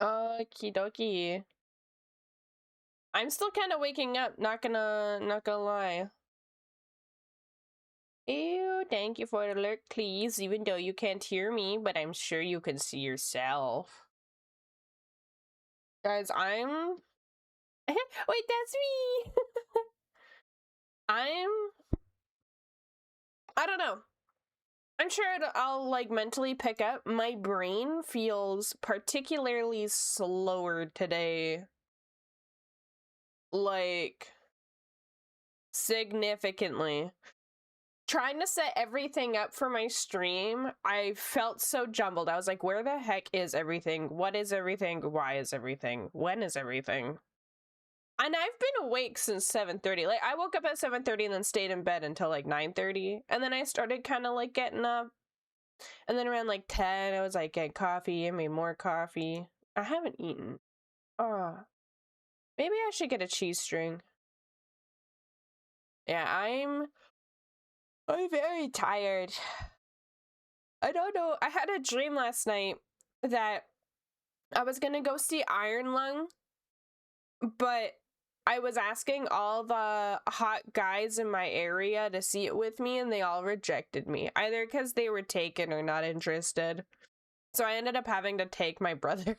Okie dokie. I'm still kind of waking up, not gonna lie. Ew, thank you for the alert, please, even though you can't hear me, but I'm sure you can see yourself. Guys, I'm... Wait, that's me! I don't know. I'm sure I'll, like, mentally pick up. My brain feels particularly slower today. Like, significantly. Trying to set everything up for my stream, I felt so jumbled. I was like, where the heck is everything? What is everything? Why is everything? When is everything? And I've been awake since 7:30. Like, I woke up at 7:30 and then stayed in bed until like 9:30. And then I started kind of like getting up. And then around like 10, I was like getting coffee. I made more coffee. I haven't eaten. Oh, maybe I should get a cheese string. Yeah, I'm very tired. I don't know. I had a dream last night that I was gonna go see Iron Lung, but I was asking all the hot guys in my area to see it with me, and they all rejected me, either because they were taken or not interested. So I ended up having to take my brother.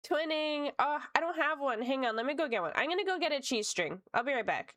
Twinning. Oh, I don't have one. Hang on, let me go get one. I'm gonna go get a cheese string. I'll be right back.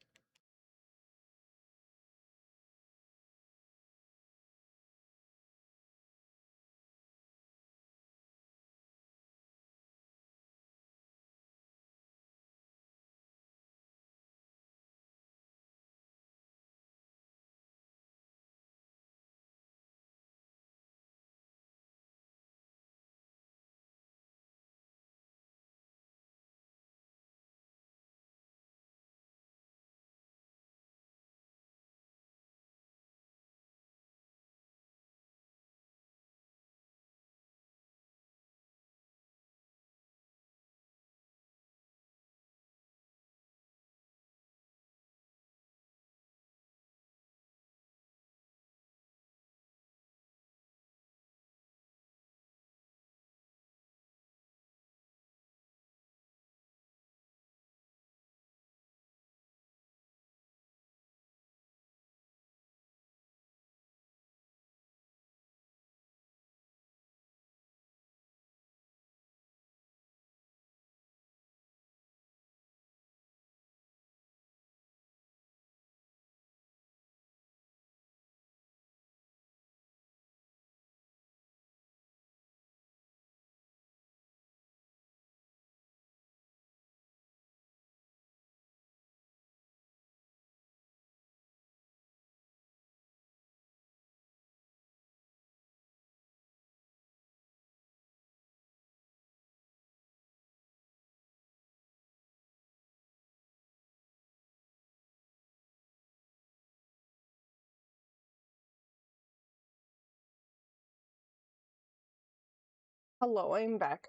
Hello, I'm back.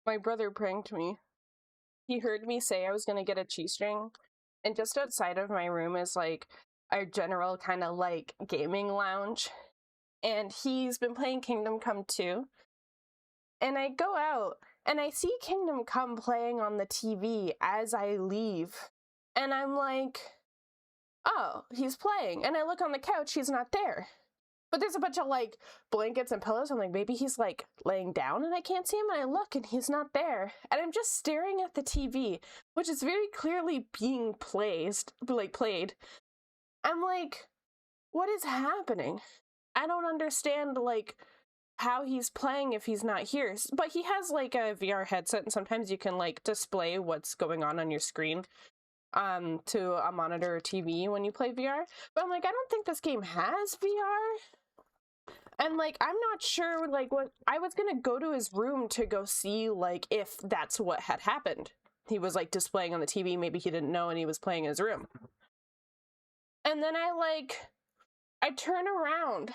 My brother pranked me. He heard me say I was gonna get a cheese string, and just outside of my room is like our general kind of like gaming lounge, and he's been playing Kingdom Come 2, and I go out and I see Kingdom Come playing on the TV as I leave, and I'm like, oh, he's playing, and I look on the couch, he's not there. But there's a bunch of like blankets and pillows. I'm like, maybe he's like laying down and I can't see him. And I look and he's not there. And I'm just staring at the TV, which is very clearly being played. I'm like, what is happening? I don't understand like how he's playing if he's not here. But he has like a VR headset, and sometimes you can like display what's going on your screen to a monitor or TV when you play VR. But I'm like, I don't think this game has VR. And like, I'm not sure like what I was gonna go to his room to go see like if that's what had happened. He was like displaying on the TV, maybe he didn't know and he was playing in his room. And then I turn around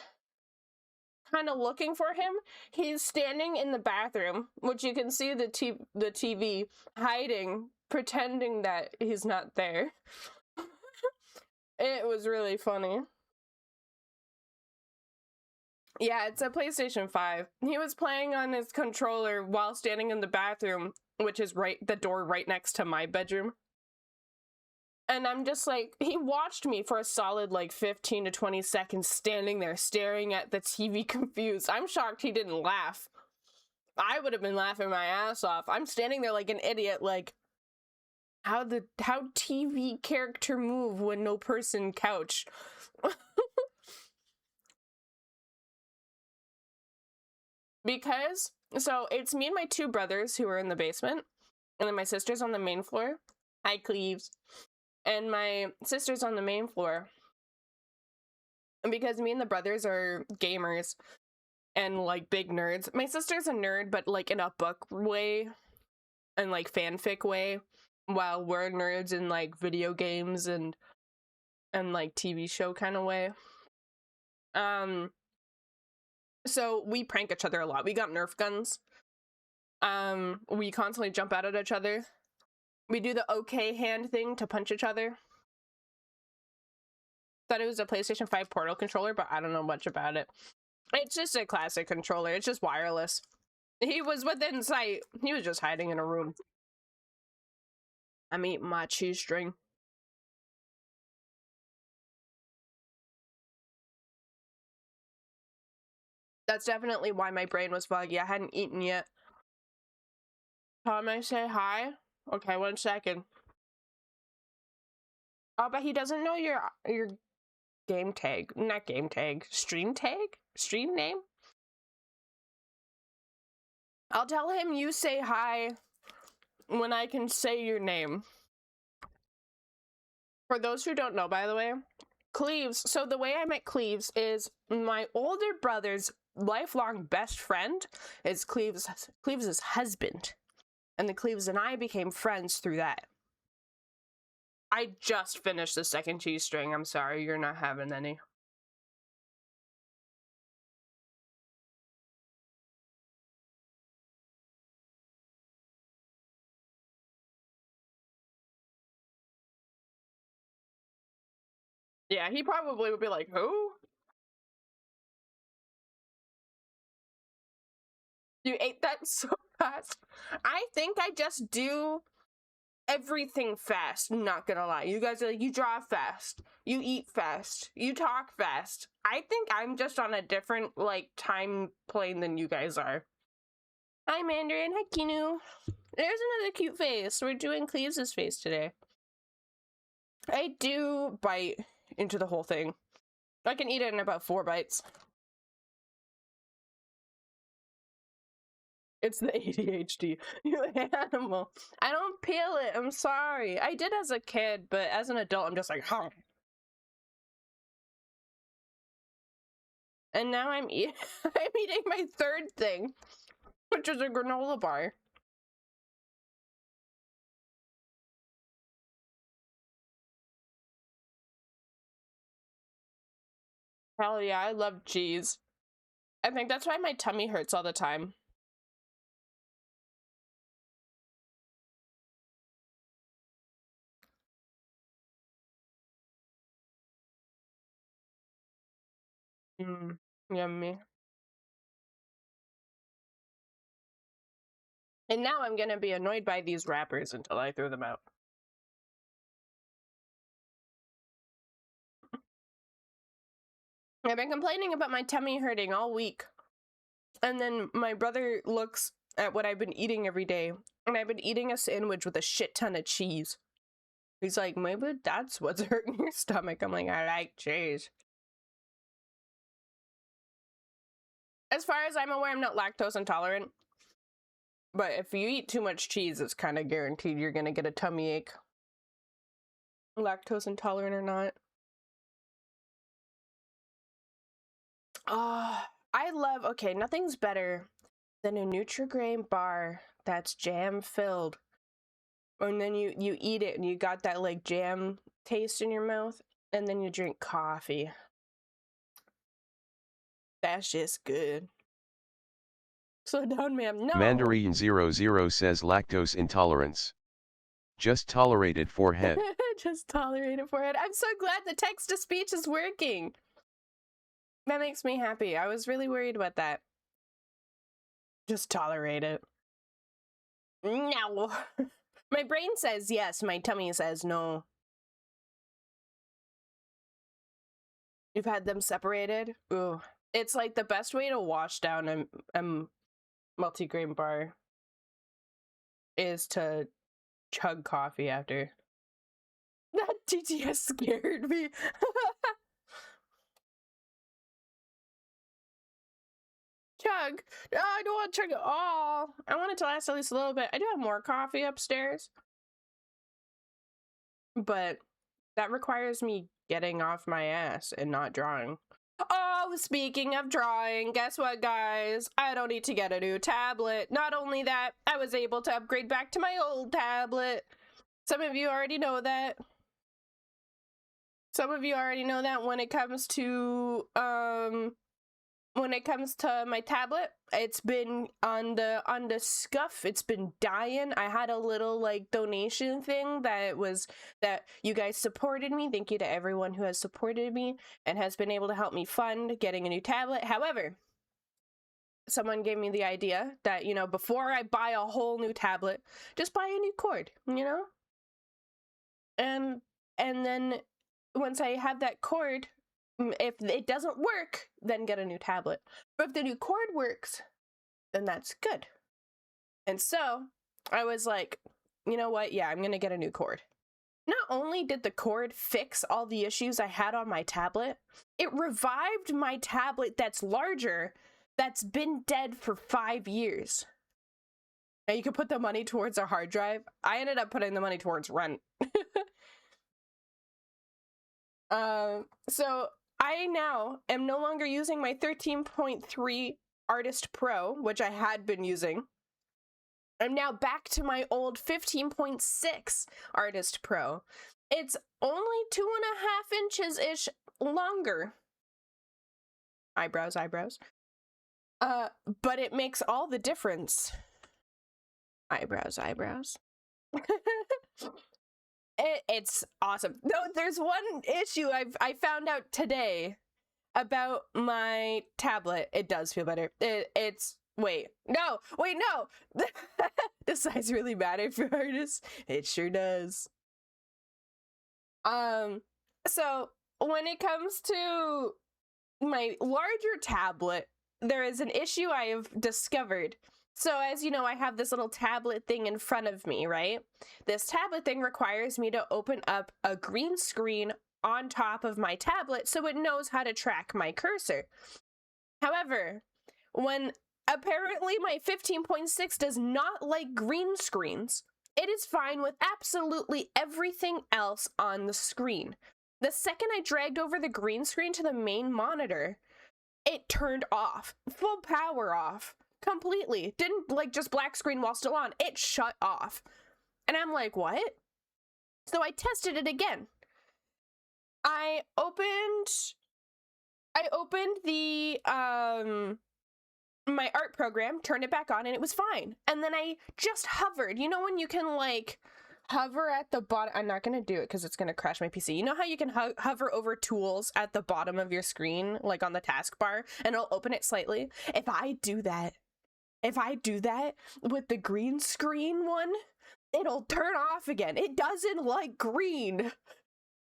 kind of looking for him. He's standing in the bathroom, which you can see the TV hiding, pretending that he's not there. It was really funny. Yeah, it's a PlayStation 5. He was playing on his controller while standing in the bathroom, which is the door right next to my bedroom. And I'm just like, he watched me for a solid like 15 to 20 seconds standing there staring at the TV confused. I'm shocked he didn't laugh. I would have been laughing my ass off. I'm standing there like an idiot, like, how TV character move when no person couch? Because, so it's me and my two brothers who are in the basement, and then my sister's on the main floor. Hi, Cleves. And my sister's on the main floor. And because me and the brothers are gamers and like big nerds, my sister's a nerd, but like in a book way and like fanfic way, while we're nerds in like video games and like TV show kind of way. So we prank each other a lot. We got Nerf guns. We constantly jump out at each other. We do the okay hand thing to punch each other. Thought it was a PlayStation 5 Portal controller, but I don't know much about it. It's just a classic controller. It's just wireless. He was within sight. He was just hiding in a room. I'm eating my cheese string. That's definitely why my brain was foggy. I hadn't eaten yet. Tom, I say hi? Okay, 1 second. Oh, but he doesn't know your game tag. Not game tag. Stream tag? Stream name? I'll tell him you say hi when I can say your name. For those who don't know, by the way, Cleves, so the way I met Cleves is my older brother's lifelong best friend is Cleves' husband. And the Cleves and I became friends through that. I just finished the second cheese string. I'm sorry, you're not having any. Yeah, he probably would be like, who? You ate that so fast. I think I just do everything fast, not gonna lie. You guys are like, you draw fast, you eat fast, you talk fast. I think I'm just on a different, like, time plane than you guys are. Hi, Mandarin. Hi, Kinu. There's another cute face. We're doing Cleves' face today. I do bite into the whole thing. I can eat it in about 4 bites. It's the ADHD. You animal. I don't peel it. I'm sorry. I did as a kid, but as an adult, I'm just like, huh. And now I'm eating my 3rd thing, which is a granola bar. Hell yeah, I love cheese. I think that's why my tummy hurts all the time. Yummy. And now I'm gonna be annoyed by these wrappers until I throw them out. I've been complaining about my tummy hurting all week. And then my brother looks at what I've been eating every day, and I've been eating a sandwich with a shit ton of cheese. He's like, maybe that's what's hurting your stomach. I'm like, I like cheese. As far as I'm aware, I'm not lactose intolerant. But if you eat too much cheese, it's kind of guaranteed you're gonna get a tummy ache. Lactose intolerant or not. I love, okay, nothing's better than a Nutri-Grain bar that's jam filled. And then you eat it and you got that like jam taste in your mouth, and then you drink coffee. That's just good. Slow down, ma'am. No. Mandarin00 says lactose intolerance. Just tolerated forehead. Just tolerated forehead. I'm so glad the text to speech is working. That makes me happy. I was really worried about that. Just tolerate it. No. My brain says yes, my tummy says no. You've had them separated? Ooh. It's like the best way to wash down a multigrain bar is to chug coffee after. That TTS scared me. Chug. Oh, I don't want to chug it all. I want it to last at least a little bit. I do have more coffee upstairs, but that requires me getting off my ass and not drawing. Oh, speaking of drawing, guess what, guys? I don't need to get a new tablet. Not only that, I was able to upgrade back to my old tablet. Some of you already know that. Some of you already know that when it comes to my tablet, it's been on the scuff. It's been dying. I had a little like donation thing that you guys supported me. Thank you to everyone who has supported me and has been able to help me fund getting a new tablet. However, someone gave me the idea that, you know, before I buy a whole new tablet, just buy a new cord, you know? And then once I have that cord, if it doesn't work, then get a new tablet. But if the new cord works, then that's good. And so I was like, you know what? Yeah, I'm gonna get a new cord. Not only did the cord fix all the issues I had on my tablet, it revived my tablet that's larger, that's been dead for 5 years. And you could put the money towards a hard drive. I ended up putting the money towards rent. So I now am no longer using my 13.3 Artist Pro, which I had been using. I'm now back to my old 15.6 Artist Pro. It's only 2.5 inches-ish longer. Eyebrows. But it makes all the difference. Eyebrows. It's awesome. No, there's one issue I found out today about my tablet. It does feel better. Wait, no. Does size really matter for artists? It sure does. So when it comes to my larger tablet, there is an issue I have discovered. So as you know, I have this little tablet thing in front of me, right? This tablet thing requires me to open up a green screen on top of my tablet so it knows how to track my cursor. However, when apparently my 15.6 does not like green screens, it is fine with absolutely everything else on the screen. The second I dragged over the green screen to the main monitor, it turned off, full power off. Completely. Didn't like just black screen while still on. It shut off. And I'm like, what? So I tested it again. I opened the my art program, turned it back on, and it was fine. And then I just hovered. You know when you can like hover at the bottom? I'm not gonna do it because it's gonna crash my PC. You know how you can hover over tools at the bottom of your screen, like on the taskbar, and it'll open it slightly? If I do that with the green screen one, it'll turn off again. It doesn't like green.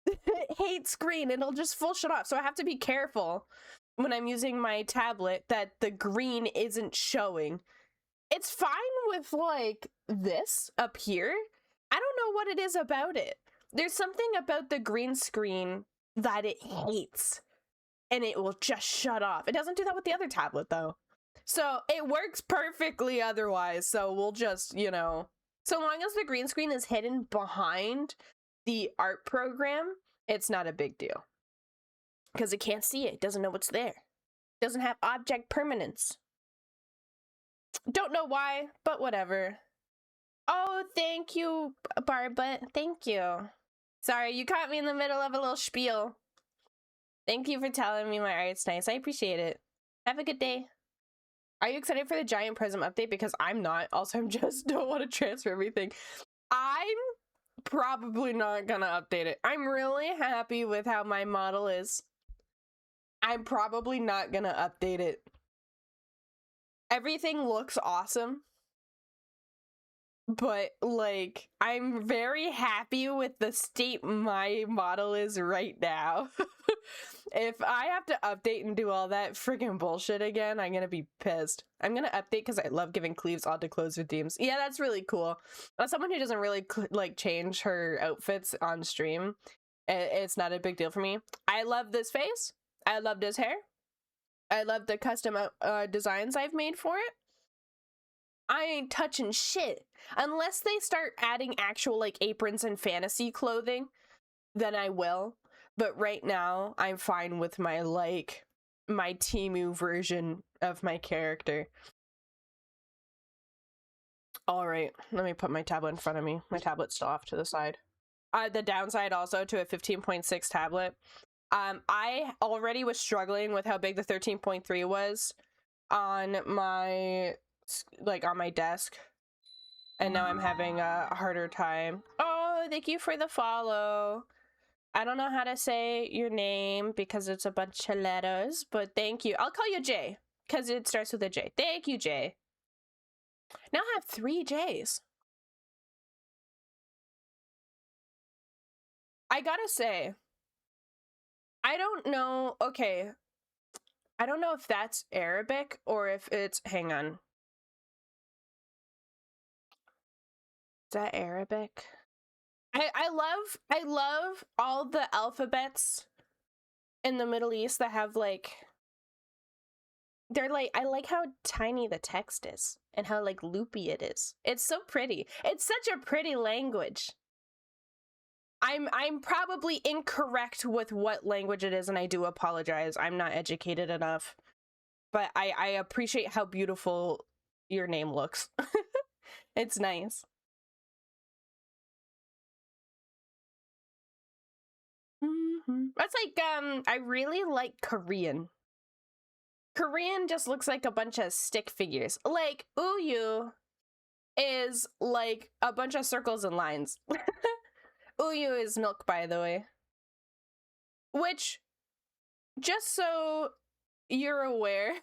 It hates green. It'll just full shut off. So I have to be careful when I'm using my tablet that the green isn't showing. It's fine with like this up here. I don't know what it is about it. There's something about the green screen that it hates, and it will just shut off. It doesn't do that with the other tablet though. So it works perfectly otherwise. So we'll just, you know, so long as the green screen is hidden behind the art program, it's not a big deal. Because it can't see it. It doesn't know what's there. It doesn't have object permanence. Don't know why, but whatever. Oh, thank you, Barba. Thank you. Sorry, you caught me in the middle of a little spiel. Thank you for telling me my art's nice. I appreciate it. Have a good day. Are you excited for the Giant Prism update? Because I'm not. Also, I'm just don't want to transfer everything. I'm probably not gonna update it. I'm really happy with how my model is. I'm probably not gonna update it. Everything looks awesome, but like I'm very happy with the state my model is right now. If I have to update and do all that freaking bullshit again, I'm gonna be pissed. I'm gonna update because I love giving Cleaves odd to clothes redeems. Yeah, that's really cool. As someone who doesn't really like change her outfits on stream, it's not a big deal for me. I love this face. I loved his hair. I love the custom designs I've made for it. I ain't touching shit. Unless they start adding actual like aprons and fantasy clothing, then I will. But right now, I'm fine with my like my Temu version of my character. All right, let me put my tablet in front of me. My tablet's still off to the side. The downside also to a 15.6 tablet. I already was struggling with how big the 13.3 was on my on my desk, and now I'm having a harder time. Oh, thank you for the follow. I don't know how to say your name because it's a bunch of letters, but thank you. I'll call you Jay because it starts with a J. Thank you, Jay. Now I have 3 J's. I gotta say, I don't know. Okay, I don't know if that's Arabic or if it's. Hang on. Is that Arabic? I love all the alphabets in the Middle East that have like. They're like, I like how tiny the text is and how like loopy it is. It's so pretty. It's such a pretty language. I'm probably incorrect with what language it is, and I do apologize. I'm not educated enough. But I appreciate how beautiful your name looks. It's nice. That's like I really like Korean. Korean just looks like a bunch of stick figures. Like Uyu is like a bunch of circles and lines. Uyu is milk, by the way. Which, just so you're aware,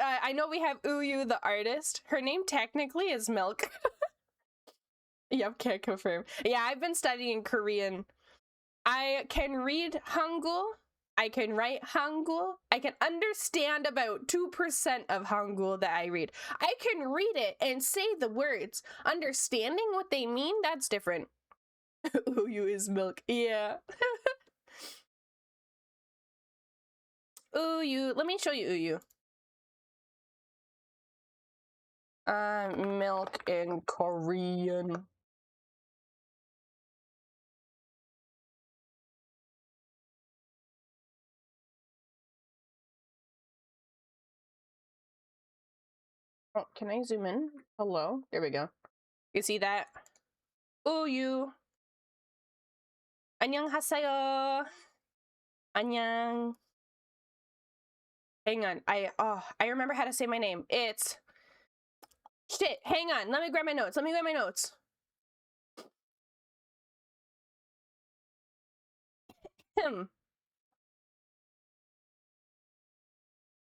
I know we have Uyu the artist. Her name technically is Milk. Yep, can't confirm. Yeah, I've been studying Korean. I can read Hangul. I can write Hangul. I can understand about 2% of Hangul that I read. I can read it and say the words. Understanding what they mean, that's different. Uyu is milk. Yeah. Uyu. Let me show you Uyu. Milk in Korean. Oh, can I zoom in? Hello? There we go. You see that? Uyu. 안녕하세요. 안녕. Hang on. I remember how to say my name. It's shit. Hang on. Let me grab my notes.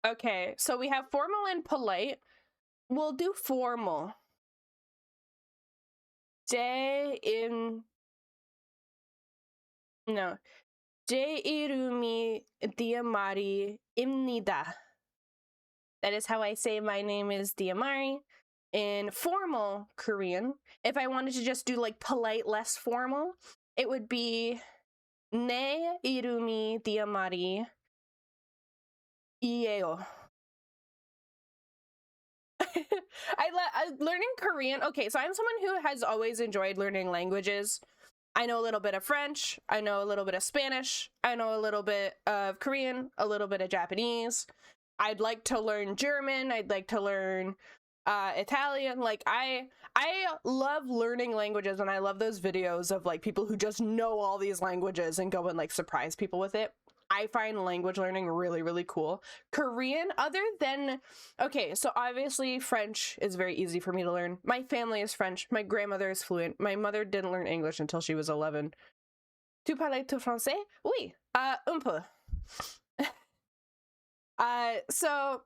Okay, so we have formal and polite. We'll do formal. 제 이름이 디아마리입니다. That is how I say my name is Diamari. In formal Korean, if I wanted to just do like polite, less formal, it would be 내 이름이 디아마리이에요. Learning Korean. Okay, so I'm someone who has always enjoyed learning languages. I know a little bit of French. I know a little bit of Spanish. I know a little bit of Korean, a little bit of Japanese. I'd like to learn German. I'd like to learn Italian. Like I love learning languages, and I love those videos of like people who just know all these languages and go and like surprise people with it. I find language learning really, really cool. Korean, other than, okay, so obviously French is very easy for me to learn. My family is French. My grandmother is fluent. My mother didn't learn English until she was 11. Tu parles tout français? Oui, un peu. So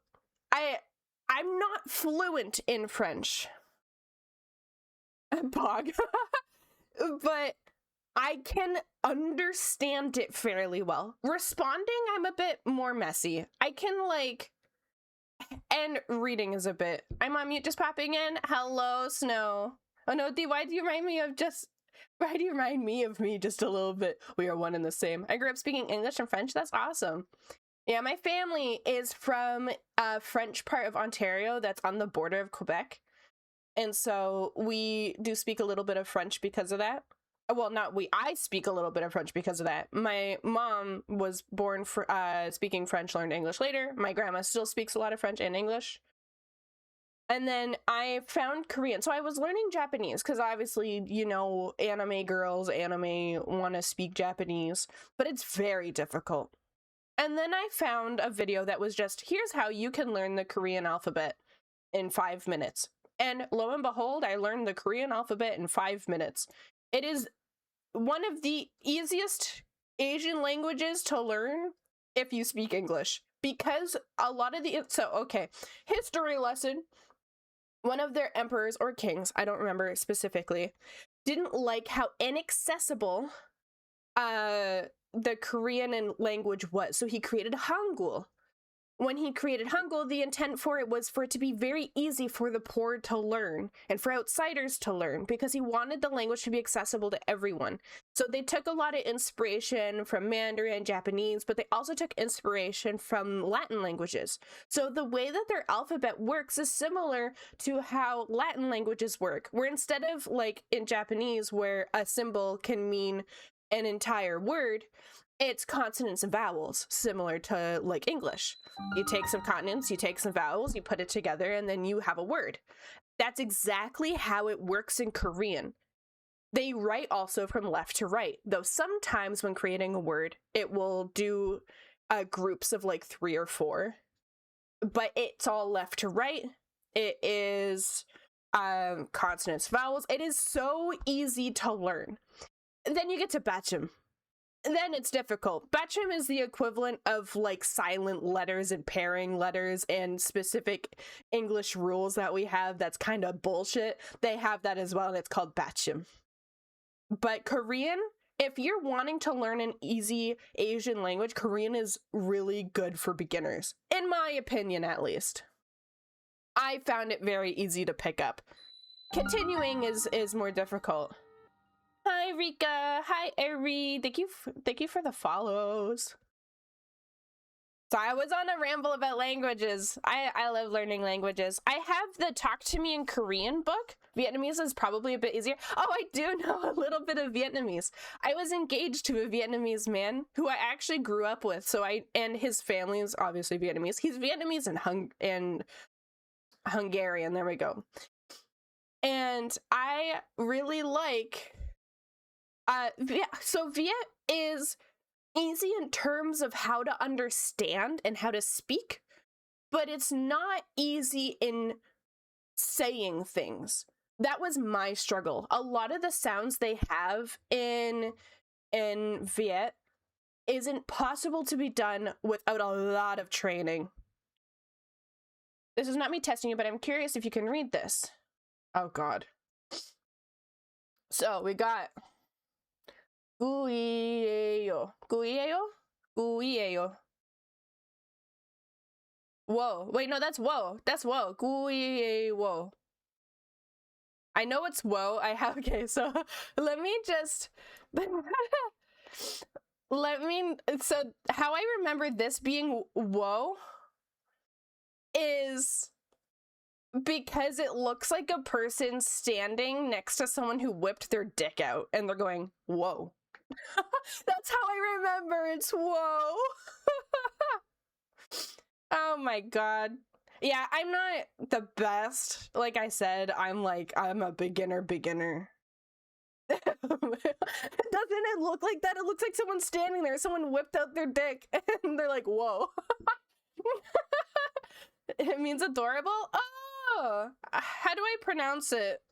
I'm not fluent in French. Bog. But I can understand it fairly well. Responding, I'm a bit more messy. I can like, and reading is a bit. I'm on mute, just popping in. Hello, Snow. Oh no, D, why do you remind me of me just a little bit? We are one and the same. I grew up speaking English and French. That's awesome. Yeah, my family is from a French part of Ontario that's on the border of Quebec. And so we do speak a little bit of French because of that. Well, not we, I speak a little bit of French because of that. My mom was born speaking French, learned English later. My grandma still speaks a lot of French and English. And then I found Korean. So I was learning Japanese because obviously, you know, anime girls, anime want to speak Japanese, but it's very difficult. And then I found a video that was just, here's how you can learn the Korean alphabet in 5 minutes. And lo and behold, I learned the Korean alphabet in 5 minutes. It is one of the easiest Asian languages to learn if you speak English. Because a lot of the... So, okay. History lesson. One of their emperors or kings, I don't remember specifically, didn't like how inaccessible the Korean language was. So he created Hangul. When he created Hangul, the intent for it was for it to be very easy for the poor to learn and for outsiders to learn because he wanted the language to be accessible to everyone. So they took a lot of inspiration from Mandarin, Japanese, but they also took inspiration from Latin languages. So the way that their alphabet works is similar to how Latin languages work, where instead of like in Japanese, where a symbol can mean an entire word, it's consonants and vowels, similar to like English. You take some consonants, you take some vowels, you put it together, and then you have a word. That's exactly how it works in Korean. They write also from left to right, though sometimes when creating a word, it will do groups of like 3 or 4, but it's all left to right. It is consonants, vowels. It is so easy to learn. And then you get to Bacham. Then it's difficult. Bacham is the equivalent of like silent letters and pairing letters and specific English rules that we have that's kind of bullshit. They have that as well, and it's called Bacham. But Korean, if you're wanting to learn an easy Asian language, Korean is really good for beginners, in my opinion at least. I found it very easy to pick up. Continuing is more difficult. Hi, Rika. Hi, Eri. Thank you for the follows. So I was on a ramble about languages. I love learning languages. I have the Talk to Me in Korean book. Vietnamese is probably a bit easier. Oh, I do know a little bit of Vietnamese. I was engaged to a Vietnamese man who I actually grew up with. And his family is obviously Vietnamese. He's Vietnamese and Hungarian. There we go. And I really like... So Viet is easy in terms of how to understand and how to speak, but it's not easy in saying things. That was my struggle. A lot of the sounds they have in Viet isn't possible to be done without a lot of training. This is not me testing you, but I'm curious if you can read this. Oh god. So we got Guieo. Guieo? Guieo. Whoa. Wait, no, that's whoa. That's whoa. Guieo. I know it's whoa. Okay, so let me just... So how I remember this being whoa is... because it looks like a person standing next to someone who whipped their dick out and they're going, whoa. That's how I remember. It's whoa. Oh my god. Yeah, I'm not the best. Like I said, I'm a beginner. Doesn't it look like that? It looks like someone's standing there. Someone whipped out their dick and they're like, whoa. It means adorable? Oh, how do I pronounce it?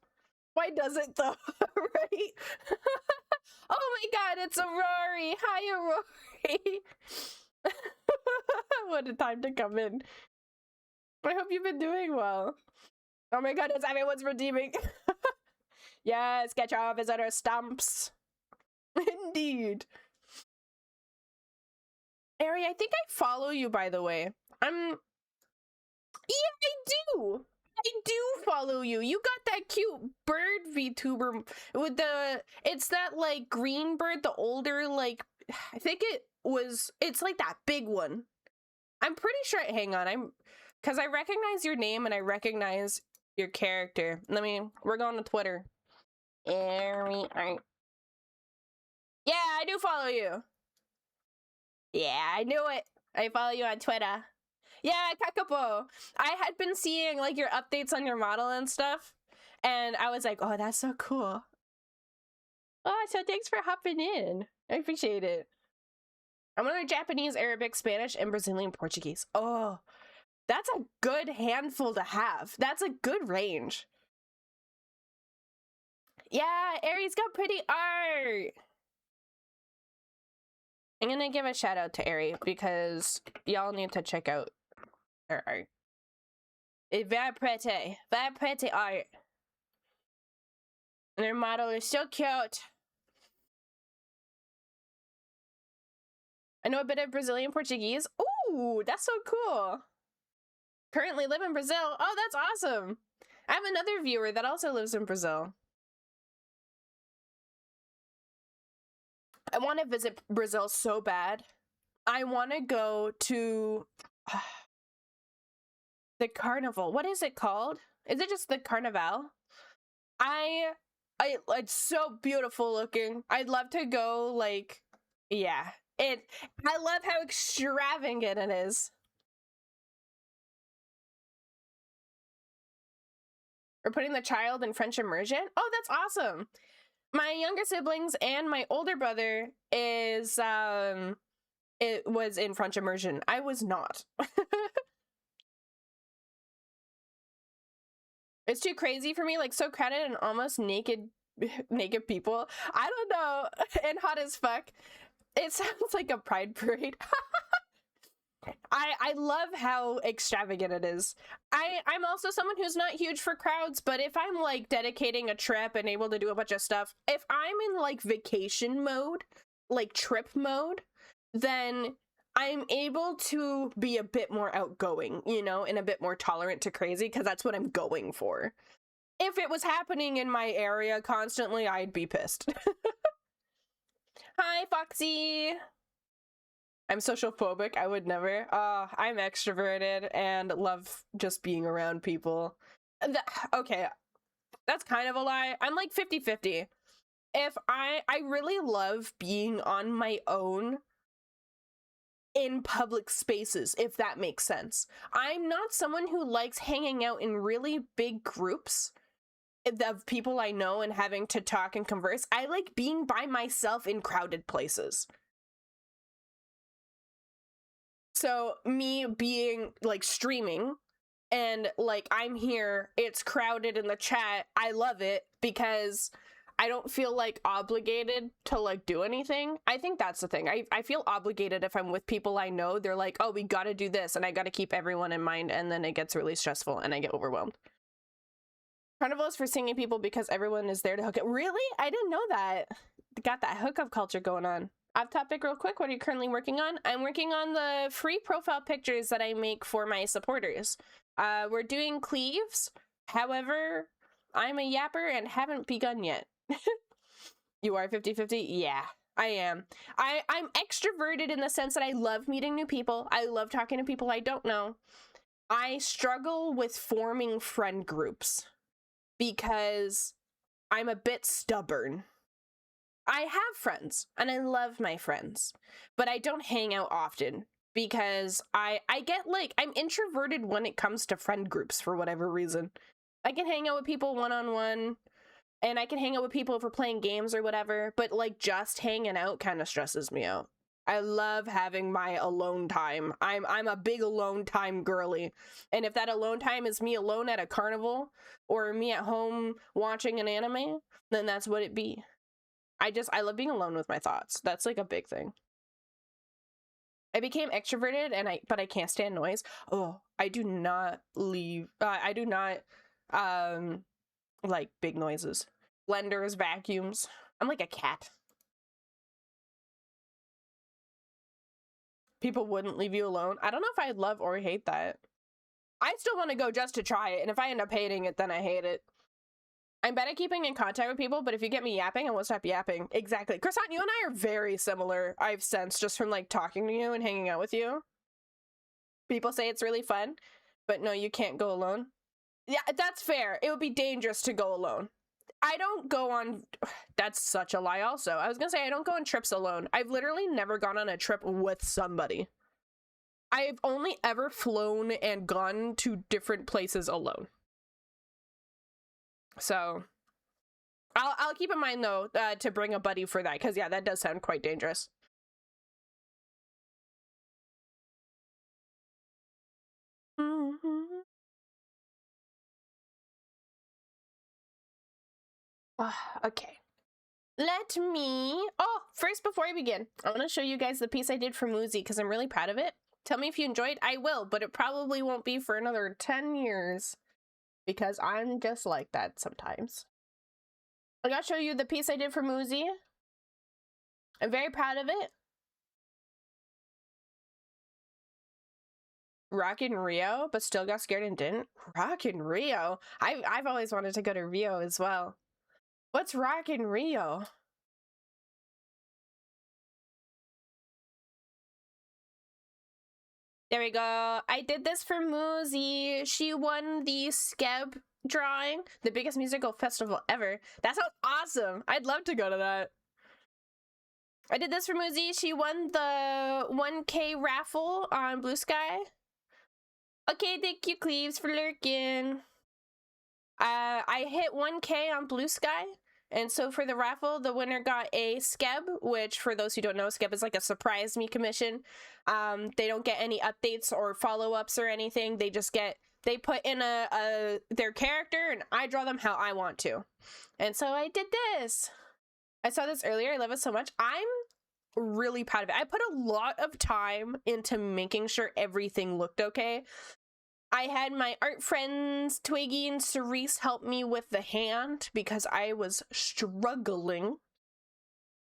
Why does it though? Right? Oh my god, it's Aurori. Hi, Aurori. What a time to come in. I hope you've been doing well. Oh my goodness, everyone's redeeming. Yes, get your visitor stamps. Indeed. Ari, I think I follow you, by the way. Yeah, I do. I do follow you. You got that cute bird VTuber with it's that like green bird, the older, like, I think it's like that big one. I'm pretty sure, hang on, because I recognize your name and I recognize your character. We're going to Twitter. Yeah, I do follow you. Yeah, I knew it. I follow you on Twitter. Yeah, Kakapo. I had been seeing like your updates on your model and stuff, and I was like, oh, that's so cool. Oh, so thanks for hopping in. I appreciate it. I'm gonna learn Japanese, Arabic, Spanish, and Brazilian Portuguese. Oh, that's a good handful to have. That's a good range. Yeah, Aries got pretty art. I'm gonna give a shout out to Ari because y'all need to check out her art. It's very pretty art. And her model is so cute. I know a bit of Brazilian Portuguese. Ooh, that's so cool. Currently live in Brazil. Oh, that's awesome. I have another viewer that also lives in Brazil. I want to visit Brazil so bad. I want to go to the carnival. What is it called? Is it just the carnival? It's so beautiful looking. I'd love to go, like, yeah. I love how extravagant it is. We're putting the child in French immersion. Oh, that's awesome. My younger siblings and my older brother is it was in French immersion. I was not. It's too crazy for me, like so crowded and almost naked people. I don't know. And hot as fuck. It sounds like a pride parade. I love how extravagant it is. I'm also someone who's not huge for crowds, but if I'm like dedicating a trip and able to do a bunch of stuff, if I'm in like vacation mode, like trip mode, then I'm able to be a bit more outgoing, you know, and a bit more tolerant to crazy because that's what I'm going for. If it was happening in my area constantly, I'd be pissed. Hi, Foxy. I'm social phobic. I would never. I'm extroverted and love just being around people. Okay, that's kind of a lie. I'm like 50-50. If I really love being on my own in public spaces, if that makes sense. I'm not someone who likes hanging out in really big groups of people I know and having to talk and converse. I like being by myself in crowded places. So me being like streaming and like I'm here, it's crowded in the chat. I love it because I don't feel like obligated to like do anything. I think that's the thing. I feel obligated if I'm with people I know. They're like, oh, we gotta do this and I gotta keep everyone in mind, and then it gets really stressful and I get overwhelmed. Carnival is for singing people because everyone is there to hook up. Really? I didn't know that. Got that hookup culture going on. Off topic real quick, what are you currently working on? I'm working on the free profile pictures that I make for my supporters. We're doing cleaves. However, I'm a yapper and haven't begun yet. You are 50-50? Yeah, I am. I'm extroverted in the sense that I love meeting new people. I love talking to people I don't know. I struggle with forming friend groups because I'm a bit stubborn. I have friends and I love my friends, but I don't hang out often because I get like, I'm introverted when it comes to friend groups for whatever reason. I can hang out with people one-on-one and I can hang out with people if we're playing games or whatever, but like just hanging out kind of stresses me out. I love having my alone time. I'm a big alone time girly. And if that alone time is me alone at a carnival or me at home watching an anime, then that's what it be. I love being alone with my thoughts. That's like a big thing. I became extroverted but I can't stand noise. Oh, I do not like big noises. Blenders, vacuums. I'm like a cat. People wouldn't leave you alone. I don't know if I love or hate that. I still want to go just to try it, and if I end up hating it, then I hate it. I'm bad at keeping in contact with people, but if you get me yapping, I won't stop yapping. Exactly. Croissant, you and I are very similar, I've sensed, just from like talking to you and hanging out with you. People say it's really fun, but no, you can't go alone. Yeah, that's fair. It would be dangerous to go alone. I don't go on... That's such a lie also. I was gonna say I don't go on trips alone. I've literally never gone on a trip with somebody. I've only ever flown and gone to different places alone. So I'll keep in mind though to bring a buddy for that, because yeah, that does sound quite dangerous. Okay. Let me... Oh, first, before I begin, I want to show you guys the piece I did for Muzi because I'm really proud of it. Tell me if you enjoyed. I will, but it probably won't be for another 10 years because I'm just like that sometimes. I gotta show you the piece I did for Muzi. I'm very proud of it. Rock in Rio, but still got scared and didn't. Rock in Rio? I've always wanted to go to Rio as well. What's Rock in Rio? There we go. I did this for Muzi. She won the Skeb drawing, the biggest musical festival ever. That sounds awesome. I'd love to go to that. I did this for Muzi. She won the 1K raffle on Blue Sky. Okay, thank you, Cleaves, for lurking. I hit 1K on Blue Sky. And so for the raffle, the winner got a Skeb, which for those who don't know, Skeb is like a surprise me commission. They don't get any updates or follow-ups or anything. They just get, they put in their character and I draw them how I want to. And so I did this. I saw this earlier. I love it so much. I'm really proud of it. I put a lot of time into making sure everything looked okay. I had my art friends, Twiggy and Cerise, help me with the hand because I was struggling.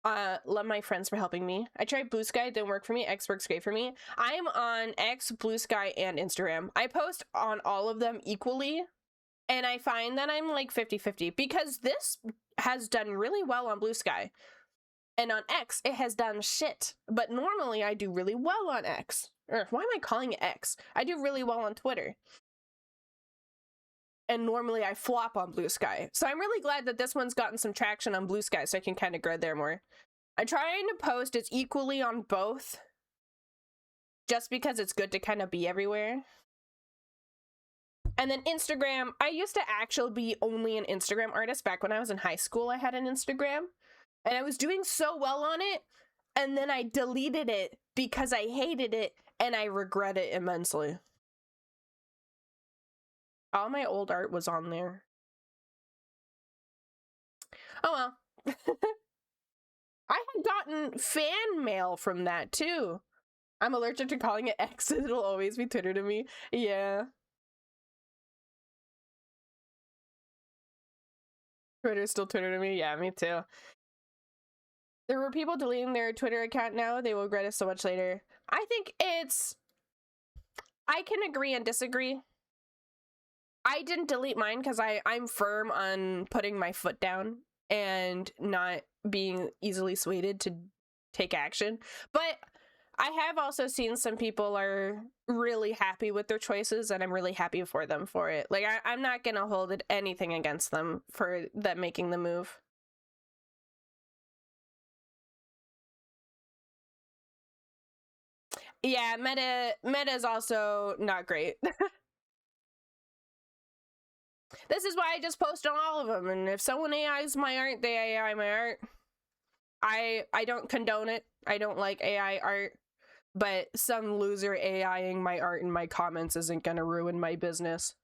Love my friends for helping me. I tried Blue Sky, it didn't work for me. X works great for me. I'm on X, Blue Sky, and Instagram. I post on all of them equally, and I find that I'm like 50-50 because this has done really well on Blue Sky. And on X, it has done shit. But normally I do really well on X. Or why am I calling it X? I do really well on Twitter. And normally I flop on Blue Sky. So I'm really glad that this one's gotten some traction on Blue Sky so I can kind of grow there more. I'm trying to post as equally on both. Just because it's good to kind of be everywhere. And then Instagram. I used to actually be only an Instagram artist. Back when I was in high school, I had an Instagram. And I was doing so well on it. And then I deleted it because I hated it. And I regret it immensely. All my old art was on there. Oh well. I had gotten fan mail from that too. I'm allergic to calling it X. It'll always be Twitter to me. Yeah. Twitter's still Twitter to me. Yeah, me too. There were people deleting their Twitter account now. They will regret it so much later. I think it's... I can agree and disagree. I didn't delete mine because I'm firm on putting my foot down and not being easily swayed to take action. But I have also seen some people are really happy with their choices, and I'm really happy for them for it. Like, I'm not going to hold anything against them for them making the move. Yeah, meta is also not great. This is why I just post on all of them, and if someone AIs my art, they AI my art. I don't condone it. I don't like AI art, but some loser AIing my art in my comments isn't gonna ruin my business.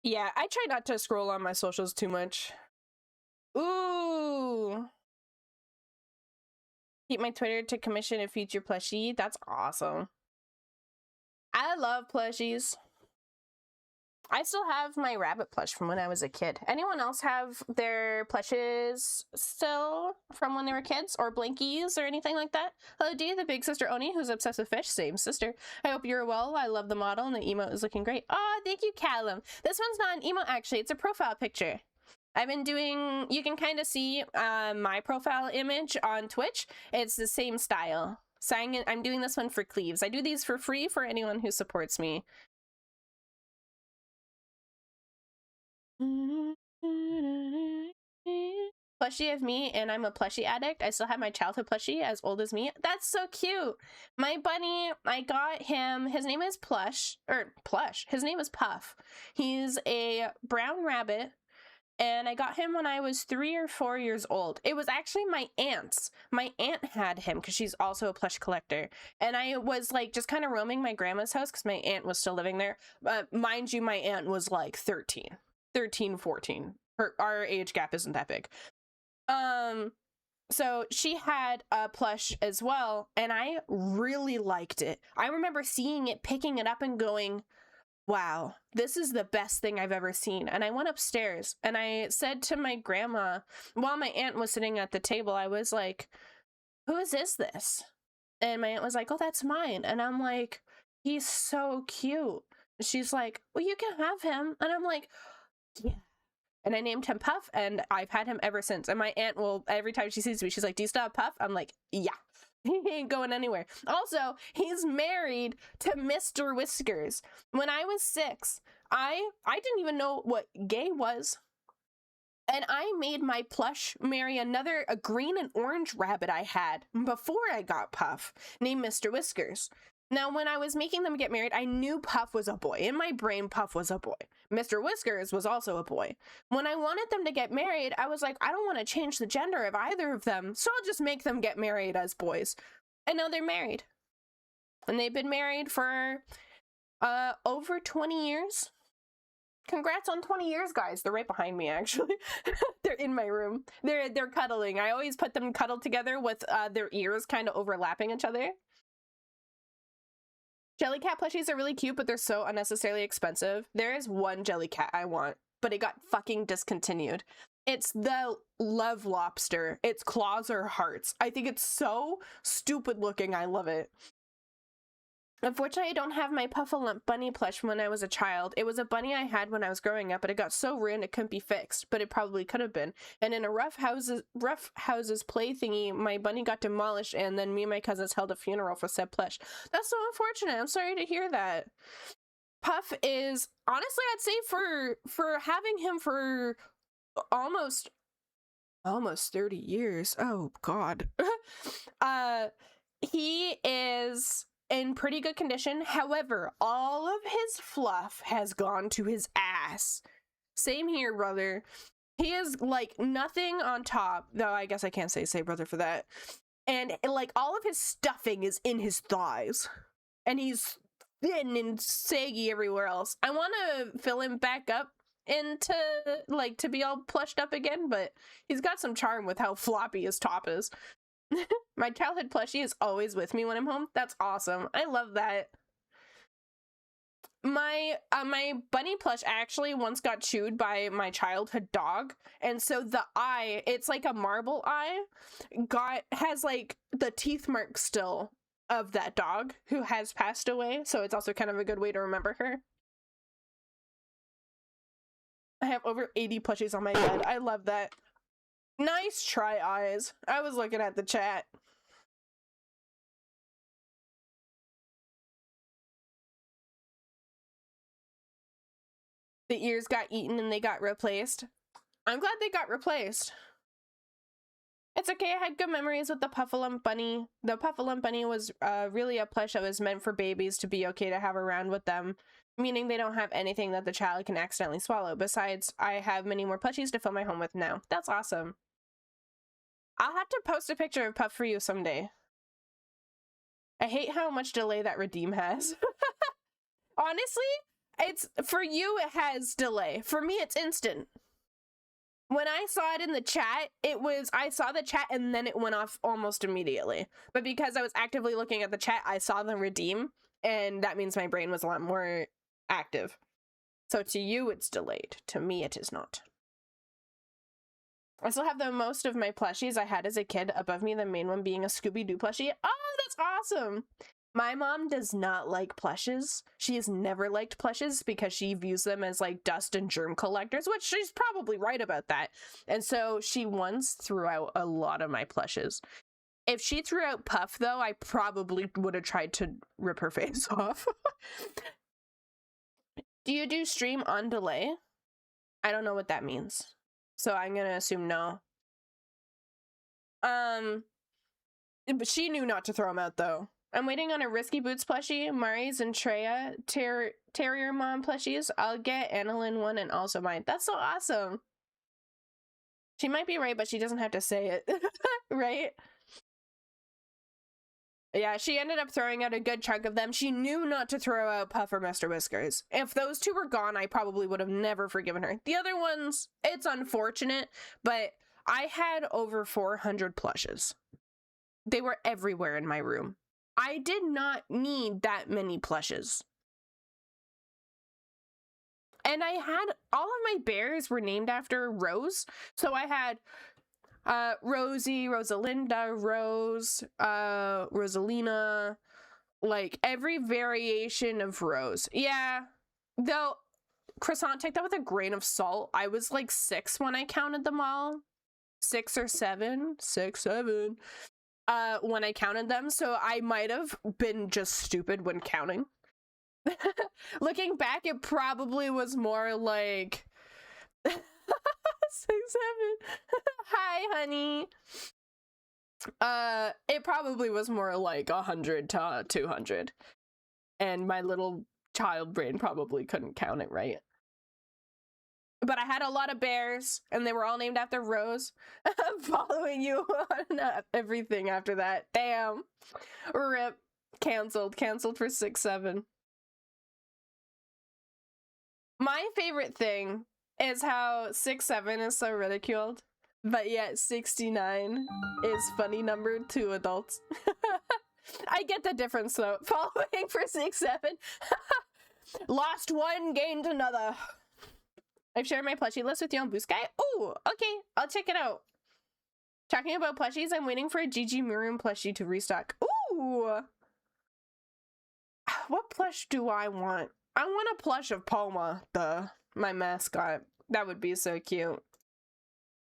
Yeah, I try not to scroll on my socials too much. Ooh. Keep my Twitter to commission a future plushie. That's awesome. I love plushies. I still have my rabbit plush from when I was a kid. Anyone else have their plushes still from when they were kids, or blankies or anything like that? Hello, D, the big sister Oni, who's obsessed with fish. Same sister. I hope you're well. I love the model, and the emote is looking great. Oh, thank you, Callum. This one's not an emote, actually. It's a profile picture. I've been doing, you can kind of see my profile image on Twitch. It's the same style. I'm doing this one for Cleaves. I do these for free for anyone who supports me. Plushie of me, and I'm a plushie addict. I still have my childhood plushie as old as me. That's so cute. My bunny, I got him. His name is Plush. His name is Puff. He's a brown rabbit, and I got him when I was 3 or 4 years old. It was actually my aunt's. My aunt had him because she's also a plush collector. And I was like just kind of roaming my grandma's house because my aunt was still living there. Mind you, my aunt was like 13, 14. Our age gap isn't that big. So she had a plush as well, and I really liked it. I remember seeing it, picking it up and going, wow, this is the best thing I've ever seen. And I went upstairs and I said to my grandma, while my aunt was sitting at the table, I was like, whose is this? And my aunt was like, oh, that's mine. And I'm like, he's so cute. She's like, well, you can have him. And I'm like, yeah. And I named him Puff, and I've had him ever since. And my aunt will, every time she sees me, she's like, do you still have Puff? I'm like, yeah. He ain't going anywhere. Also, he's married to Mr. Whiskers. When I was 6, I didn't even know what gay was. And I made my plush marry a green and orange rabbit I had before I got Puff, named Mr. Whiskers. Now, when I was making them get married, I knew Puff was a boy. In my brain, Puff was a boy. Mr. Whiskers was also a boy. When I wanted them to get married, I was like, I don't want to change the gender of either of them, so I'll just make them get married as boys. And now they're married. And they've been married for over 20 years. Congrats on 20 years, guys. They're right behind me, actually. They're in my room. They're cuddling. I always put them cuddled together with their ears kind of overlapping each other. Jellycat plushies are really cute, but they're so unnecessarily expensive. There is one Jellycat I want, but it got fucking discontinued. It's the Love Lobster. Its claws are hearts. I think it's so stupid looking. I love it. Unfortunately, I don't have my Puffalump bunny plush from when I was a child. It was a bunny I had when I was growing up, but it got so ruined it couldn't be fixed, but it probably could have been. And in a rough houses play thingy, my bunny got demolished, and then me and my cousins held a funeral for said plush. That's so unfortunate. I'm sorry to hear that. Puff is, honestly, I'd say for having him for almost 30 years. Oh, God. He is in pretty good condition. However, all of his fluff has gone to his ass. Same here, brother. He is like nothing on top, though I guess I can't say brother for that. And like all of his stuffing is in his thighs. And he's thin and saggy everywhere else. I want to fill him back up into like to be all plushed up again, but he's got some charm with how floppy his top is. My childhood plushie is always with me when I'm home. That's awesome. I love that. My bunny plush actually once got chewed by my childhood dog, and so the eye, it's like a marble eye, has like the teeth mark still of that dog who has passed away, so it's also kind of a good way to remember her. I have over 80 plushies on my bed. I love that. Nice try, eyes. I was looking at the chat. The ears got eaten and they got replaced. I'm glad they got replaced. It's okay, I had good memories with the Puffalump bunny. The Puffalump bunny was really a plush that was meant for babies to be okay to have around with them, meaning they don't have anything that the child can accidentally swallow. Besides, I have many more plushies to fill my home with now. That's awesome. I'll have to post a picture of Puff for you someday. I hate how much delay that redeem has. Honestly, It's, for you, it has delay. For me, it's instant. When I saw it in the chat, I saw the chat and then it went off almost immediately. But because I was actively looking at the chat, I saw the redeem, and that means my brain was a lot more active. So to you, it's delayed. To me, it is not. I still have the most of my plushies I had as a kid above me, the main one being a Scooby-Doo plushie. Oh, that's awesome! My mom does not like plushes. She has never liked plushes because she views them as like dust and germ collectors, which she's probably right about that. And so she once threw out a lot of my plushes. If she threw out Puff, though, I probably would have tried to rip her face off. Do you do stream on delay? I don't know what that means, so I'm gonna assume no. But she knew not to throw them out, though. I'm waiting on a Risky Boots plushie, Mari's and Treya Terrier Mom plushies. I'll get Annalyn one and also mine. That's so awesome. She might be right, but she doesn't have to say it, right? Yeah, she ended up throwing out a good chunk of them. She knew not to throw out Puff or Mr. Whiskers. If those two were gone, I probably would have never forgiven her. The other ones, it's unfortunate, but I had over 400 plushes. They were everywhere in my room. I did not need that many plushes. And I had, all of my bears were named after Rose. So I had Rosie, Rosalinda, Rose, Rosalina, like every variation of Rose. Yeah, though, Croissant, take that with a grain of salt. I was like 6 when I counted them all. 6 or 7. 6, 7. When I counted them, so I might have been just stupid when counting. Looking back, it probably was more like 6, 7. Hi, honey. It probably was more like 100 to 200, and my little child brain probably couldn't count it right. But I had a lot of bears, and they were all named after Rose. I'm following you on everything after that. Damn. Rip. Cancelled for 6, 7. My favorite thing is how 6, 7 is so ridiculed, but yet 69 is funny number to adults. I get the difference though. Following for 6, 7. Lost one, gained another. I've shared my plushie list with you on Blue Sky. Oh, okay. I'll check it out. Talking about plushies, I'm waiting for a Gigi Maroon plushie to restock. Ooh. What plush do I want? I want a plush of Poma, my mascot. That would be so cute.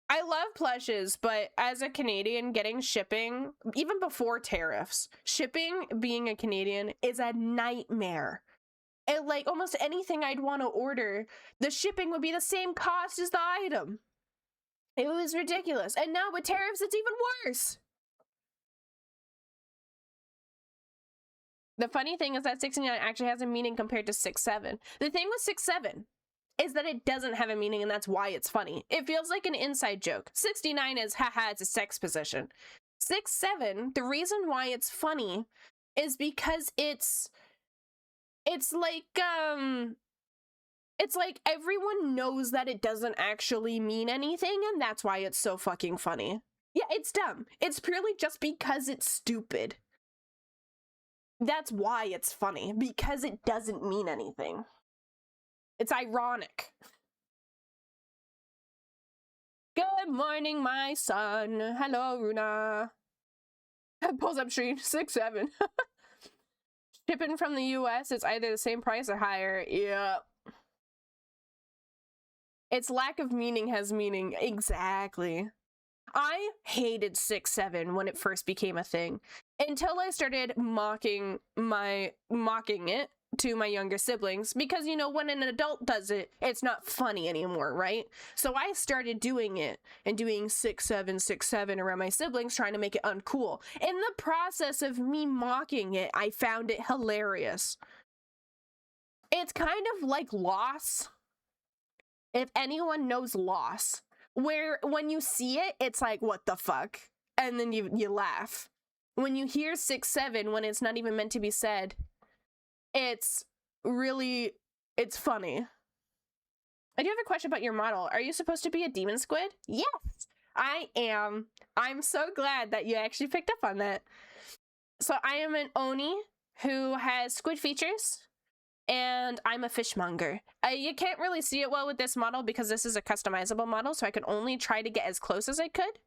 I love plushes, but as a Canadian, getting shipping, even before tariffs, shipping, being a Canadian, is a nightmare. And like almost anything I'd want to order, the shipping would be the same cost as the item. It was ridiculous. And now with tariffs, it's even worse. The funny thing is that 69 actually has a meaning compared to 6, 7. The thing with 6, 7 is that it doesn't have a meaning, and that's why it's funny. It feels like an inside joke. 69 is, haha, it's a sex position. 6, 7, the reason why it's funny is because it's like everyone knows that it doesn't actually mean anything, and that's why it's so fucking funny. Yeah, it's dumb. It's purely just because it's stupid. That's why it's funny, because it doesn't mean anything. It's ironic. Good morning, my son. Hello, Runa. Pulls up stream 6, 7. Shipping from the US, it's either the same price or higher. Yeah. Its lack of meaning has meaning. Exactly. I hated 6, 7 when it first became a thing, until I started mocking it to my younger siblings, because, you know, when an adult does it, it's not funny anymore, right? So I started doing it and doing 6, 7, 6, 7 around my siblings, trying to make it uncool. In the process of me mocking it, I found it hilarious. It's kind of like Loss. If anyone knows Loss, where when you see it, it's like, what the fuck? And then you laugh. When you hear 6, 7, when it's not even meant to be said, it's really It's funny. I do have a question about your model. Are you supposed to be a demon squid? Yes, I am. I'm so glad that you actually picked up on that. So I am an Oni who has squid features, and I'm a fishmonger. You can't really see it well with this model because this is a customizable model, so I could only try to get as close as I could.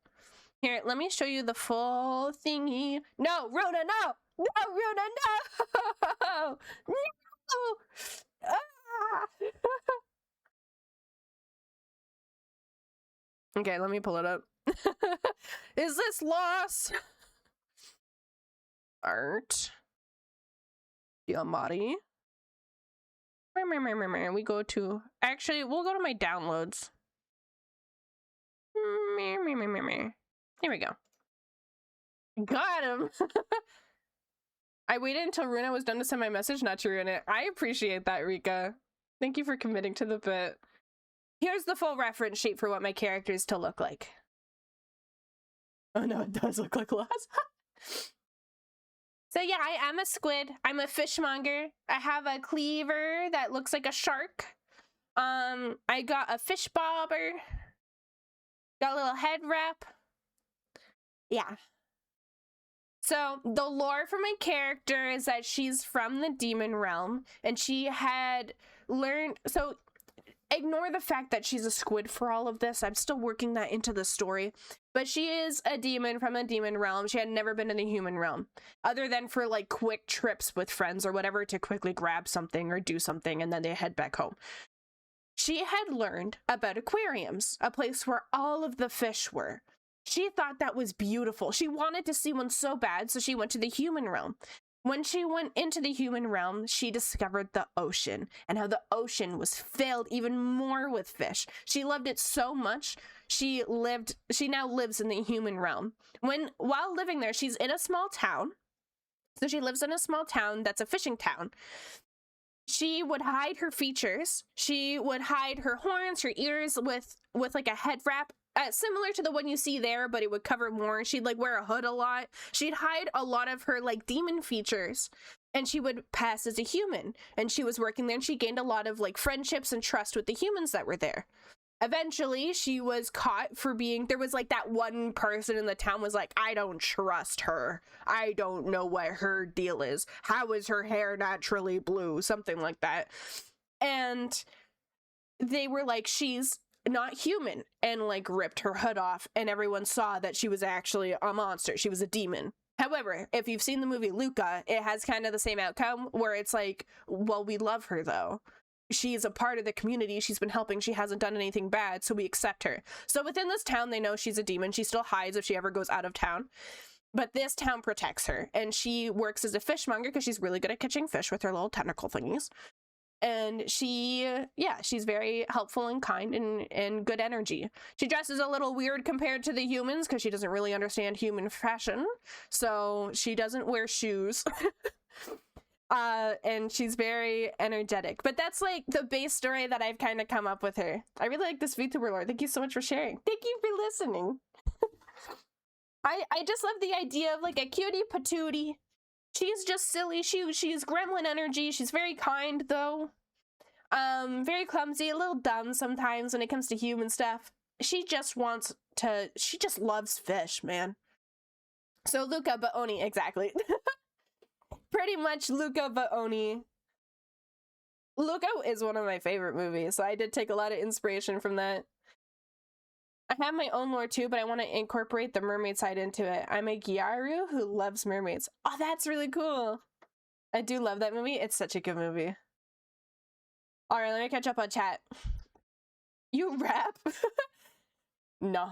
Here, let me show you the full thingy. No, Runa, no! No, Runa, no! No! Ah! Okay, let me pull it up. Is this loss? Art. Yamari. We go to... Actually, we'll go to my downloads. Here we go. Got him! I waited until Runa was done to send my message, not to ruin it. I appreciate that, Rika. Thank you for committing to the bit. Here's the full reference sheet for what my character is to look like. Oh no, it does look like loss. So yeah, I am a squid. I'm a fishmonger. I have a cleaver that looks like a shark. I got a fish bobber. Got a little head wrap. Yeah. So the lore for my character is that she's from the demon realm, and she had learned... So ignore the fact that she's a squid for all of this. I'm still working that into the story. But she is a demon from the demon realm. She had never been in the human realm, other than for like quick trips with friends or whatever to quickly grab something or do something, and then they head back home. She had learned about aquariums, a place where all of the fish were. She thought that was beautiful. She wanted to see one so bad, so she went to the human realm. When she went into the human realm, she discovered the ocean and how the ocean was filled even more with fish. She loved it so much, she now lives in the human realm. While living there, she's in a small town. So she lives in a small town that's a fishing town. She would hide her features. She would hide her horns, her ears with like a head wrap. Similar to the one you see there, but it would cover more. She'd like wear a hood a lot. She'd hide a lot of her like demon features, and she would pass as a human. And she was working there, and she gained a lot of like friendships and trust with the humans that were there. Eventually, she was caught for being... There was like that one person in the town was like, I don't trust her. I don't know what her deal is. How is her hair naturally blue? Something like that. And they were like, she's not human, and like ripped her hood off, and everyone saw that she was actually a monster. She was a demon. However, if you've seen the movie Luca, it has kind of the same outcome where it's like, well, we love her though. She's a part of the community. She's been helping. She hasn't done anything bad, so we accept her. So within this town, they know she's a demon. She still hides if she ever goes out of town. But this town protects her, and she works as a fishmonger because she's really good at catching fish with her little tentacle thingies. And she's very helpful and kind and good energy. She dresses a little weird compared to the humans because she doesn't really understand human fashion. So she doesn't wear shoes. And she's very energetic. But that's like the base story that I've kind of come up with her. I really like this VTuber lore. Thank you so much for sharing. Thank you for listening. I just love the idea of like a cutie patootie. She's just silly. She's gremlin energy. She's very kind though. Very clumsy, a little dumb sometimes when it comes to human stuff. She just loves fish, man. So Luca but Oni, exactly. Pretty much Luca but Oni. Luca is one of my favorite movies, so I did take a lot of inspiration from that. I have my own lore too, but I want to incorporate the mermaid side into it. I'm a Gyaru who loves mermaids. Oh, that's really cool. I do love that movie. It's such a good movie. All right, let me catch up on chat. You rap? No.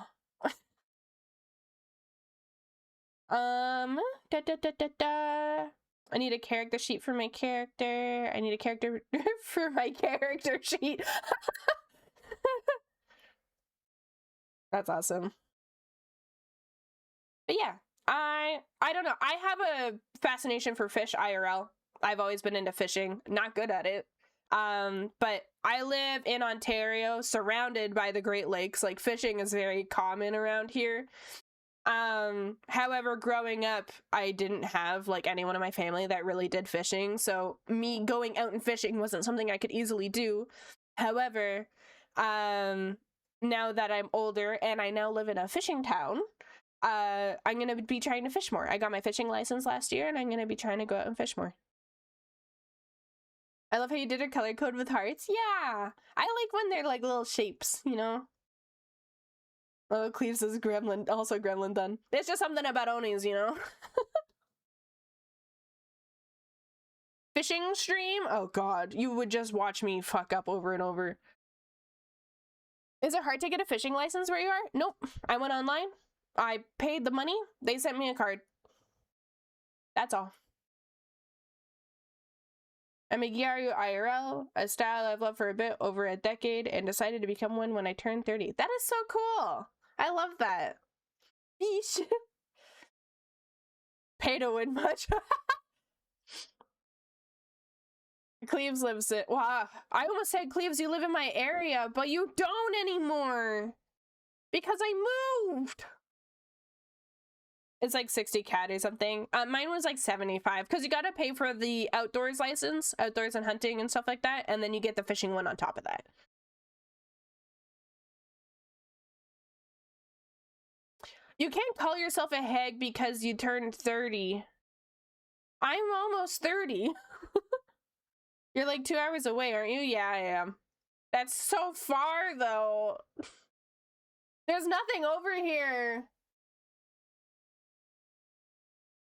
I need a character sheet for my character. I need a character for my character sheet. That's awesome. But yeah, I don't know. I have a fascination for fish IRL. I've always been into fishing. Not good at it. But I live in Ontario, surrounded by the Great Lakes. Like, fishing is very common around here. However, growing up, I didn't have like anyone in my family that really did fishing, so me going out and fishing wasn't something I could easily do. However, now that I'm older and I now live in a fishing town, I'm gonna be trying to fish more. I got my fishing license last year, and I'm gonna be trying to go out and fish more. I love how you did a color code with hearts. Yeah, I like when they're like little shapes, you know. Oh, Cleves is gremlin, also gremlin done. It's just something about Onis, you know? Fishing stream? Oh god, you would just watch me fuck up over and over. Is it hard to get a fishing license where you are? Nope. I went online. I paid the money. They sent me a card. That's all. I'm a Gyaru IRL, a style I've loved for a bit over a decade, and decided to become one when I turned 30. That is so cool! I love that. Yeesh. Pay to win much. Cleves lives it. Wow. I almost said, Cleves, you live in my area, but you don't anymore. Because I moved. It's like 60 CAD or something. Mine was like 75 because you got to pay for the outdoors license, outdoors and hunting and stuff like that. And then you get the fishing one on top of that. You can't call yourself a hag because you turned 30. I'm almost 30. You're like 2 hours away, aren't you? Yeah, I am. That's so far, though. There's nothing over here.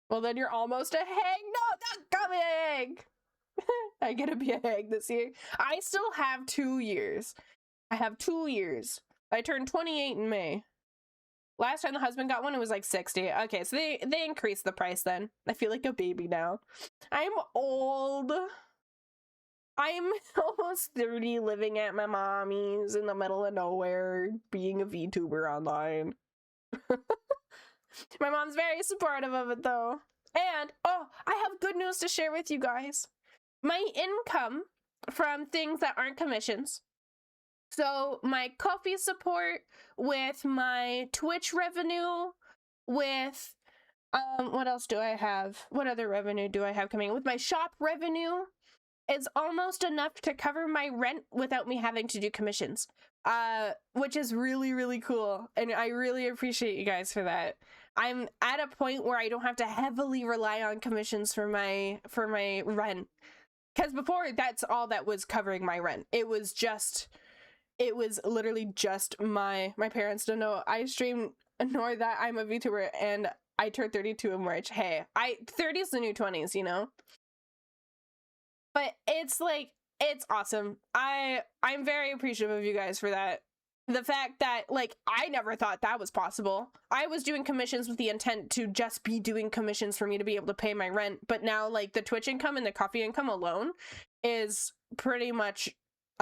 Well, then you're almost a hag. No, don't call me a hag. I get to be a hag this year. I still have 2 years. I have 2 years. I turned 28 in May. Last time the husband got one, it was like 60. Okay, so they increased the price then. I feel like a baby now. I'm old. I'm almost 30, living at my mommy's in the middle of nowhere, being a VTuber online. My mom's very supportive of it though. And, oh, I have good news to share with you guys. My income from things that aren't commissions. So my coffee support, with my Twitch revenue, with, what else do I have? What other revenue do I have coming in? With my shop revenue, it's almost enough to cover my rent without me having to do commissions. Which is really, really cool. And I really appreciate you guys for that. I'm at a point where I don't have to heavily rely on commissions for my rent. Because before, that's all that was covering my rent. It was literally just my parents don't know I stream nor that I'm a VTuber, and I turned 32 in March. Hey, 30 is the new 20s, you know? But it's like, it's awesome. I'm very appreciative of you guys for that. The fact that, like, I never thought that was possible. I was doing commissions with the intent to just be doing commissions for me to be able to pay my rent. But now, like, the Twitch income and the coffee income alone is pretty much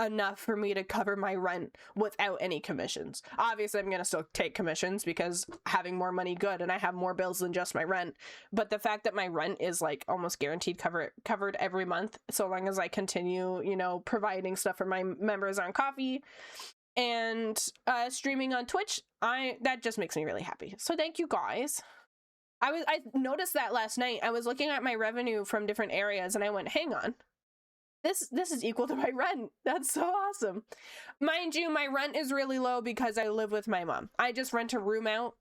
enough for me to cover my rent without any commissions. Obviously, I'm gonna still take commissions because having more money good, and I have more bills than just my rent. But the fact that my rent is like almost guaranteed covered every month, so long as I continue, you know, providing stuff for my members on coffee and streaming on Twitch, that just makes me really happy. So thank you guys. I noticed that last night. I was looking at my revenue from different areas and I went, hang on. This is equal to my rent. That's so awesome. Mind you, my rent is really low because I live with my mom. I just rent a room out.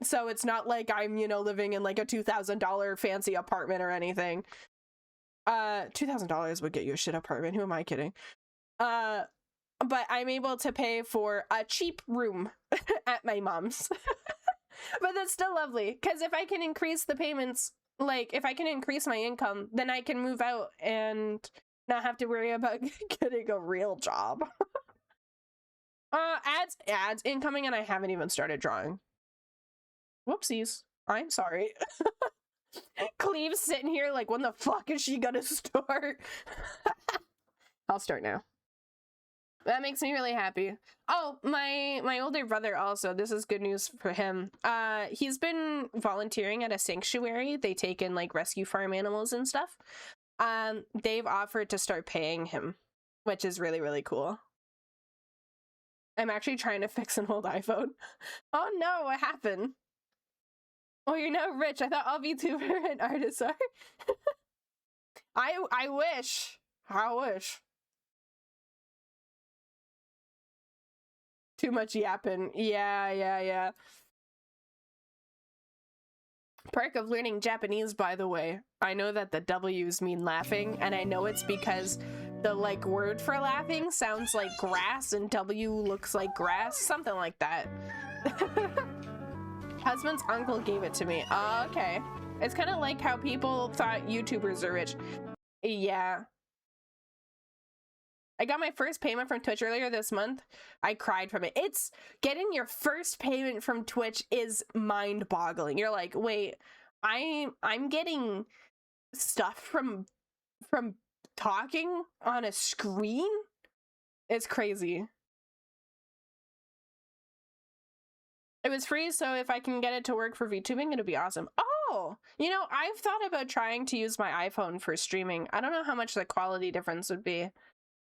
So it's not like I'm, you know, living in like a $2,000 fancy apartment or anything. $2,000 would get you a shit apartment. Who am I kidding? But I'm able to pay for a cheap room at my mom's. But that's still lovely, because if I can increase the payments, like, if I can increase my income, then I can move out and not have to worry about getting a real job. Ads incoming, and I haven't even started drawing. Whoopsies. I'm sorry. Cleve's sitting here like, when the fuck is she gonna start? I'll start now. That makes me really happy. Oh, my older brother also, this is good news for him. He's been volunteering at a sanctuary. They take in like rescue farm animals and stuff. They've offered to start paying him, which is really, really cool. I'm actually trying to fix an old iPhone. Oh no, what happened? Oh, you're now rich. I thought all VTuber and artists are. I wish. I wish. Too much yapping. Yeah. Perk of learning Japanese, by the way. I know that the W's mean laughing, and I know it's because the like word for laughing sounds like grass and W looks like grass, something like that. Husband's uncle gave it to me. Oh, okay. It's kind of like how people thought YouTubers are rich. Yeah. I got my first payment from Twitch earlier this month. I cried from it. It's getting your first payment from Twitch is mind-boggling. You're like, wait, I'm getting stuff from talking on a screen? It's crazy. It was free, so if I can get it to work for VTubing, it'd be awesome. Oh, you know, I've thought about trying to use my iPhone for streaming. I don't know how much the quality difference would be,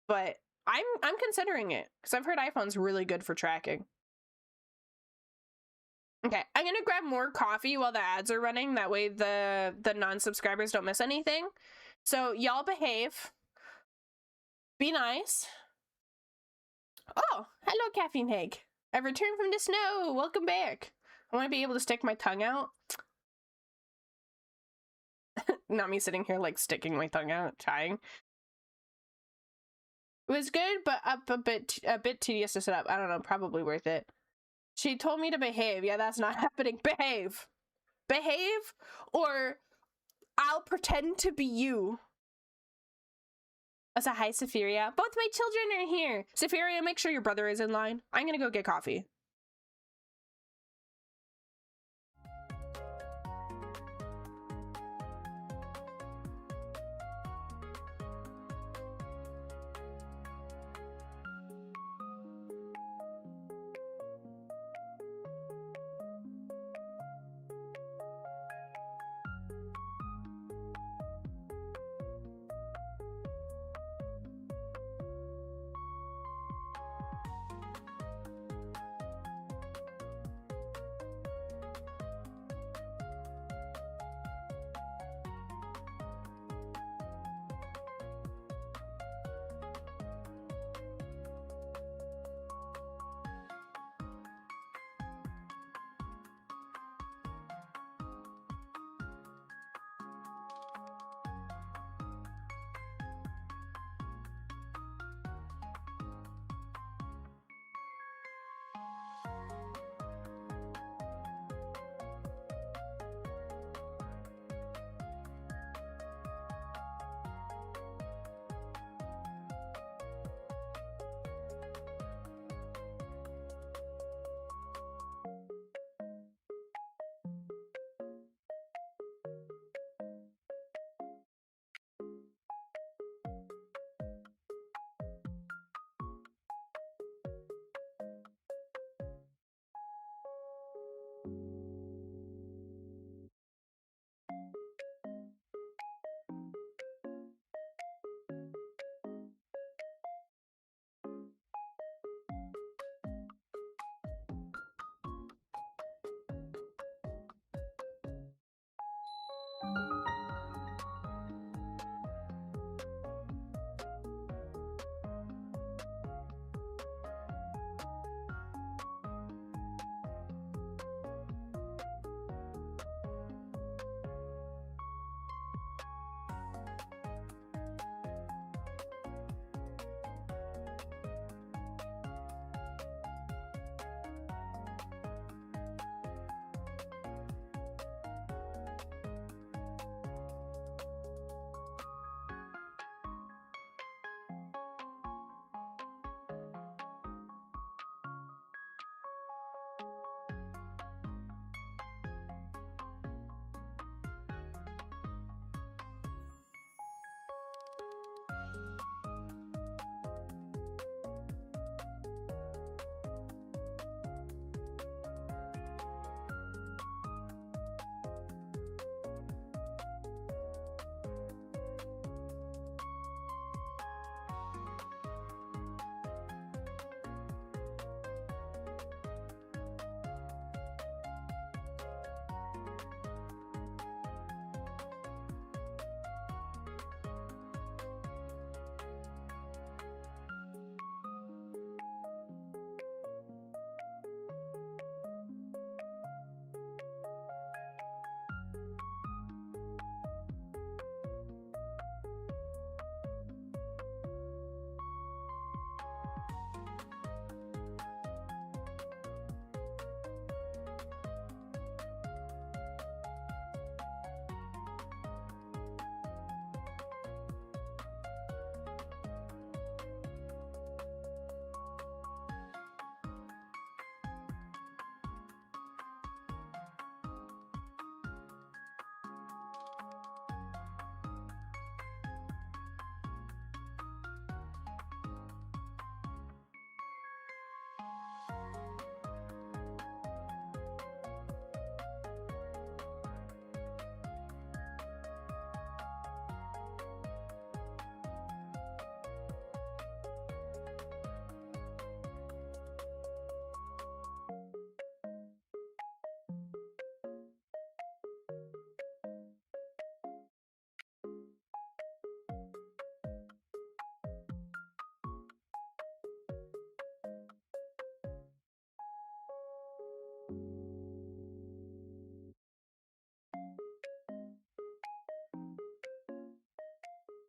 but I'm considering it because I've heard iPhone's really good for tracking. Okay, I'm gonna grab more coffee while the ads are running. That way the non-subscribers don't miss anything. So y'all behave. Be nice. Oh, hello, Caffeine Egg. I've returned from the snow. Welcome back. I want to be able to stick my tongue out. Not me sitting here like sticking my tongue out, trying. It was good, but a bit tedious to set up. I don't know, probably worth it. She told me to behave. Yeah, that's not happening. Behave. Behave, or I'll pretend to be you. That's a hi, Sephiria. Both my children are here. Sephiria, make sure your brother is in line. I'm gonna go get coffee.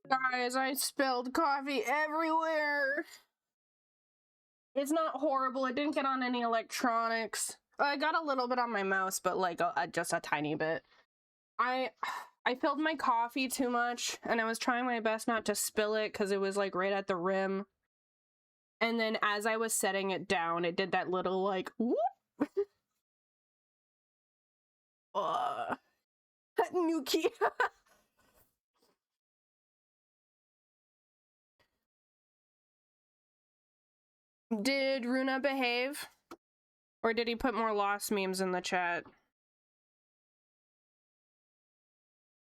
Guys, I spilled coffee everywhere. It's not horrible. It didn't get on any electronics. I got a little bit on my mouse, but like just a tiny bit. I filled my coffee too much, and I was trying my best not to spill it because it was like right at the rim. And then as I was setting it down, it did that little like whoop. Nuki. Did Runa behave? Or did he put more lost memes in the chat?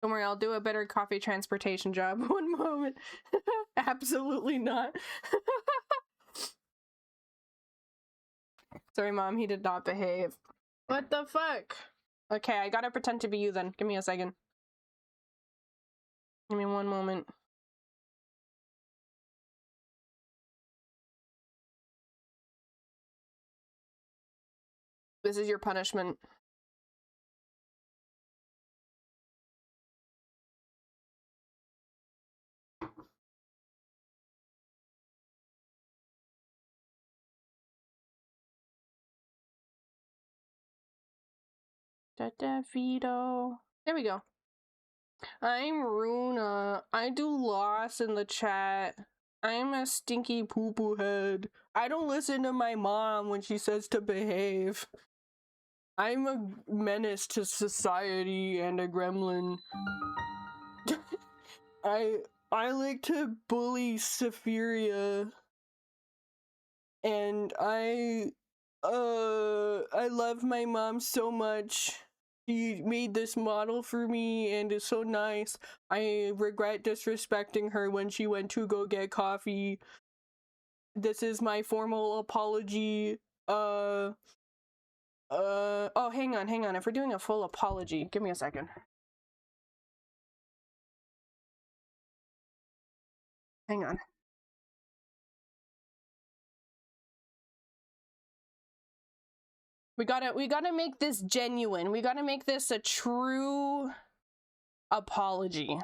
Don't worry, I'll do a better coffee transportation job. One moment. Absolutely not. Sorry, Mom, he did not behave. What the fuck? Okay, I gotta pretend to be you then. Give me a second. Give me one moment. This is your punishment. Vito. There we go. I'm Runa. I do loss in the chat. I'm a stinky poo-poo head. I don't listen to my mom when she says to behave. I'm a menace to society and a gremlin. I like to bully Sephiria. And I love my mom so much. She made this model for me and is so nice. I regret disrespecting her when she went to go get coffee. This is my formal apology. Oh, hang on. If we're doing a full apology, give me a second. Hang on. We gotta make this genuine. We gotta make this a true apology.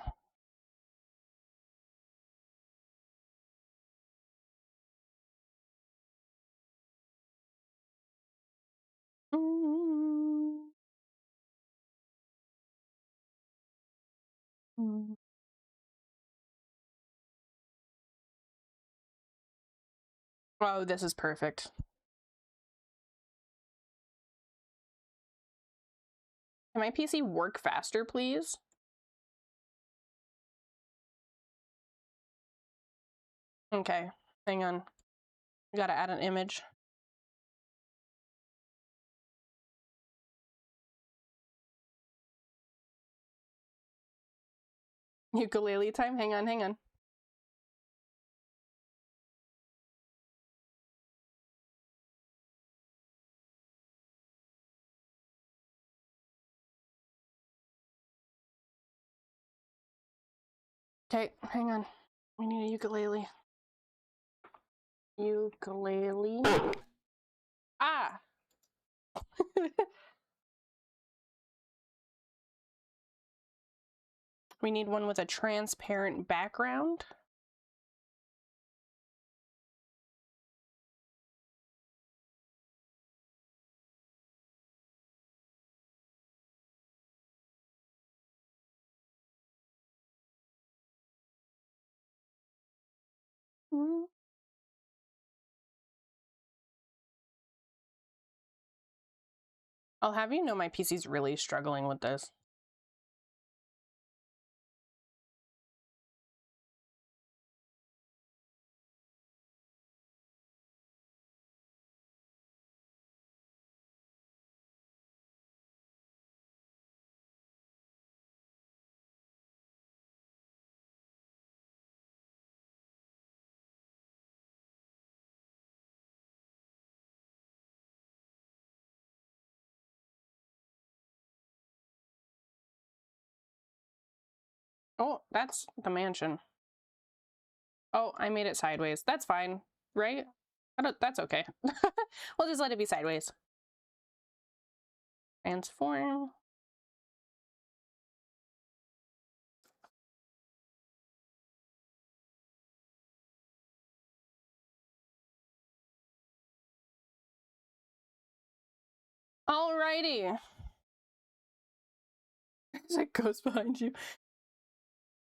Oh, this is perfect. Can my PC work faster, please? Okay, hang on. We gotta add an image. Ukulele time? Hang on. Okay, hang on. We need a ukulele. Ukulele. Ah! We need one with a transparent background. I'll have you know my PC's really struggling with this. Oh, that's the mansion. Oh, I made it sideways. That's fine, right? That's okay. We'll just let it be sideways. Transform. Alrighty. There's a ghost behind you.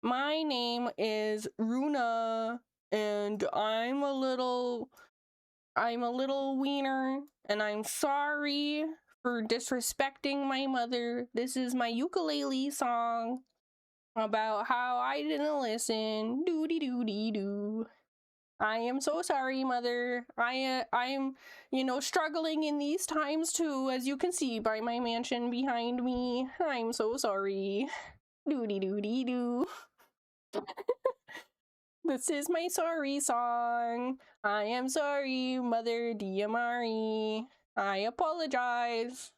My name is Runa, and I'm a little wiener, and I'm sorry for disrespecting my mother. This is my ukulele song about how I didn't listen. Doody doody doo. I am so sorry, mother. I'm, struggling in these times too, as you can see by my mansion behind me. I'm so sorry. Doody doody doo. This is my sorry song. I am sorry, Mother Diamari. I apologize.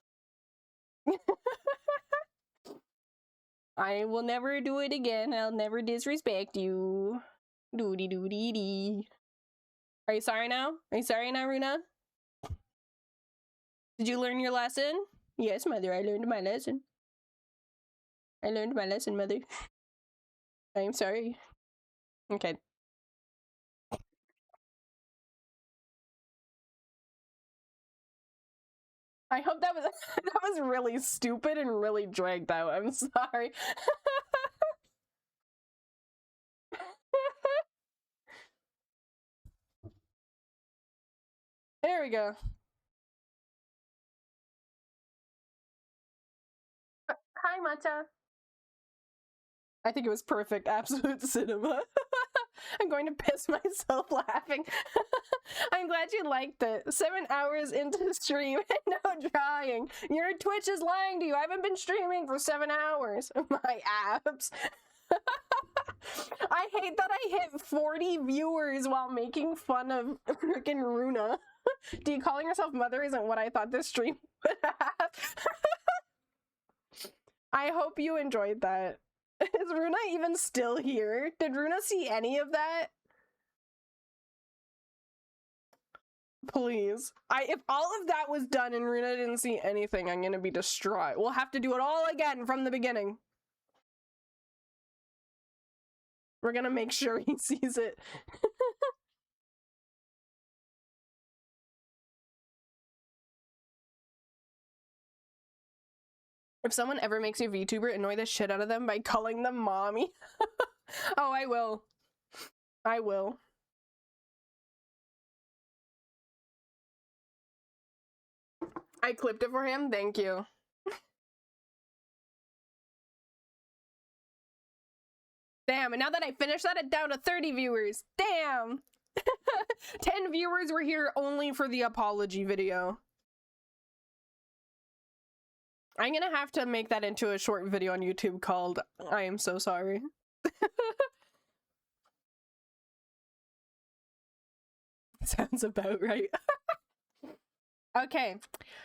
I will never do it again. I'll never disrespect you. Doody doody dee. Are you sorry now? Are you sorry now, Runa? Did you learn your lesson? Yes, Mother, I learned my lesson. I learned my lesson, Mother. I am sorry. Okay. I hope that was that was really stupid and really dragged out. I'm sorry. There we go. Hi, Matcha. I think it was perfect. Absolute cinema. I'm going to piss myself laughing. I'm glad you liked it. 7 hours into stream and no drawing. Your Twitch is lying to you. I haven't been streaming for 7 hours. My abs. I hate that I hit 40 viewers while making fun of freaking Runa. Calling yourself mother isn't what I thought this stream would have. I hope you enjoyed that. Is Runa even still here? Did Runa see any of that? Please. If all of that was done and Runa didn't see anything, I'm gonna be distraught. We'll have to do it all again from the beginning. We're gonna make sure he sees it. If someone ever makes a VTuber, annoy the shit out of them by calling them mommy. Oh, I will. I will. I clipped it for him. Thank you. Damn, and now that I finished that, it's down to 30 viewers. Damn! 10 viewers were here only for the apology video. I'm gonna have to make that into a short video on YouTube called I am so sorry. Sounds about right. Okay,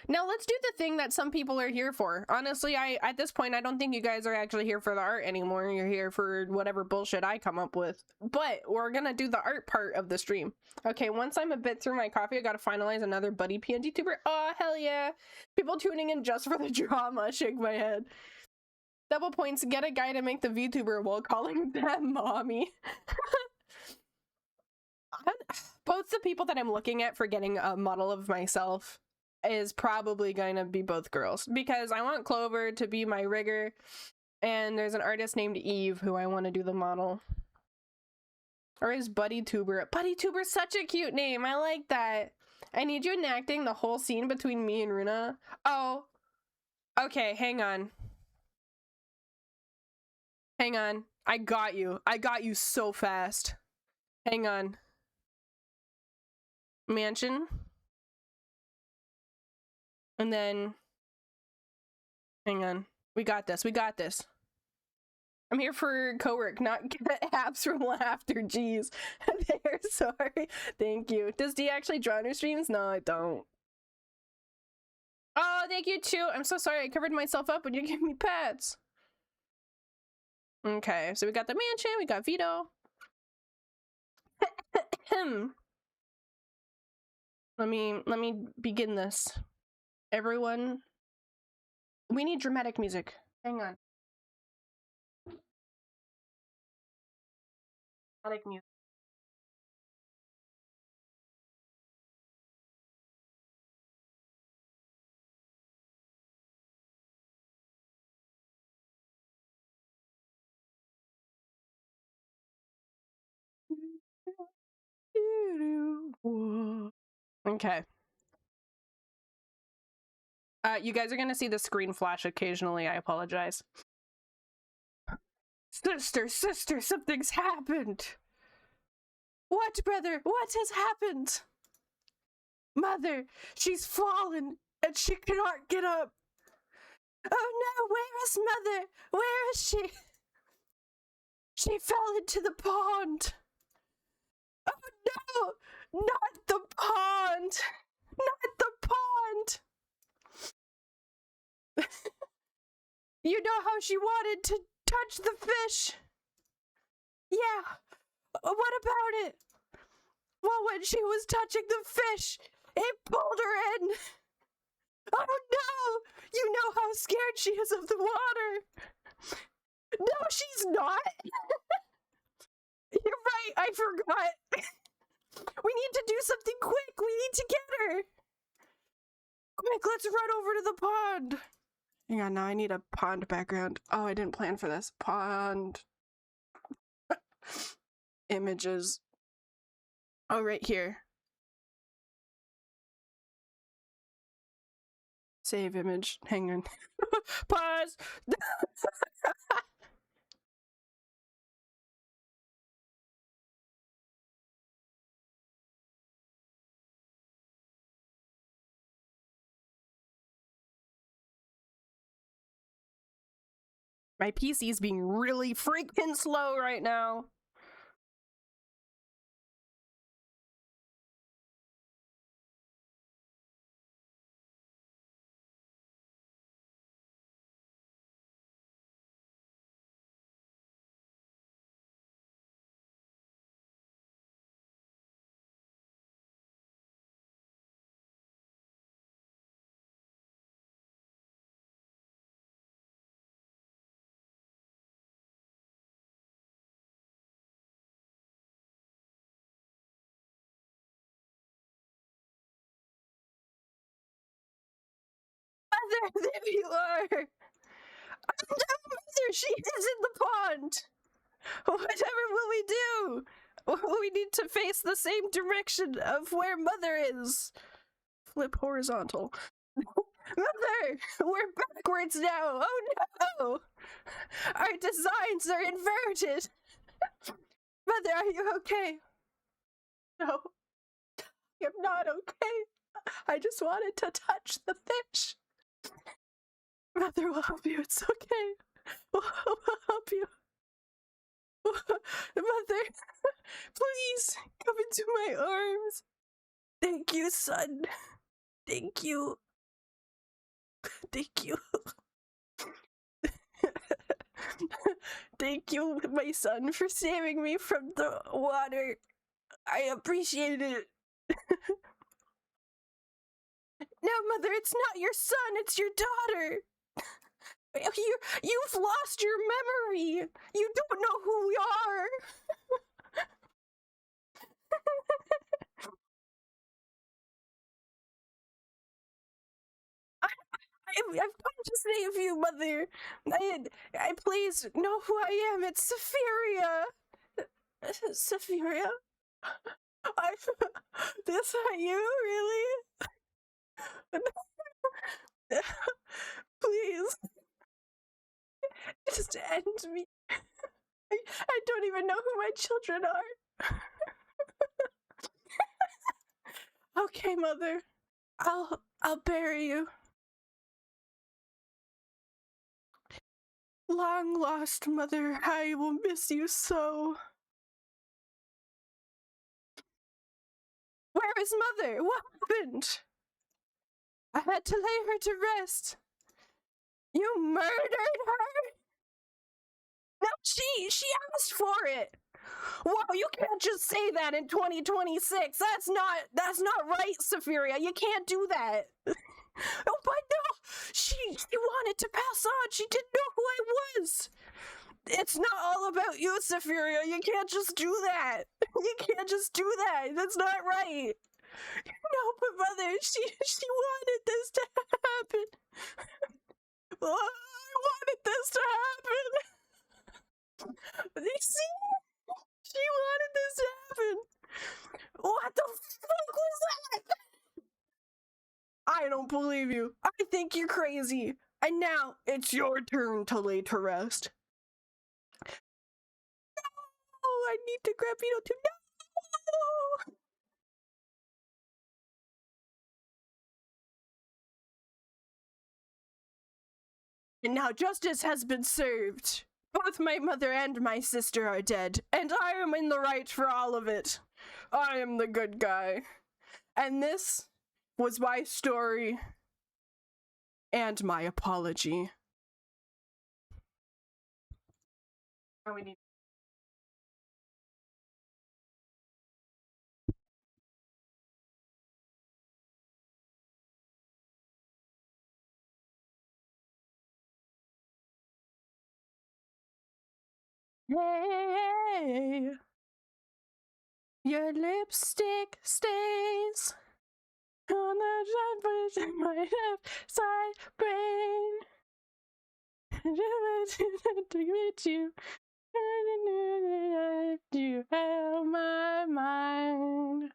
now let's do the thing that some people are here for. Honestly, at this point, I don't think you guys are actually here for the art anymore. You're here for whatever bullshit I come up with. But we're gonna do the art part of the stream. Okay, once I'm a bit through my coffee, I gotta finalize another buddy PNG tuber. Oh, hell yeah. People tuning in just for the drama. Shake my head. Double points, get a guy to make the VTuber while calling them mommy. Both the people that I'm looking at for getting a model of myself is probably going to be both girls, because I want Clover to be my rigger, and there's an artist named Eve who I want to do the model. Or is Buddy Tuber? Buddy Tuber's such a cute name. I like that. I need you enacting the whole scene between me and Runa. Oh, okay, hang on. Hang on. I got you. I got you so fast. Hang on. Mansion. And then, hang on. We got this. We got this. I'm here for co-work, not get apps from laughter. Jeez. They're sorry. Thank you. Does D actually draw on her streams? No, I don't. Oh, thank you too. I'm so sorry. I covered myself up when you gave me pets. Okay, so we got the mansion. We got Vito. Let me begin this. Everyone, we need dramatic music. Hang on. Dramatic music. Okay. You guys are gonna see the screen flash occasionally. I apologize. Sister, something's happened. What, brother? What has happened? Mother, she's fallen and she cannot get up. Oh no, where is Mother? Where is she? She fell into the pond. Oh no, not the pond. Not the pond. You know how she wanted to touch the fish? Yeah. What about it? Well, when she was touching the fish, it pulled her in. Oh no! You know how scared she is of the water. No, she's not. You're right, I forgot. We need to do something quick. We need to get her. Quick, let's run over to the pond. Hang on, now I need a pond background. Oh, I didn't plan for this. Pond. Images. Oh, right here. Save image. Hang on. Pause. My PC's being really freaking slow right now. There you are. Mother, she is in the pond. Whatever will we do? We need to face the same direction of where Mother is. Flip horizontal. Mother, we're backwards now. Oh no! Our designs are inverted. Mother, are you okay? No, I'm not okay. I just wanted to touch the fish. Mother will help you. It's okay. We'll help you. Mother, please come into my arms. Thank you, son. Thank you. Thank you. Thank you, my son, for saving me from the water. I appreciate it. No, Mother, it's not your son, it's your daughter. You've lost your memory. You don't know who we are. I've come to save you, Mother. I please know who I am. It's Saphiria. Saphiria? This not you, really? Please. Just end me. I don't even know who my children are. Okay, Mother. I'll bury you. Long lost Mother, I will miss you so. Where is Mother? What happened? I had to lay her to rest. You murdered her? No, she asked for it. Whoa, you can't just say that in 2026. That's not right, Saphiria. You can't do that. Oh, but no, she wanted to pass on. She didn't know who I was. It's not all about you, Saphiria. You can't just do that. You can't just do that. That's not right. No, but Mother, she wanted this to happen. Oh, I wanted this to happen. You see? She wanted this to happen. What the fuck was that? I don't believe you. I think you're crazy. And now it's your turn to lay to rest. Oh, I need to grab Vito too. No! And now justice has been served. Both my mother and my sister are dead, and I am in the right for all of it. I am the good guy. And this was my story and my apology. Oh, we need. Hey, your lipstick stains on the side in my left side brain. To get you, you have my mind.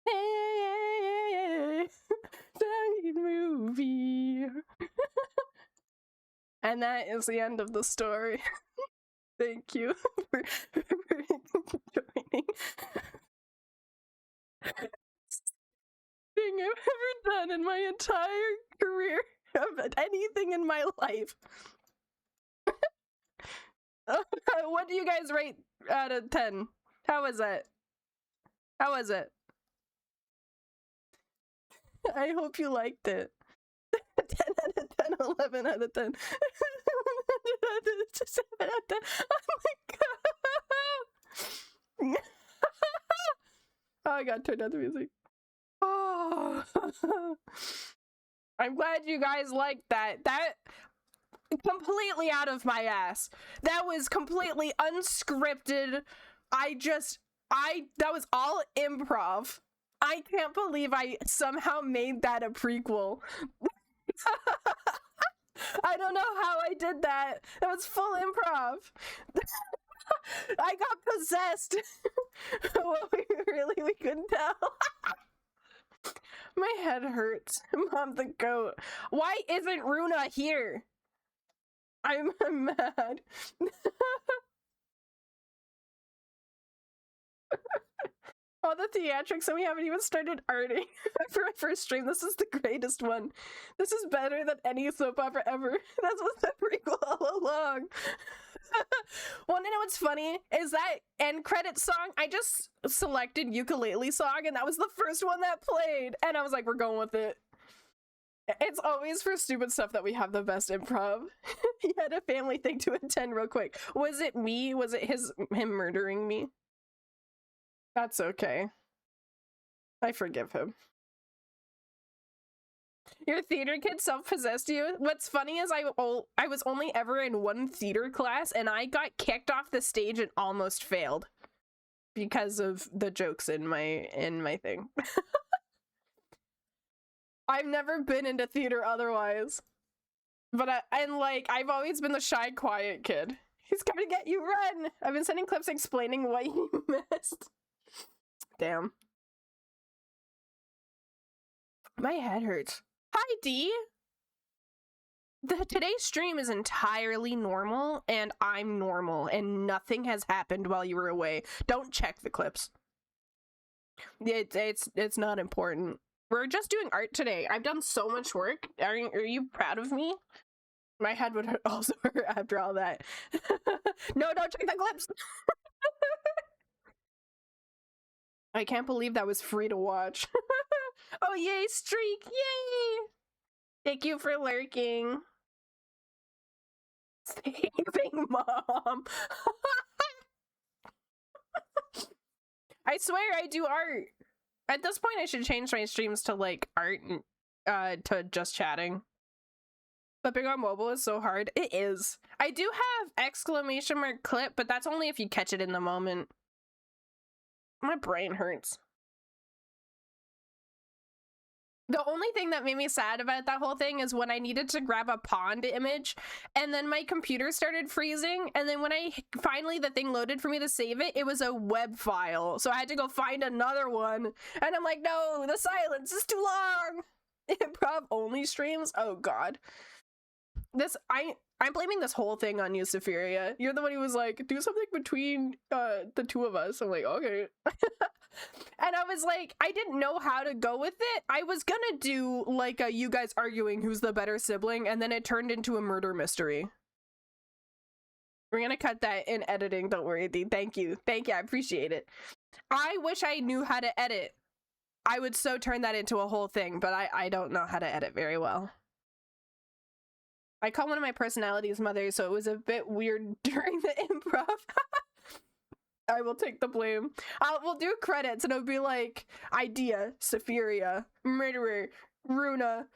Hey, movie. And that is the end of the story. Thank you for joining. Thing I've ever done in my entire career of anything in my life. What do you guys rate out of 10? How was it? How was it? I hope you liked it. 10 out of 10, 11 out of 10. 7 out of 10. Oh my god. Oh, I gotta turn down the music. Oh. I'm glad you guys liked that. That completely out of my ass. That was completely unscripted. That was all improv. I can't believe I somehow made that a prequel. I don't know how I did that. That was full improv. I got possessed. Well, we couldn't tell. My head hurts. Mom the goat. Why isn't Runa here? I'm mad. All the theatrics and we haven't even started arting for my first stream. This is the greatest one. This is better than any soap opera ever. That was the prequel all along. Well, you know what's funny is that end credit song, I just selected ukulele song and that was the first one that played. And I was like, we're going with it. It's always for stupid stuff that we have the best improv. He had a family thing to attend real quick. Was it me? Was it him murdering me? That's okay. I forgive him. Your theater kid self-possessed you? What's funny is I was only ever in one theater class and I got kicked off the stage and almost failed because of the jokes in my thing. I've never been into theater otherwise. But I've always been the shy, quiet kid. He's coming to get you, run! I've been sending clips explaining what you missed. Damn. My head hurts. Hi, D! Today's stream is entirely normal, and I'm normal, and nothing has happened while you were away. Don't check the clips. It's not important. We're just doing art today. I've done so much work. Are you proud of me? My head would also hurt after all that. No, don't check the clips! I can't believe that was free to watch. Oh, yay, streak! Yay! Thank you for lurking. Saving mom. I swear I do art. At this point, I should change my streams to like art and to just chatting. Flipping on mobile is so hard. It is. I do have exclamation mark clip, but that's only if you catch it in the moment. My brain hurts. The only thing that made me sad about that whole thing is when I needed to grab a pond image and then my computer started freezing, and then when I finally the thing loaded for me to save it, it was a web file. So I had to go find another one. And I'm like, no, the silence is too long. Improv only streams? Oh god. I'm blaming this whole thing on you, Safiria. You're the one who was like, do something between the two of us. I'm like, okay. And I was like, I didn't know how to go with it. I was gonna do like a you guys arguing who's the better sibling, and then it turned into a murder mystery. We're gonna cut that in editing, don't worry, Dee. Thank you. Thank you, I appreciate it. I wish I knew how to edit. I would so turn that into a whole thing, but I don't know how to edit very well. I call one of my personalities mother, so it was a bit weird during the improv. I will take the blame. We'll do credits and it'll be like idea, Safiria, murderer, Runa,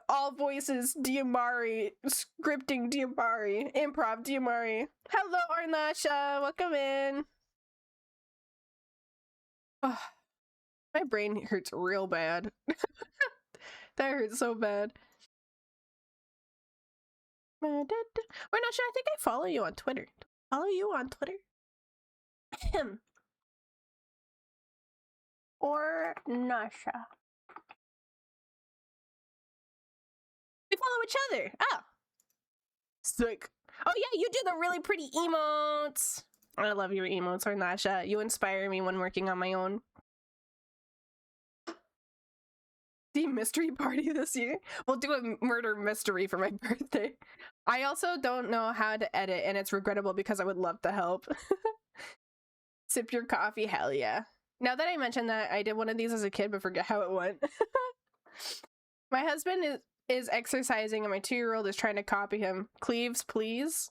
all voices, Diamari, scripting Diamari, improv Diamari. Hello, Arnasha, welcome in. Oh, my brain hurts real bad. That hurts so bad. Arnasha, I think I follow you on Twitter. Follow you on Twitter? Or Nasha. We follow each other. Oh. Sick. Oh yeah, you do the really pretty emotes. I love your emotes, or Nasha. You inspire me when working on my own. The mystery party this year. We'll do a murder mystery for my birthday. I also don't know how to edit, and it's regrettable because I would love to help. Sip your coffee, hell yeah. Now that I mentioned that, I did one of these as a kid, but forget how it went. My husband is exercising, and my 2-year-old is trying to copy him. Cleaves, please.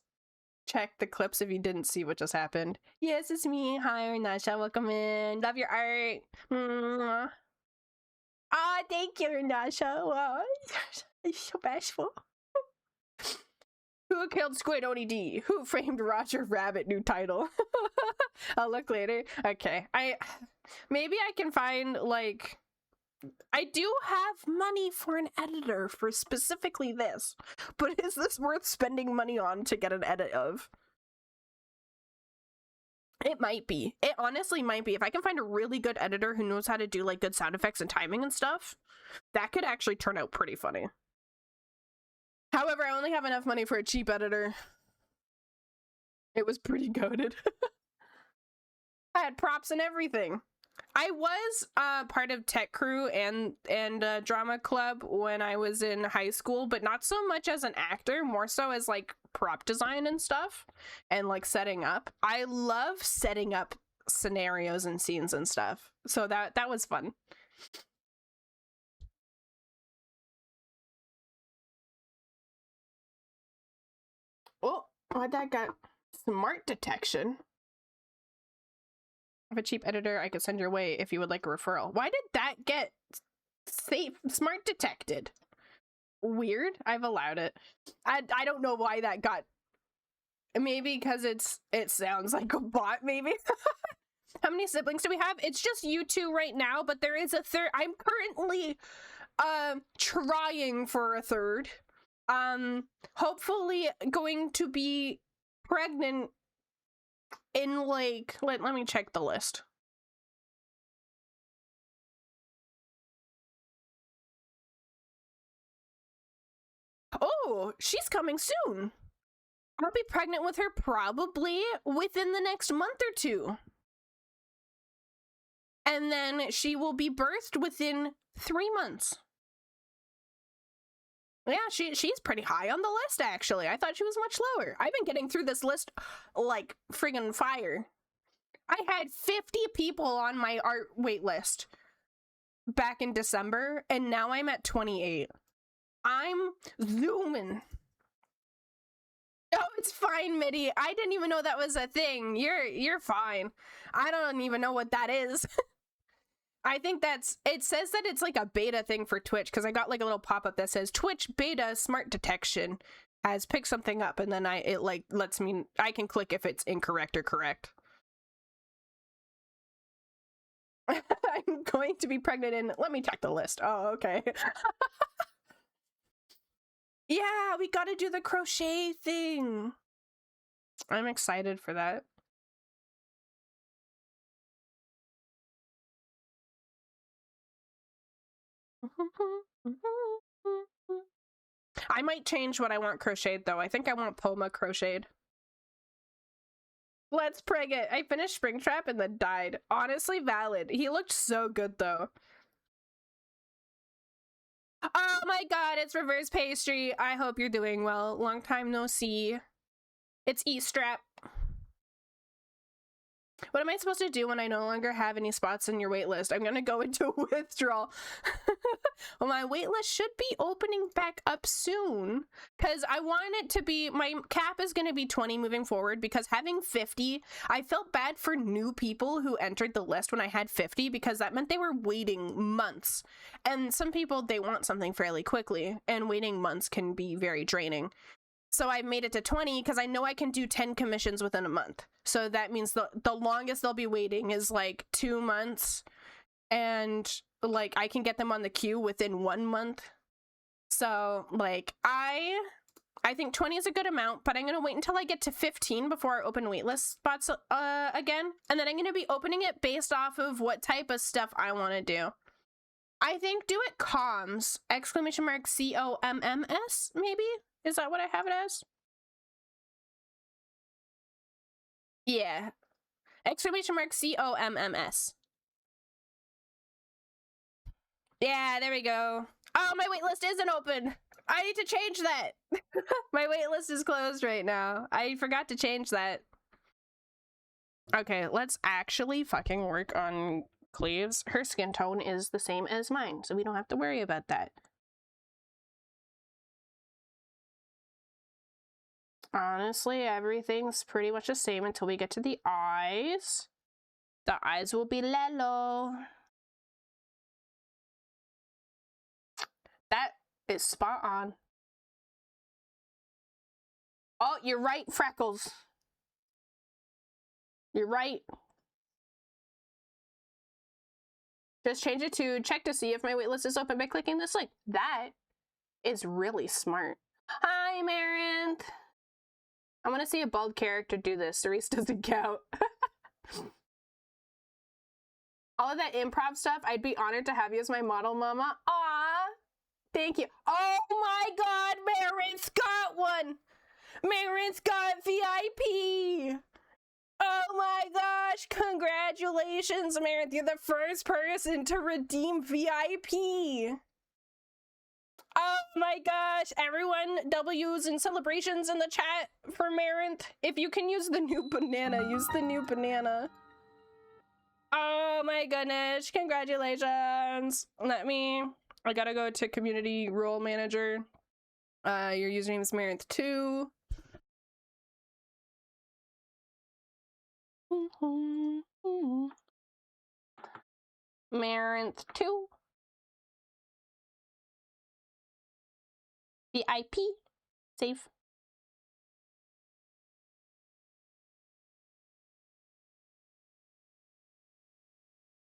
Check the clips if you didn't see what just happened. Yes, it's me. Hi, Nasha. Welcome in. Love your art. Mwah. Ah, thank you, Nasha. Wow. I'm so bashful. Who killed Squid ODD? Who framed Roger Rabbit? New title. I'll look later. Okay. Maybe I can find, like... I do have money for an editor for specifically this, but is this worth spending money on to get an edit of? It might be. It honestly might be. If I can find a really good editor who knows how to do like good sound effects and timing and stuff, that could actually turn out pretty funny. However, I only have enough money for a cheap editor. It was pretty goated. I had props and everything. I was part of tech crew and drama club when I was in high school, but not so much as an actor, more so as like prop design and stuff and like setting up. I love setting up scenarios and scenes and stuff. So that was fun. Oh, that got smart detection. Of a cheap editor I could send your way if you would like a referral. Why did that get smart detected? Weird. I've allowed it. I don't know why that got. Maybe because it sounds like a bot, maybe. How many siblings do we have? It's just you two right now, but there is a third. I'm currently trying for a third. Hopefully going to be pregnant in like, let me check the list. Oh, she's coming soon. I'll be pregnant with her probably within the next month or two. And then she will be birthed within 3 months. Yeah, she's pretty high on the list, actually. I thought she was much lower. I've been getting through this list like friggin' fire. I had 50 people on my art wait list back in December, and now I'm at 28. I'm zooming. Oh, it's fine, Mitty. I didn't even know that was a thing. You're fine. I don't even know what that is. I think it says that it's like a beta thing for Twitch, because I got like a little pop-up that says Twitch beta smart detection has picked something up, and then it like lets me, I can click if it's incorrect or correct. I'm going going to be pregnant in, let me check the list. Oh, okay. Yeah, we gotta do the crochet thing. I'm excited for that. I might change what I want crocheted though. I think I want Poma crocheted. Let's prig it. I finished Springtrap and then died. Honestly, valid. He looked so good though. Oh my god, it's reverse pastry. I hope you're doing well. Long time no see. It's E-strap. What am I supposed to do when I no longer have any spots in your waitlist? I'm gonna go into withdrawal. Well, my waitlist should be opening back up soon because I want it to be, my cap is gonna be 20 moving forward because having 50, I felt bad for new people who entered the list when I had 50 because that meant they were waiting months. And some people, they want something fairly quickly and waiting months can be very draining. So I made it to 20 because I know I can do 10 commissions within a month. So that means the longest they'll be waiting is like 2 months. And like I can get them on the queue within 1 month. So like I think 20 is a good amount, but I'm going to wait until I get to 15 before I open waitlist spots again. And then I'm going to be opening it based off of what type of stuff I want to do. I think do it comms, exclamation mark COMMS maybe? Is that what I have it as? Yeah. Exclamation mark COMMS. Yeah, there we go. Oh, my waitlist isn't open. I need to change that. My waitlist is closed right now. I forgot to change that. Okay, let's actually fucking work on Cleaves. Her skin tone is the same as mine, so we don't have to worry about that. Honestly, everything's pretty much the same until we get to the eyes. The eyes will be Lelo. That is spot on. Oh, you're right, Freckles. You're right. Just change it to check to see if my waitlist is open by clicking this link. That is really smart. Hi, Marinth. I want to see a bald character do this. Cerise doesn't count. All of that improv stuff, I'd be honored to have you as my model, mama. Aw, thank you. Oh my god, Marinth's got one. Marinth's got VIP. Oh my gosh, congratulations, Marinth. You're the first person to redeem VIP. Oh my gosh, everyone, W's and celebrations in the chat for Marinth. If you can use the new banana, use the new banana. Oh my goodness, congratulations. I gotta go to community role manager. Your username is Marinth2. Marinth2. VIP. Save.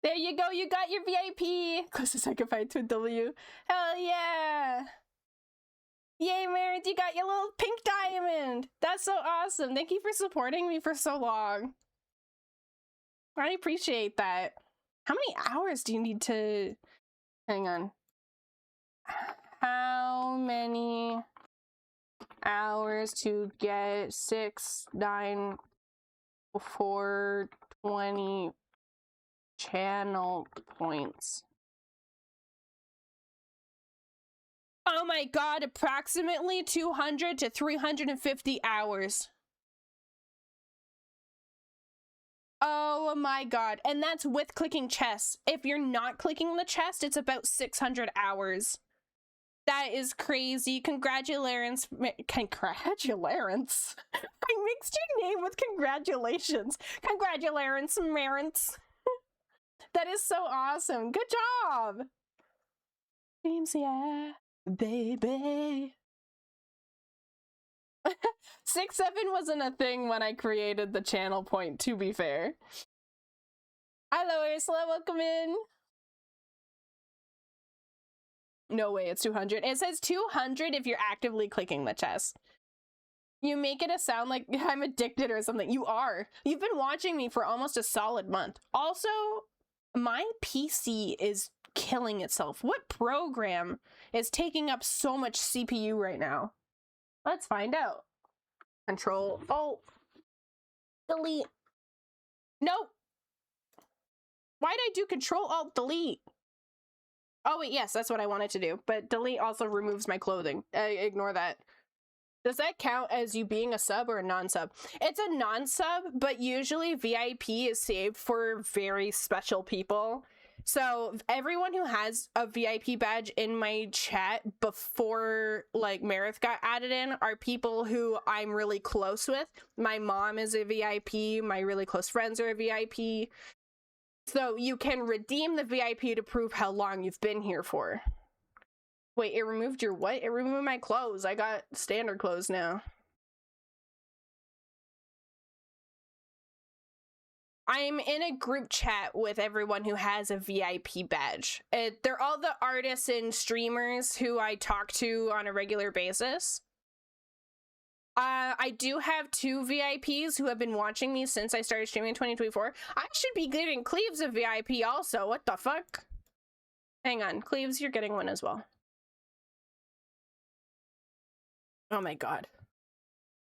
There you go, you got your VIP! Closest I can find to a W. Hell yeah! Yay, Marinth, you got your little pink diamond! That's so awesome! Thank you for supporting me for so long. I appreciate that. How many hours do you need to... Hang on. How many hours to get 6, 9, 4, 20 channel points? Oh my god, approximately 200 to 350 hours. Oh my god, and that's with clicking chest. If you're not clicking the chest, it's about 600 hours. That is crazy. Congratulations. Congratulations. I mixed your name with congratulations. Congratulations, Marinth. That is so awesome. Good job. James, yeah, baby. 6-7 wasn't a thing when I created the channel point, to be fair. Hello, Ursula, welcome in. No way, it's 200. It says 200 if you're actively clicking the chest. You make it sound like I'm addicted or something. You are. You've been watching me for almost a solid month. Also, my PC is killing itself. What program is taking up so much CPU right now? Let's find out. Control, Alt, Delete. Nope. Why did I do Control, Alt, Delete? Oh wait, yes, that's what I wanted to do. But delete also removes my clothing. Ignore that. Does that count as you being a sub or a non-sub? It's a non-sub, but usually VIP is saved for very special people. So everyone who has a VIP badge in my chat before like Marith got added in are people who I'm really close with. My mom is a VIP, my really close friends are a VIP. So you can redeem the VIP to prove how long you've been here for. Wait, it removed your what? It removed my clothes. I got standard clothes now. I'm in a group chat with everyone who has a VIP badge. They're all the artists and streamers who I talk to on a regular basis. I do have 2 VIPs who have been watching me since I started streaming in 2024. I should be giving Cleaves a VIP also. What the fuck? Hang on, Cleaves, you're getting one as well. Oh my god.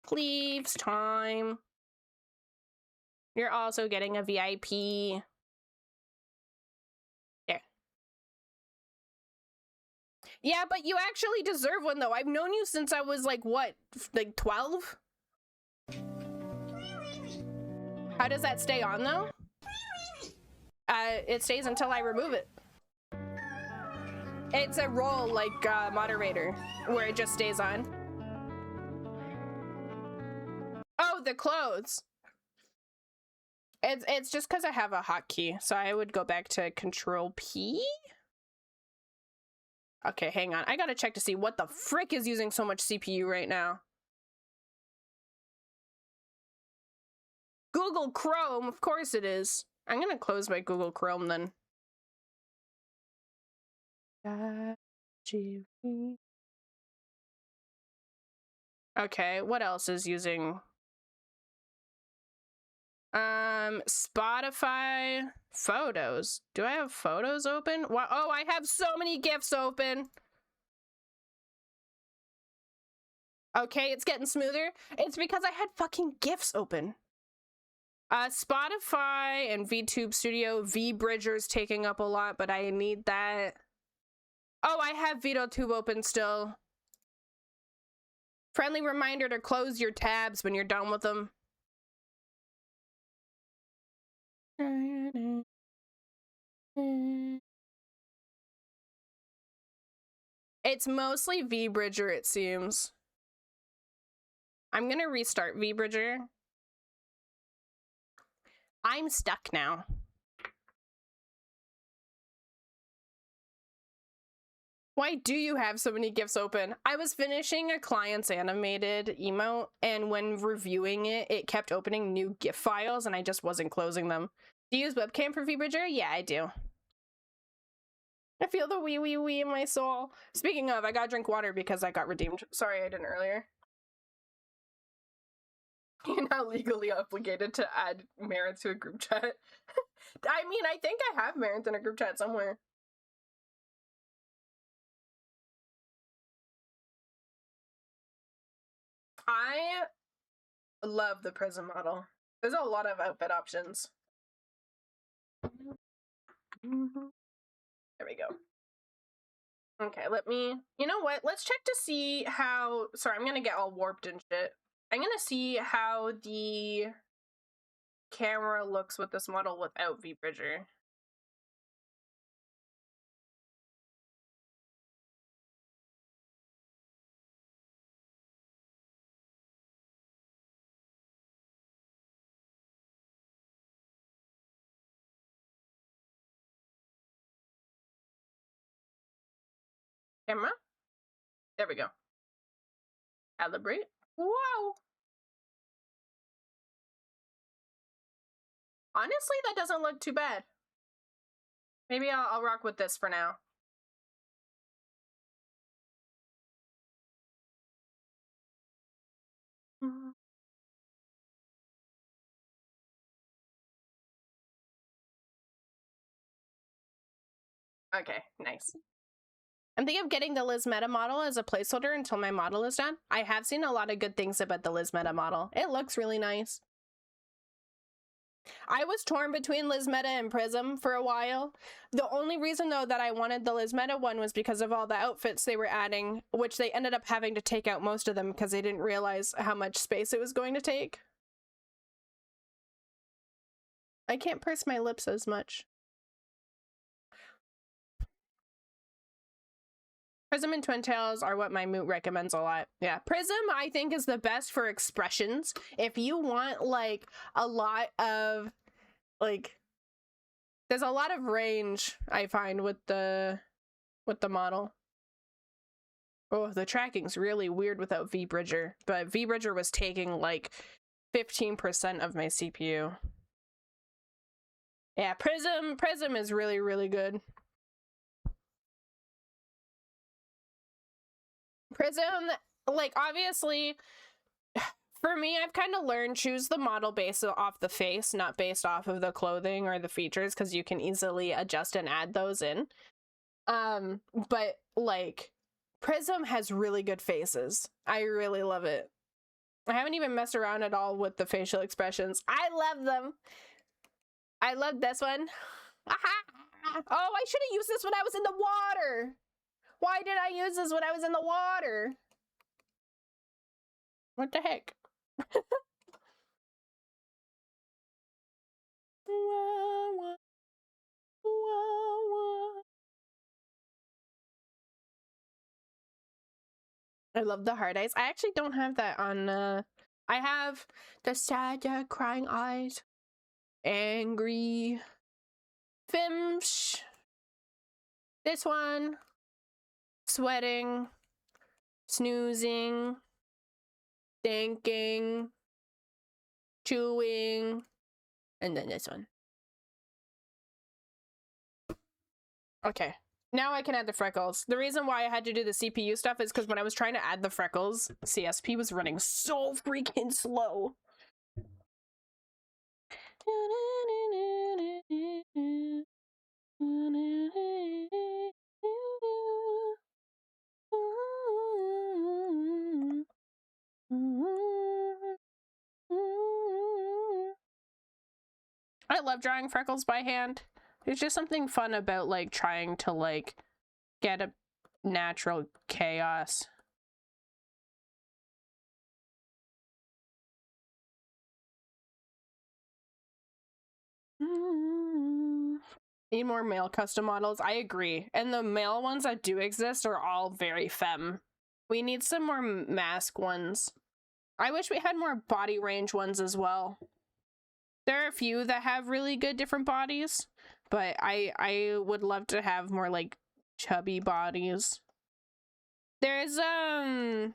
Cleaves time. You're also getting a VIP. There. Yeah, but you actually deserve one though. I've known you since I was like, what, like 12? How does that stay on though? It stays until I remove it. It's a role like moderator where it just stays on. Oh, the clothes. It's just because I have a hotkey, so I would go back to Control P. Okay, hang on. I gotta check to see what the frick is using so much CPU right now. Google Chrome, of course it is. I'm gonna close my Google Chrome then. Okay, what else is using? Spotify photos. Do I have photos open? Wow. Oh, I have so many GIFs open. Okay, it's getting smoother. It's because I had fucking GIFs open. Spotify and VTube Studio. VBridger's taking up a lot, but I need that. Oh, I have VideoTube open still. Friendly reminder to close your tabs when you're done with them. It's mostly VBridger, it seems. I'm gonna restart VBridger. I'm stuck now. Why do you have so many GIFs open? I was finishing a client's animated emote, and when reviewing it, it kept opening new GIF files, and I just wasn't closing them. Do you use webcam for VBridger? Yeah, I do. I feel the wee wee wee in my soul. Speaking of, I gotta drink water because I got redeemed. Sorry I didn't earlier. You're not legally obligated to add Merit to a group chat. I mean, I think I have Merit in a group chat somewhere. I love the prison model. There's a lot of outfit options. There we go. Okay, let me... You know what? Let's check to see how... Sorry, I'm gonna get all warped and shit. I'm gonna see how the camera looks with this model without VBridger. Camera? There we go. Calibrate. Whoa! Honestly, that doesn't look too bad. Maybe I'll rock with this for now. Okay, nice. I'm thinking of getting the Liz Meta model as a placeholder until my model is done. I have seen a lot of good things about the Liz Meta model. It looks really nice. I was torn between Liz Meta and Prism for a while. The only reason, though, that I wanted the Liz Meta one was because of all the outfits they were adding, which they ended up having to take out most of them because they didn't realize how much space it was going to take. I can't purse my lips as much. Prism and Twin Tails are what my moot recommends a lot. Yeah, Prism I think is the best for expressions. If you want like a lot of like, there's a lot of range I find with the model. Oh, the tracking's really weird without V-Bridger, but V-Bridger was taking like 15% of my CPU. Yeah, Prism is really, really good. Prism, like, obviously, for me, I've kind of learned choose the model based off the face, not based off of the clothing or the features, because you can easily adjust and add those in. But, like, Prism has really good faces. I really love it. I haven't even messed around at all with the facial expressions. I love them. I love this one. Oh, I should have used this when I was in the water. Why did I use this when I was in the water? What the heck? I love the hard eyes. I actually don't have that on, I have the sad, crying eyes, angry, Fimsh, this one, sweating, snoozing, thinking, chewing, and then this one. Okay, now I can add the freckles. The reason why I had to do the CPU stuff is because when I was trying to add the freckles, CSP was running so freaking slow. I love drawing freckles by hand. There's just something fun about like trying to like get a natural chaos. Need more male custom models. I agree. And the male ones that do exist are all very femme. We need some more mask ones. I wish we had more body range ones as well. There are a few that have really good different bodies, but I would love to have more like chubby bodies. There's a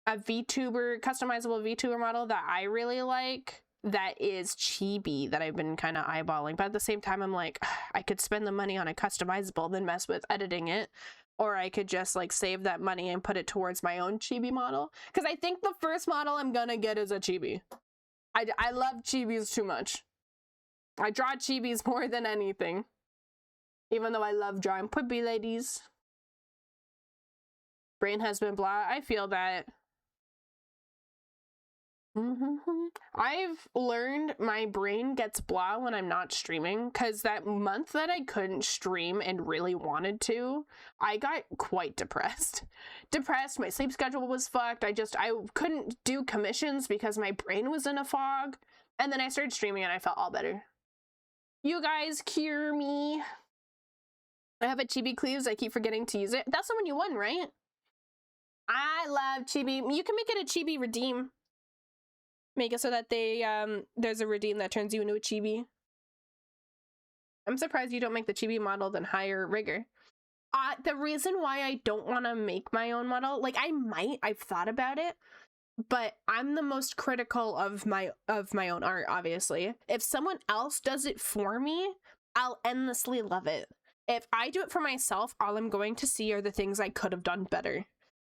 VTuber, customizable VTuber model that I really like that is chibi that I've been kind of eyeballing, but at the same time I'm like, I could spend the money on a customizable then mess with editing it, or I could just like save that money and put it towards my own chibi model, because I think the first model I'm gonna get is a chibi. I love chibis too much. I draw chibis more than anything, even though I love drawing puppy ladies. Brain has been blah. I feel that. I've learned my brain gets blah when I'm not streaming, because that month that I couldn't stream and really wanted to, I got quite depressed. My sleep schedule was fucked. I couldn't do commissions because my brain was in a fog. And then I started streaming and I felt all better. You guys cure me. I have a chibi cleaves. I keep forgetting to use it. That's the one you won, right? I love chibi. You can make it a chibi redeem. Make it so that they there's a redeem that turns you into a chibi. I'm surprised you don't make the chibi model then hire Rigger. The reason why I don't want to make my own model, like I've thought about it, but I'm the most critical of my own art, obviously. If someone else does it for me, I'll endlessly love it. If I do it for myself, all I'm going to see are the things I could have done better.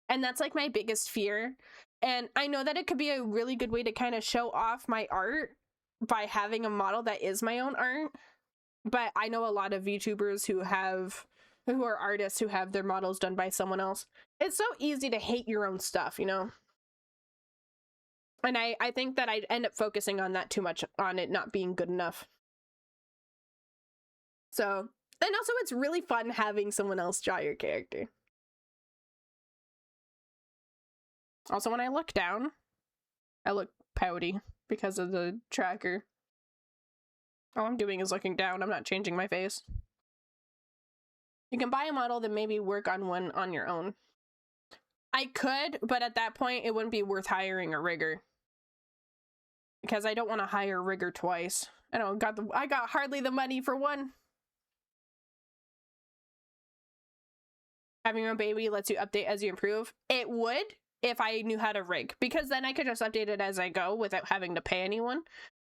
And that's like my biggest fear. And I know that it could be a really good way to kind of show off my art by having a model that is my own art. But I know a lot of VTubers who are artists who have their models done by someone else. It's so easy to hate your own stuff, you know? And I think that I'd end up focusing on that too much, on it not being good enough. So, and also it's really fun having someone else draw your character. Also, when I look down, I look pouty because of the tracker. All I'm doing is looking down. I'm not changing my face. You can buy a model, then maybe work on one on your own. I could, but at that point, it wouldn't be worth hiring a rigger. Because I don't want to hire a rigger twice. I got hardly the money for one. Having your own baby lets you update as you improve. It would if I knew how to rig, because then I could just update it as I go without having to pay anyone.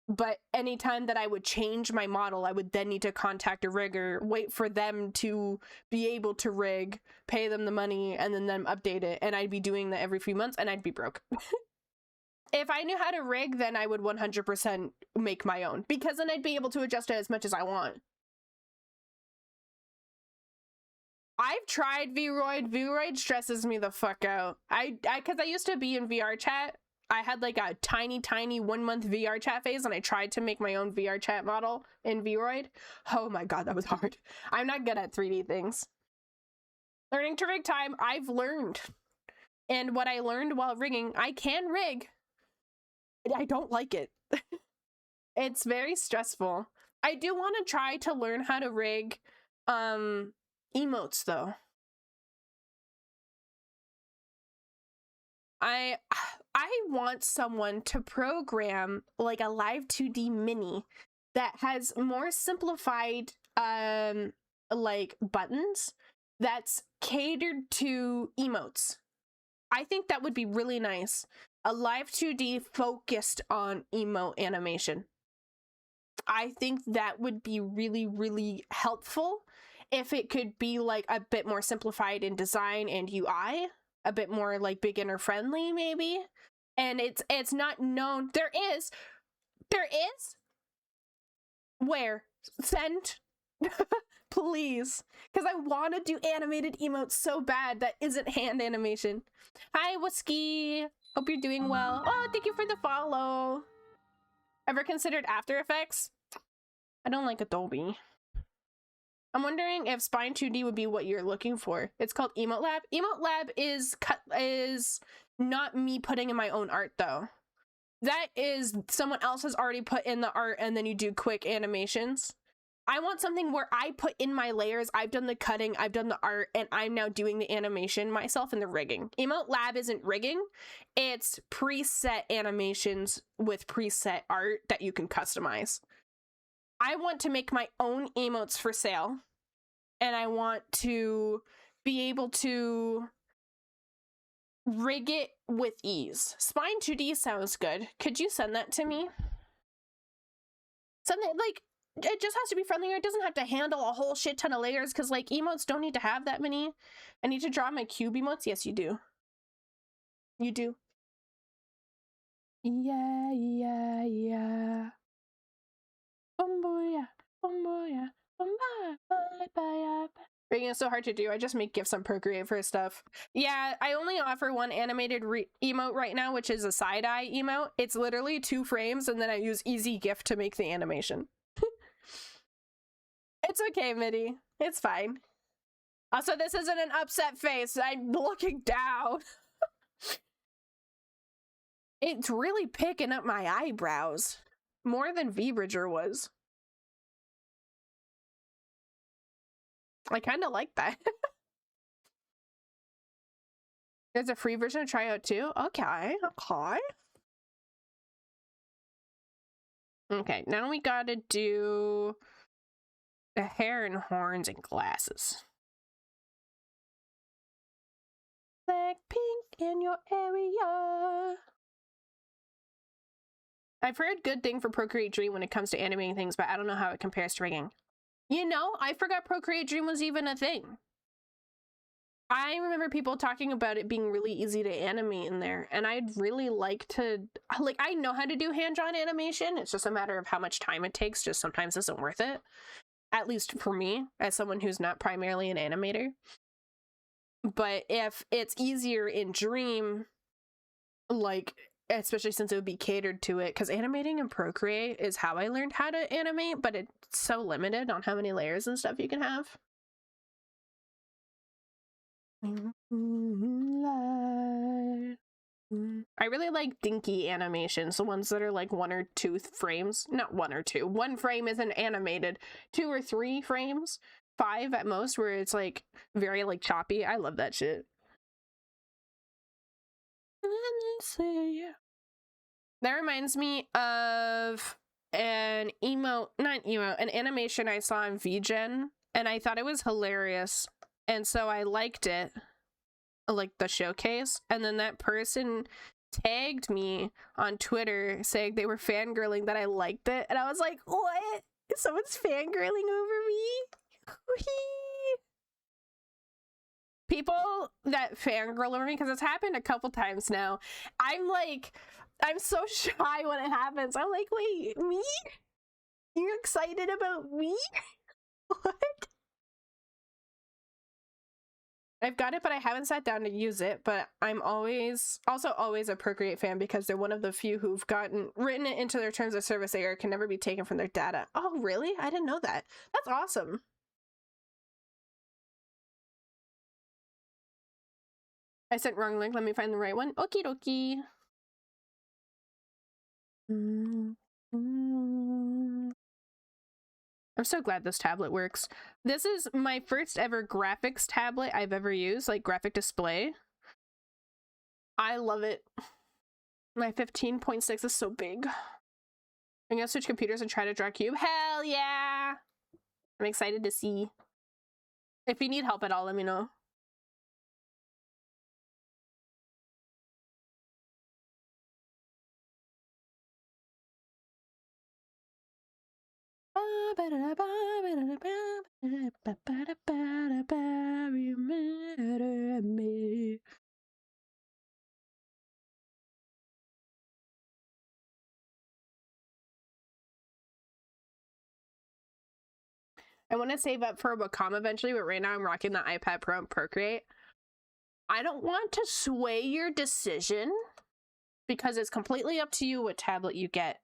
But anytime that I would change my model, I would then need to contact a rigger, wait for them to be able to rig, pay them the money, and then them update it. And I'd be doing that every few months, and I'd be broke. If I knew how to rig, then I would 100% make my own, because then I'd be able to adjust it as much as I want. I've tried VRoid. VRoid stresses me the fuck out. Because I used to be in VR chat. I had like a tiny 1 month VR chat phase, and I tried to make my own VR chat model in VRoid. Oh my god, that was hard. I'm not good at 3D things. Learning to rig time, I've learned. And what I learned while rigging, I can rig. I don't like it. It's very stressful. I do want to try to learn how to rig emotes though. I want someone to program like a live 2D mini that has more simplified like buttons that's catered to emotes. I think that would be really nice. A live 2D focused on emote animation. I think that would be really, really helpful if it could be like a bit more simplified in design and UI, a bit more like beginner friendly maybe. And it's not known. There is where send please, because I want to do animated emotes so bad that isn't hand animation. Hi Whiskey, hope you're doing well. Oh, thank you for the follow. Ever considered After Effects? I don't like Adobe. I'm wondering if Spine 2D would be what you're looking for. It's called Emote Lab. Emote Lab is not me putting in my own art though. That is someone else has already put in the art and then you do quick animations. I want something where I put in my layers, I've done the cutting, I've done the art, and I'm now doing the animation myself and the rigging. Emote Lab isn't rigging, it's preset animations with preset art that you can customize. I want to make my own emotes for sale, and I want to be able to rig it with ease. Spine 2D sounds good. Could you send that to me? Something like, it just has to be friendlier. It doesn't have to handle a whole shit ton of layers, because like emotes don't need to have that many. I need to draw my cube emotes. Yes, you do. You do. Yeah, yeah, yeah. Bumboya, bumboya, bumboya. Rigging is so hard to do. I just make GIFs on Procreate for stuff. Yeah, I only offer one animated emote right now, which is a side-eye emote. It's literally 2 frames, and then I use Easy GIF to make the animation. It's okay, Mitty. It's fine. Also, this isn't an upset face. I'm looking down. It's really picking up my eyebrows. More than V-Bridger was. I kind of like that. There's a free version to try out too? Okay, okay. Okay, now we gotta do the hair and horns and glasses. Blackpink in your area. I've heard good thing for Procreate Dream when it comes to animating things, but I don't know how it compares to rigging. You know, I forgot Procreate Dream was even a thing. I remember people talking about it being really easy to animate in there, and I'd really like to, like, I know how to do hand-drawn animation. It's just a matter of how much time it takes. Just sometimes isn't worth it. At least for me, as someone who's not primarily an animator. But if it's easier in Dream, like, especially since it would be catered to it, because animating in Procreate is how I learned how to animate, but it's so limited on how many layers and stuff you can have. I really like dinky animations, the ones that are like 1 or 2 frames. Not 1 or 2. 1 frame isn't animated. 2 or 3 frames, 5 at most, where it's like very like choppy. I love that shit. Let's see. That reminds me of an an animation I saw in VGen, and I thought it was hilarious, and so I liked it, like the showcase, and then that person tagged me on Twitter saying they were fangirling that I liked it, and I was like, what? Someone's fangirling over me? People that fangirl over me, because it's happened a couple times now, I'm so shy when it happens. I'm like, wait, me? You're excited about me? What? I've got it, but I haven't sat down to use it, but I'm always a Procreate fan because they're one of the few who've written it into their terms of service. Error can never be taken from their data. Oh, really? I didn't know that. That's awesome. I sent wrong link. Let me find the right one. Okie dokie. I'm so glad this tablet works. This is my first ever graphics tablet I've ever used, like graphic display. I love it. My 15.6 is so big. I'm gonna switch computers and try to draw a cube. Hell yeah! I'm excited to see. If you need help at all, let me know. I want to save up for a Wacom eventually, but right now I'm rocking the iPad Pro and Procreate. I don't want to sway your decision because it's completely up to you what tablet you get.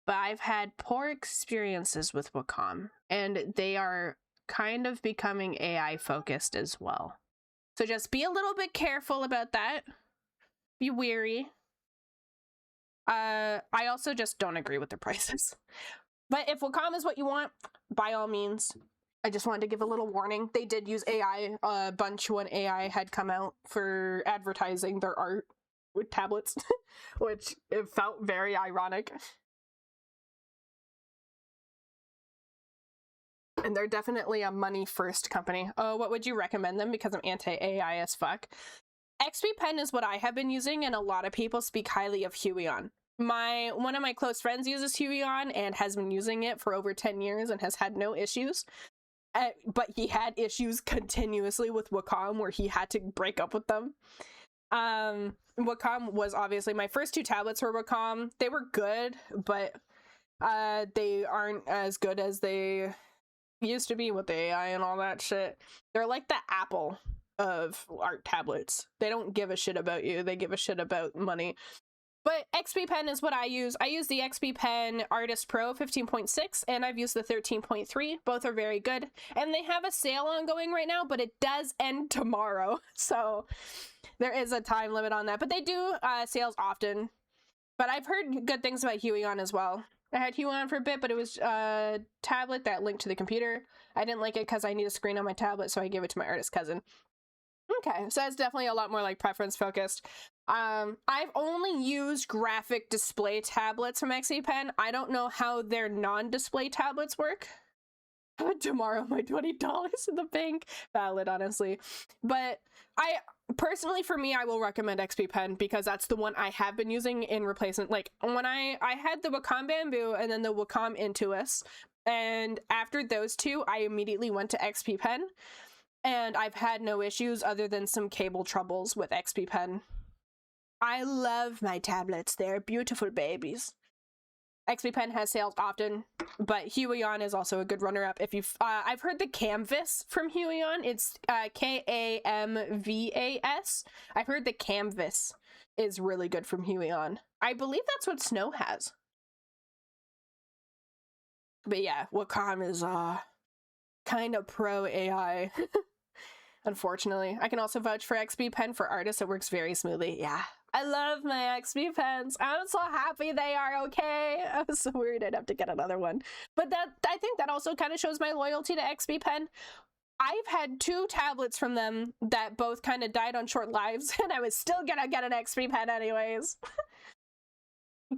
But I've had poor experiences with Wacom, and they are kind of becoming AI focused as well. So just be a little bit careful about that. Be wary. I also just don't agree with the prices. But if Wacom is what you want, by all means. I just wanted to give a little warning. They did use AI a bunch when AI had come out for advertising their art with tablets, which it felt very ironic. And they're definitely a money first company. Oh, what would you recommend them? Because I'm anti-AI as fuck. XP Pen is what I have been using, and a lot of people speak highly of Huion. One of my close friends uses Huion and has been using it for over 10 years and has had no issues. But he had issues continuously with Wacom where he had to break up with them. Wacom was obviously, my first 2 tablets were Wacom. They were good, but they aren't as good as they used to be with the AI and all that shit. They're like the Apple of art tablets. They don't give a shit about you. They give a shit about money. But XP Pen is what I use. I use the XP Pen Artist Pro 15.6, and I've used the 13.3. Both are very good. And they have a sale ongoing right now, but it does end tomorrow. So there is a time limit on that. But they do sales often. But I've heard good things about Huion as well. I had Huion for a bit, but it was a tablet that linked to the computer. I didn't like it because I need a screen on my tablet, so I gave it to my artist cousin. Okay, so that's definitely a lot more like preference focused. I've only used graphic display tablets from XP Pen. I don't know how their non-display tablets work. Tomorrow, my $20 in the bank. Valid, honestly. But personally, for me, I will recommend XP Pen because that's the one I have been using in replacement. Like, when I had the Wacom Bamboo and then the Wacom Intuos, and after those 2, I immediately went to XP Pen. and I've had no issues other than some cable troubles with XP Pen. I love my tablets. They're beautiful babies. XP Pen has sales often, but Huion is also a good runner-up. If you've, I've heard the Canvas from Huion. It's K-A-M-V-A-S. I've heard the Canvas is really good from Huion. I believe that's what Snow has. But yeah, Wacom is kind of pro AI. Unfortunately. I can also vouch for XP Pen for artists. It works very smoothly. Yeah. I love my XP Pens. I'm so happy they are okay. I was so worried I'd have to get another one. But I think that also kind of shows my loyalty to XP Pen. I've had 2 tablets from them that both kind of died on short lives, and I was still gonna get an XP Pen anyways.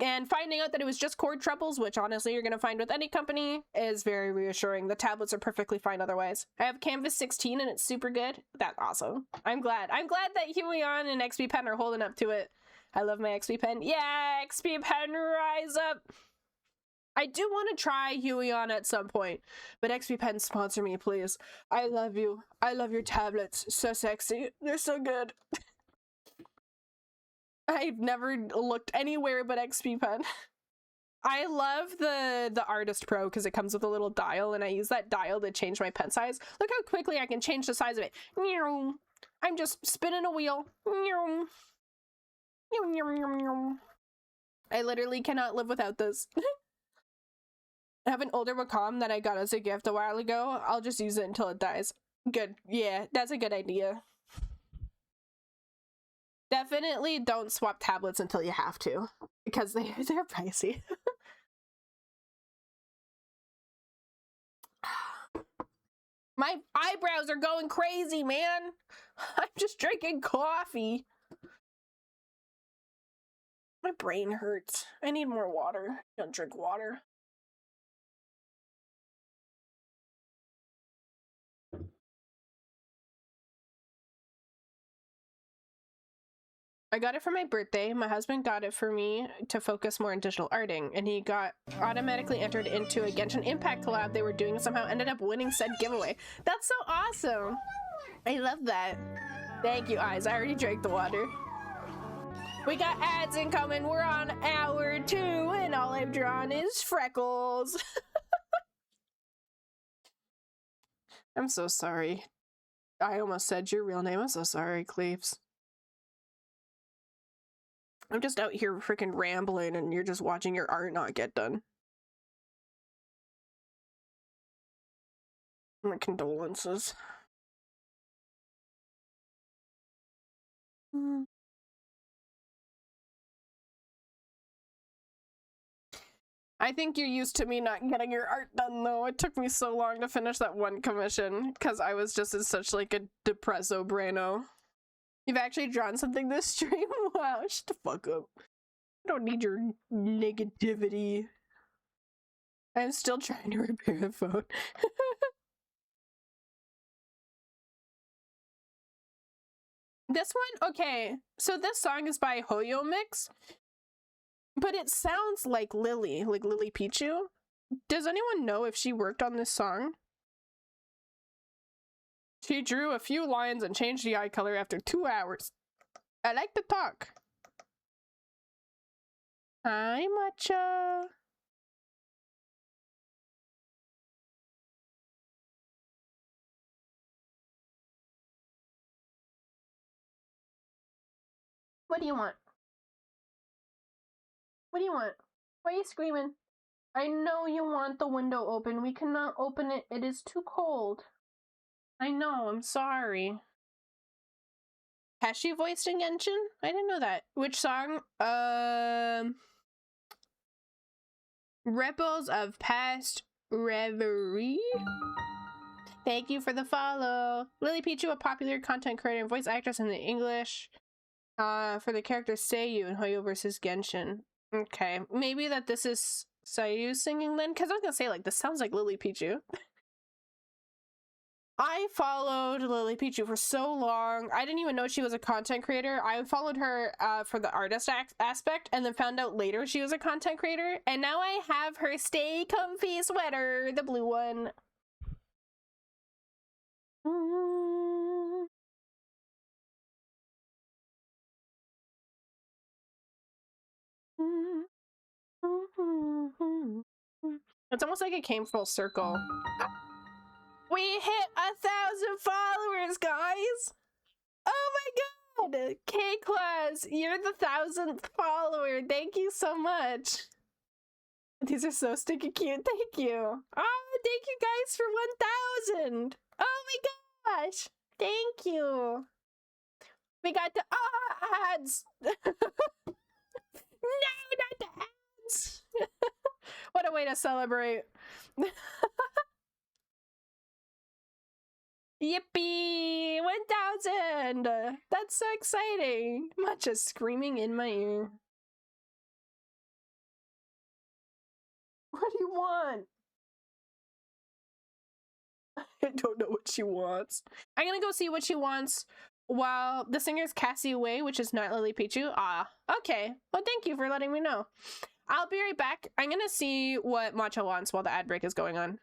And finding out that it was just cord troubles, which honestly you're gonna find with any company, is very reassuring. The tablets are perfectly fine otherwise. I have Canvas 16 and it's super good. That's awesome. I'm glad that Huion and XP Pen are holding up to it. I love my XP Pen. Yeah, XP Pen rise up. I do want to try Huion at some point, but XP Pen sponsor me, please. I love you. I love your tablets. So sexy. They're so good. I've never looked anywhere but XP Pen. I love the Artist Pro because it comes with a little dial, and I use that dial to change my pen size. Look how quickly I can change the size of it. I'm just spinning a wheel. I literally cannot live without this. I have an older Wacom that I got as a gift a while ago. I'll just use it until it dies. Good. Yeah, that's a good idea. Definitely don't swap tablets until you have to, because they're pricey. My eyebrows are going crazy, man. I'm just drinking coffee. My brain hurts. I need more water. Don't drink water. I got it for my birthday. My husband got it for me to focus more on digital arting, and he got automatically entered into a Genshin Impact collab they were doing and somehow ended up winning said giveaway. That's so awesome. I love that. Thank you, Eyes. I already drank the water. We got ads incoming. We're on hour 2, and all I've drawn is freckles. I'm so sorry. I almost said your real name. I'm so sorry, Cleaves. I'm just out here freaking rambling and you're just watching your art not get done. My condolences. I think you're used to me not getting your art done though. It took me so long to finish that one commission because I was just in such like a depresso braino. You've actually drawn something this stream? Wow, shut the fuck up. I don't need your negativity. I'm still trying to repair the phone. This one? Okay, so this song is by Hoyo Mix, but it sounds like Lily Pichu. Does anyone know if she worked on this song? She drew a few lines and changed the eye color after 2 hours. I like to talk. Hi, Matcha. What do you want? What do you want? Why are you screaming? I know you want the window open. We cannot open it. It is too cold. I know. I'm sorry. Has she voiced in Genshin? I didn't know that. Which song? Ripples of Past Reverie? Thank you for the follow. Lily Pichu, a popular content creator and voice actress in the English. For the character Seiyu in Hoyo vs. Genshin. Okay, maybe that this is Seiyu singing then? Because I was gonna say, like, this sounds like Lily Pichu. I followed Lily Pichu for so long. I didn't even know she was a content creator. I followed her for the artist aspect and then found out later she was a content creator. And now I have her Stay Comfy sweater, the blue one. It's almost like it came full circle. We hit 1,000 followers, guys! Oh my god! K-Class, you're the 1,000th follower. Thank you so much. These are so stinky cute. Thank you. Oh, thank you guys for 1,000. Oh my gosh. Thank you. We got the ads. No, not the ads. What a way to celebrate. Yippee! 1,000! That's so exciting. Much is screaming in my ear. What do you want? I don't know what she wants. I'm gonna go see what she wants while the singer's Cassie away, which is not Lily Pichu. Ah, okay. Well, thank you for letting me know. I'll be right back. I'm gonna see what Matcha wants while the ad break is going on.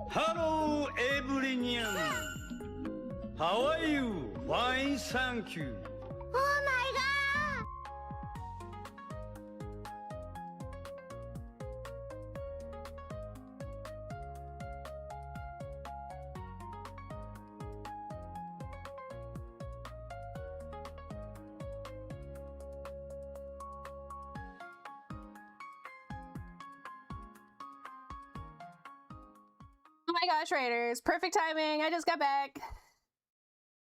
Hello, everyone. How are you? Fine, thank you. Oh my god! Oh my gosh, Raiders. Perfect timing. I just got back.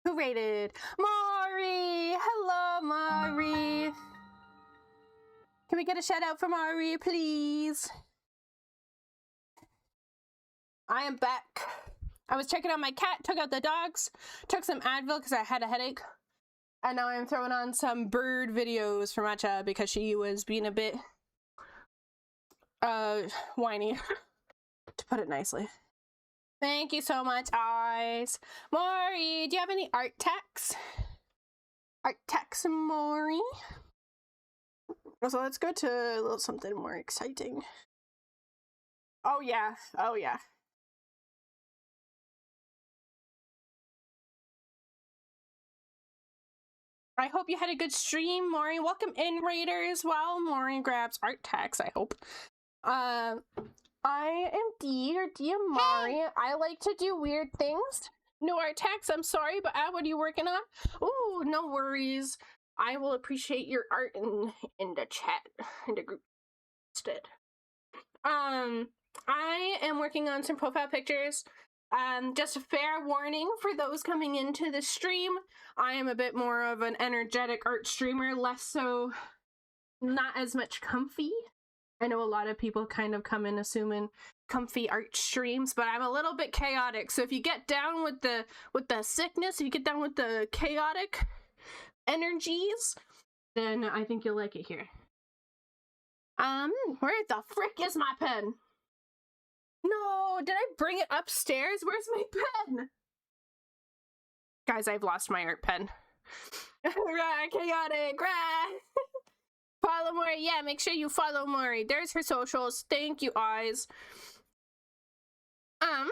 Who raided? Mari! Hello, Mari. Can we get a shout out for Mari, please? I am back. I was checking out my cat, took out the dogs, took some Advil because I had a headache. And now I'm throwing on some bird videos for Matcha because she was being a bit whiny, to put it nicely. Thank you so much, Eyes. Maury, do you have any art techs? Art techs, Maury? So let's go to a little something more exciting. Oh yeah, oh yeah. I hope you had a good stream, Maury. Welcome in, Raiders. While Maury grabs art techs, I hope. I am D or Maury. I like to do weird things. No art techs, I'm sorry, but what are you working on? Oh, no worries. I will appreciate your art in the chat, in the group instead. I am working on some profile pictures. Just a fair warning for those coming into the stream. I am a bit more of an energetic art streamer, less so, not as much comfy. I know a lot of people kind of come in assuming comfy art streams, but I'm a little bit chaotic. So if you get down with the sickness, if you get down with the chaotic energies, then I think you'll like it here. Where the frick is my pen? No, did I bring it upstairs? Where's my pen? Guys, I've lost my art pen. Right, chaotic, right. Follow Maury. Yeah, make sure you follow Maury. There's her socials. Thank you, Eyes. I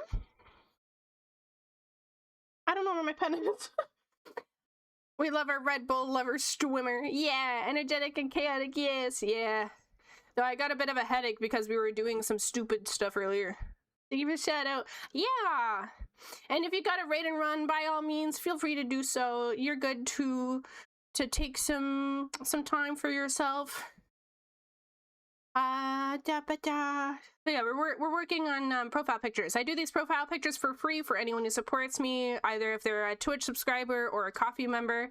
don't know where my pen is. We love our Red Bull lover swimmer. Yeah, energetic and chaotic. Yes, yeah. Though I got a bit of a headache because we were doing some stupid stuff earlier. Give a shout out. Yeah. And if you got a raid and run, by all means, feel free to do so. You're good to take some time for yourself. So yeah, we're working on profile pictures. I do these profile pictures for free for anyone who supports me, either if they're a Twitch subscriber or a Coffee member.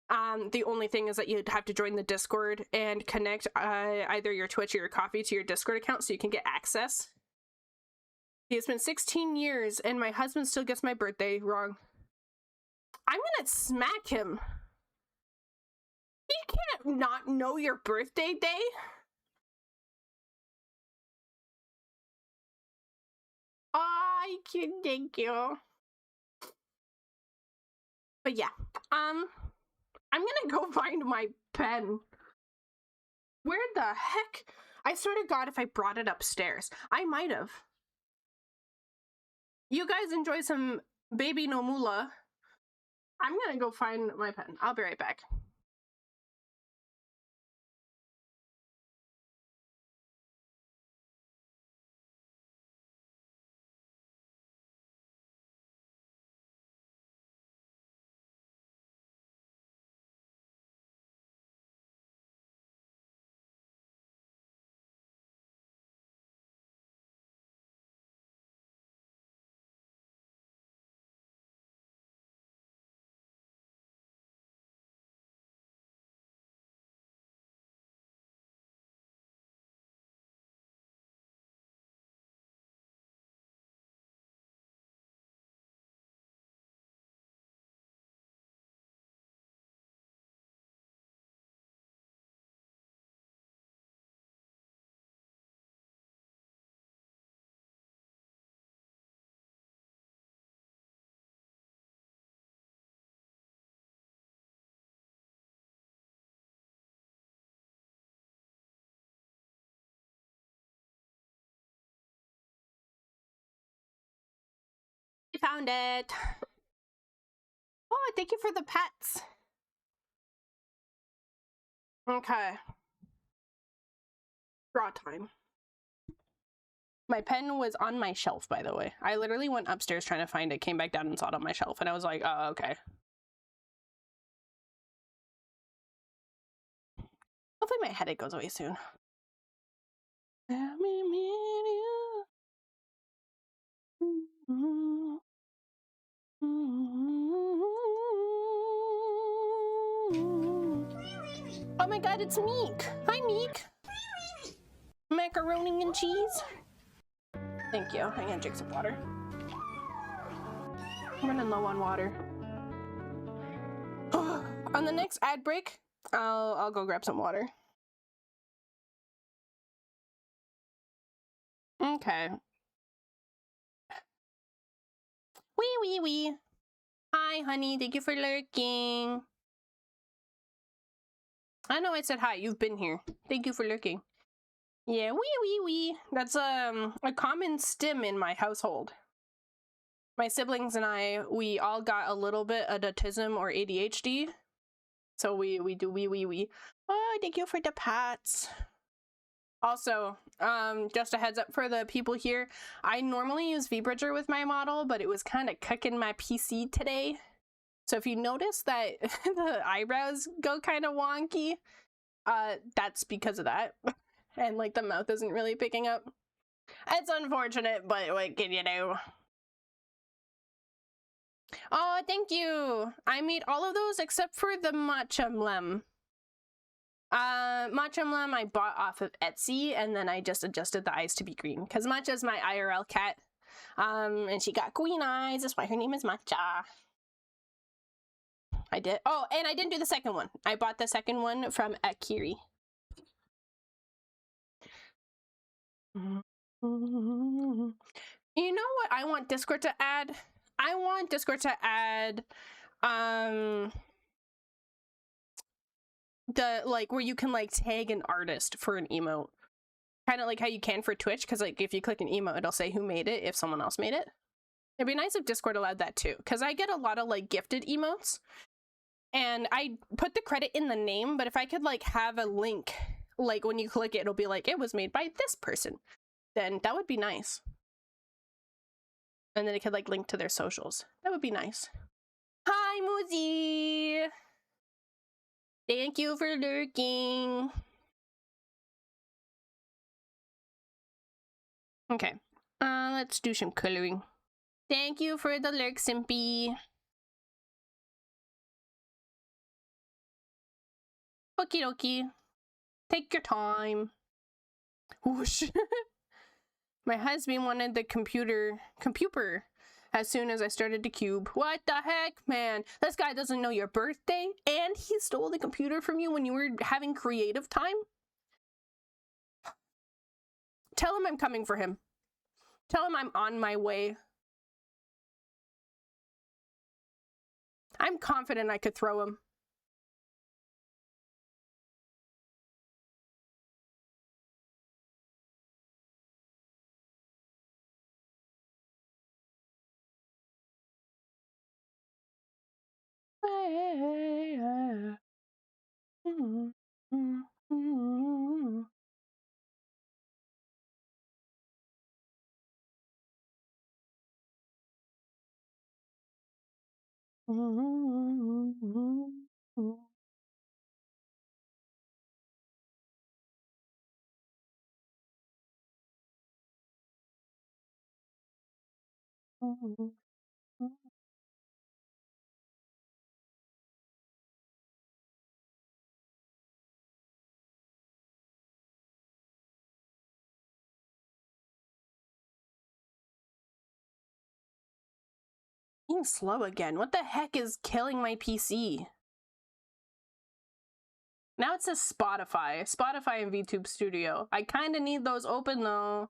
The only thing is that you'd have to join the Discord and connect either your Twitch or your Coffee to your Discord account so you can get access. It's been 16 years and my husband still gets my birthday wrong. I'm gonna smack him. He can't not know your birthday day. I can thank you. But yeah, I'm gonna go find my pen. Where the heck? I swear to God, if I brought it upstairs, I might have. You guys enjoy some baby Nomula. I'm gonna go find my pen. I'll be right back. found it. Oh, thank you for the pets. Okay. Draw time. My pen was on my shelf, by the way. I literally went upstairs trying to find it, came back down and saw it on my shelf, and I was like, oh, okay. Hopefully my headache goes away soon. Let me meet you. Oh my god, it's Meek! Hi, Meek! Macaroni and cheese. Thank you. I'm gonna drink some water. I'm running low on water. On the next ad break, I'll go grab some water. Okay. Wee. Hi, honey. Thank you for lurking. I know I said hi. You've been here. Thank you for lurking. Yeah, wee. That's a common stim in my household. My siblings and I, we all got a little bit of autism or ADHD. So we do wee. Oh, thank you for the pats. Also, just a heads up for the people here, I normally use VBridger with my model, but it was kind of cooking my PC today. So if you notice that the eyebrows go kind of wonky, that's because of that. And like the mouth isn't really picking up. It's unfortunate, but what can you do? Oh, thank you! I made all of those except for the matcha mlem. Matcha mlem I bought off of Etsy, and then I just adjusted the eyes to be green, because Matcha's my IRL cat. And she got green eyes, that's why her name is Matcha. I did. Oh, and I didn't do the second one. I bought the second one from Akiri. You know what I want Discord to add? I want Discord to add the like where you can like tag an artist for an emote. Kind of like how you can for Twitch, because like if you click an emote, it'll say who made it if someone else made it. It'd be nice if Discord allowed that too, because I get a lot of like gifted emotes. And I put the credit in the name, but if I could like have a link, like when you click it, it'll be like, it was made by this person. Then that would be nice. And then it could like link to their socials. That would be nice. Hi, Muzi! Thank you for lurking. Okay, let's do some coloring. Thank you for the lurk, Simpy. Okie dokie. Take your time. Whoosh. My husband wanted the computer as soon as I started to cube. What the heck, man? This guy doesn't know your birthday, and he stole the computer from you when you were having creative time? Tell him I'm coming for him. Tell him I'm on my way. I'm confident I could throw him. Being slow again. What the heck is killing my PC? Now it says Spotify. Spotify and VTube Studio. I kind of need those open though.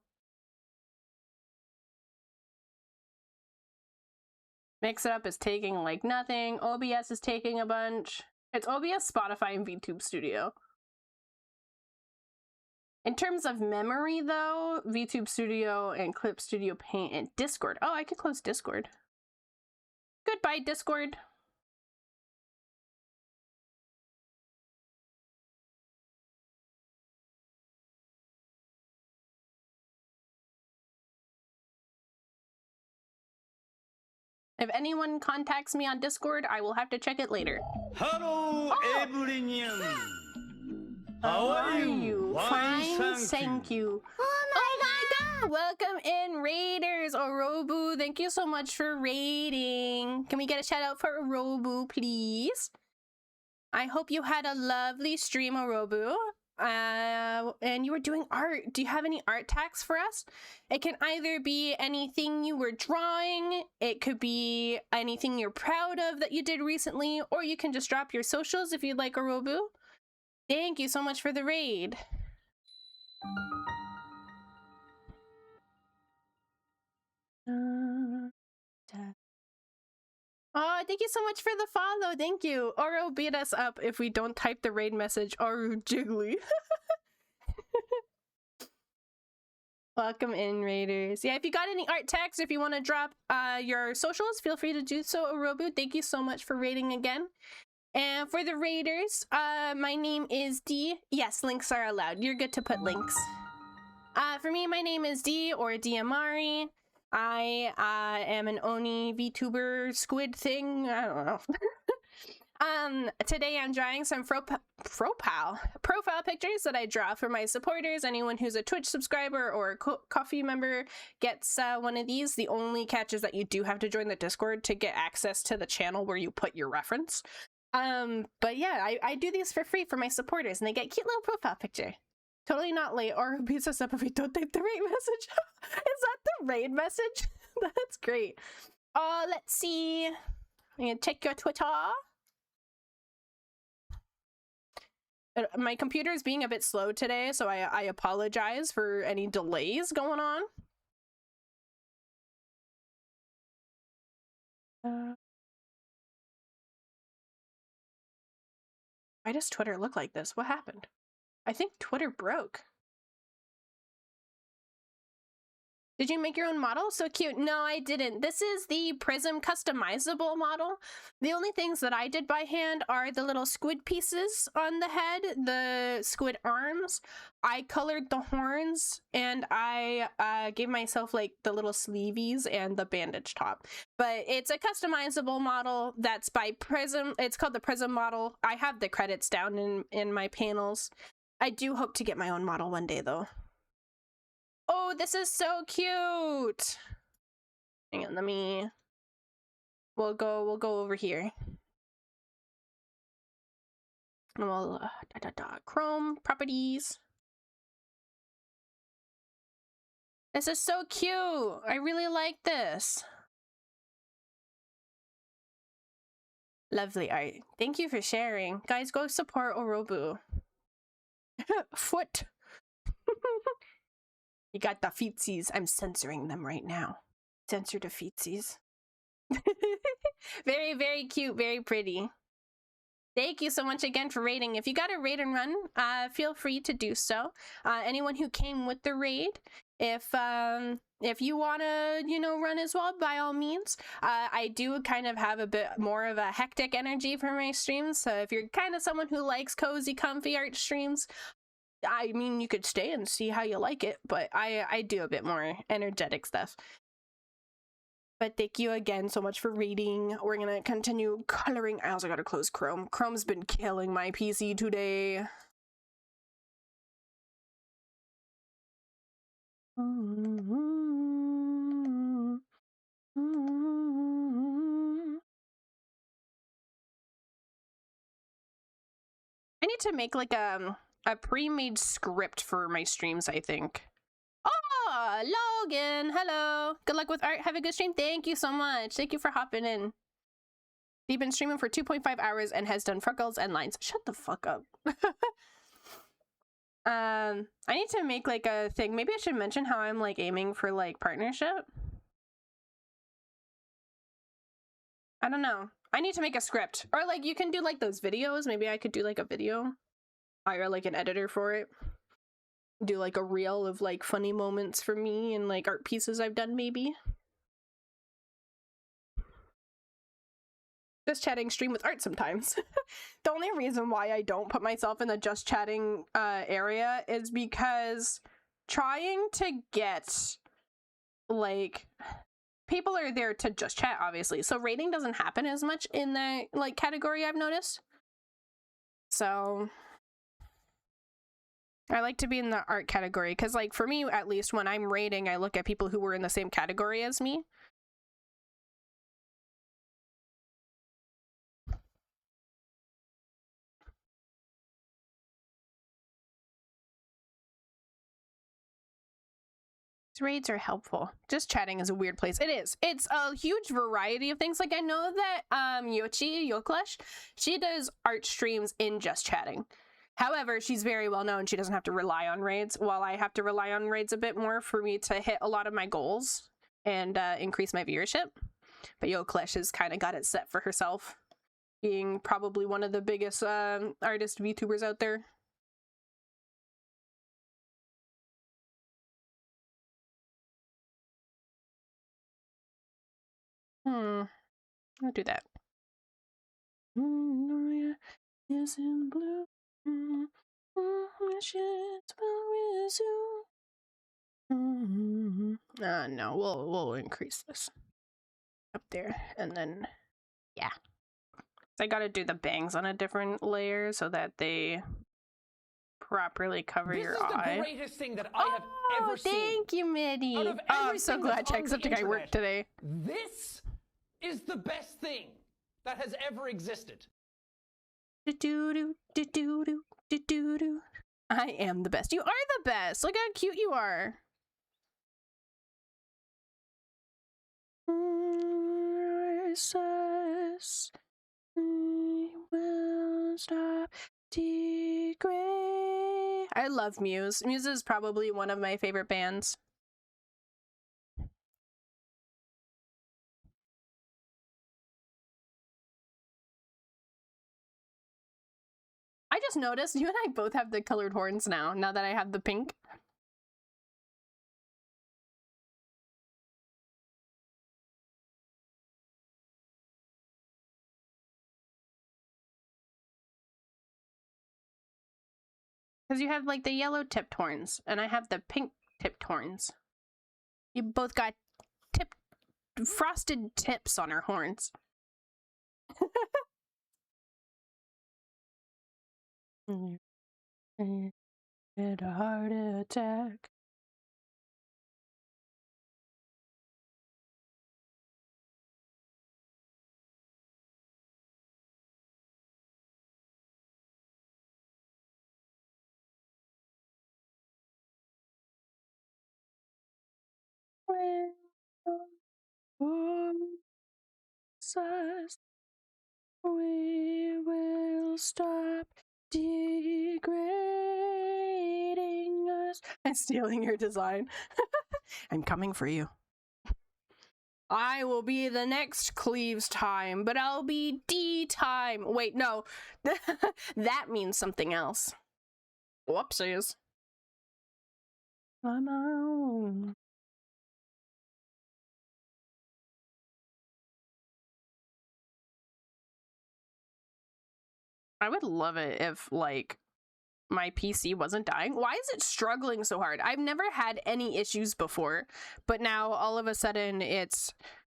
Mix It Up is taking like nothing. OBS is taking a bunch. It's OBS, Spotify, and VTube Studio. In terms of memory though, VTube Studio and Clip Studio Paint and Discord. Oh, I could close Discord. Goodbye, Discord. If anyone contacts me on Discord, I will have to check it later. Hello, everyone. How are you? Fine, thank you. Oh my god! Welcome in, Raiders. Orobu, thank you so much for raiding. Can we get a shout out for Orobu, please? I hope you had a lovely stream, Orobu. And you were doing art. Do you have any art tags for us? It can either be anything you were drawing, it could be anything you're proud of that you did recently, or you can just drop your socials if you'd like, Orobu. Thank you so much for the raid. Oh, thank you so much for the follow. Thank you. Oro beat us up if we don't type the raid message. Oru Jiggly. Welcome in, Raiders. Yeah, if you got any art tags, if you want to drop your socials, feel free to do so, Orobu. Thank you so much for raiding again. And for the Raiders, my name is D. Yes, links are allowed. You're good to put links. For me, my name is D, or Diamari. I am an Oni VTuber squid thing. I don't know. Today I'm drawing some profile pictures that I draw for my supporters. Anyone who's a Twitch subscriber or a Coffee member gets one of these. The only catch is that you do have to join the Discord to get access to the channel where you put your reference. But yeah, I do these for free for my supporters, and they get cute little profile picture. Totally not late, or beats us up if we don't type the raid message. Is that the raid message? That's great. Let's see. I'm gonna check your Twitter. My computer is being a bit slow today, so I apologize for any delays going on. Why does Twitter look like this? What happened? I think Twitter broke. Did you make your own model? So cute. No, I didn't. This is the Prism customizable model. The only things that I did by hand are the little squid pieces on the head, the squid arms. I colored the horns, and I gave myself like the little sleeveys and the bandage top. But it's a customizable model that's by Prism. It's called the Prism model. I have the credits down in my panels. I do hope to get my own model one day, though. Oh, this is so cute. Hang on, we'll go over here. And we'll Chrome properties. This is so cute. I really like this. Lovely art. Thank you for sharing. Guys, go support Orobu. Foot. You got the feetsies. I'm censoring them right now. Censor the feetsies. Very, very cute. Very pretty. Thank you so much again for raiding. If you got a raid and run, feel free to do so. Anyone who came with the raid, if you want to, run as well, by all means. I do kind of have a bit more of a hectic energy for my streams, so if you're kind of someone who likes cozy, comfy art streams, I mean, you could stay and see how you like it, but I do a bit more energetic stuff. But thank you again so much for reading. We're gonna continue coloring. I also gotta close Chrome. Chrome's been killing my PC today. I need to make like a pre-made script for my streams, I think. Oh, Logan, hello. Good luck with art. Have a good stream. Thank you so much. Thank you for hopping in. You've been streaming for 2.5 hours and has done freckles and lines. Shut the fuck up. I need to make like a thing. Maybe I should mention how I'm like aiming for like partnership. I don't know. I need to make a script. Or like you can do like those videos. Maybe I could do like a video. Hire like an editor for it. Do like a reel of like funny moments for me and like art pieces I've done, maybe. just chatting stream with art sometimes. The only reason why I don't put myself in the just chatting area is because trying to get, like, people are there to just chat, obviously, so rating doesn't happen as much in the, like, category, I've noticed. So I like to be in the art category because, like, for me at least, when I'm rating, I look at people who were in the same category as me. Raids are helpful. Just chatting is a weird place. It is. It's a huge variety of things. Like, I know that Yoklesh, she does art streams in just chatting. However, she's very well known. She doesn't have to rely on raids, while I have to rely on raids a bit more for me to hit a lot of my goals and increase my viewership. But Yoklesh has kind of got it set for herself, being probably one of the biggest artist VTubers out there. I'll do that. Is in blue. No, we'll increase this up there, and then yeah. I gotta do the bangs on a different layer so that they properly cover your eye. This is the greatest thing that I have ever seen. Thank you, Mitty. Out of I'm so everything glad that's on the Jacksepticeye worked today. This is the best thing that has ever existed. I am the best. You are the best. Look how cute you are. Will stop degrade. I love Muse. Muse is probably one of my favorite bands. I just noticed you and I both have the colored horns now that I have the pink. Because you have, like, the yellow tipped horns, and I have the pink tipped horns. You both got frosted tips on our horns. Get a heart attack. We will stop degrading us. I'm stealing your design. I'm coming for you. I will be the next Cleaves time, but I'll be D time. Wait, no. That means something else. Whoopsies. I'm on. I would love it if, like, my PC wasn't dying. Why is it struggling so hard? I've never had any issues before, but now all of a sudden it's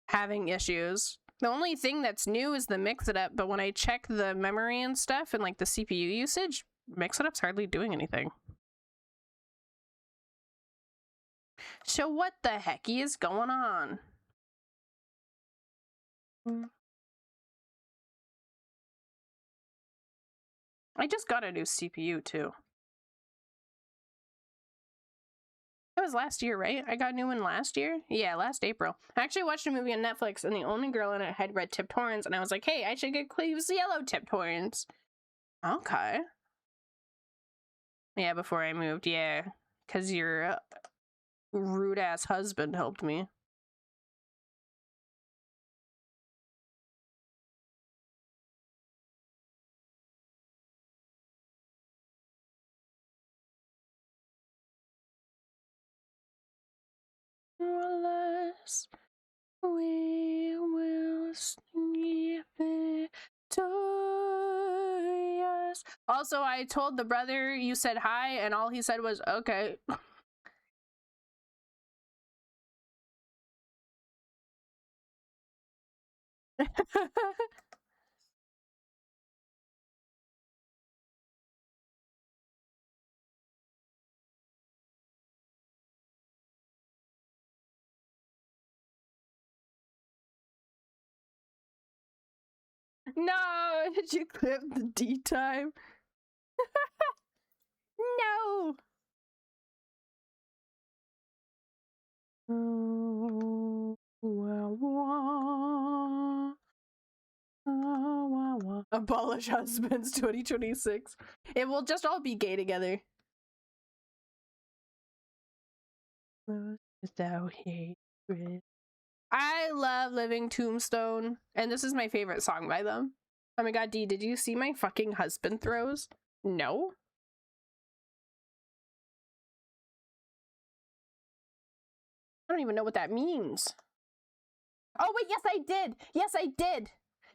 having issues. The only thing that's new is the mix it up, but when I check the memory and stuff and, like, the CPU usage, mix it up's hardly doing anything. So what the hecky is going on? I just got a new CPU too. That was last year, right? I got a new one last year? Yeah, last April. I actually watched a movie on Netflix and the only girl in it had red tipped horns, and I was like, hey, I should get Cleave's yellow tipped horns. Okay. Yeah, before I moved, yeah. Because your rude ass husband helped me. More or less, we will sniff it. us. Also, I told the brother you said hi, and all he said was, okay. No, did you clip the D time? No. Abolish husbands 2026. It will just all be gay together. Without hatred. I love Living Tombstone, and this is my favorite song by them. Oh my god, D, did you see my fucking husband throws? No? I don't even know what that means. Oh wait, yes I did! Yes I did!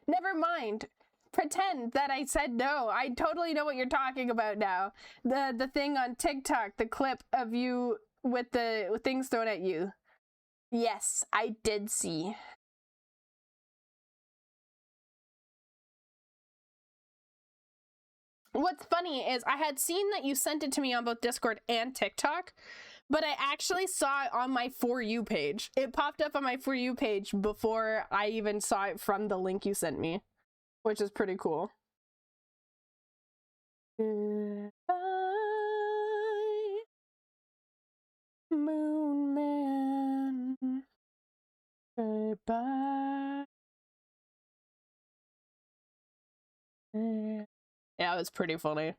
Never mind. Pretend that I said no. I totally know what you're talking about now. The thing on TikTok, the clip of you with the things thrown at you. Yes, I did see. What's funny is I had seen that you sent it to me on both Discord and TikTok, but I actually saw it on my For You page. It popped up on my For You page before I even saw it from the link you sent me, which is pretty cool. Goodbye, Moon Man. Goodbye. Yeah, it was pretty funny.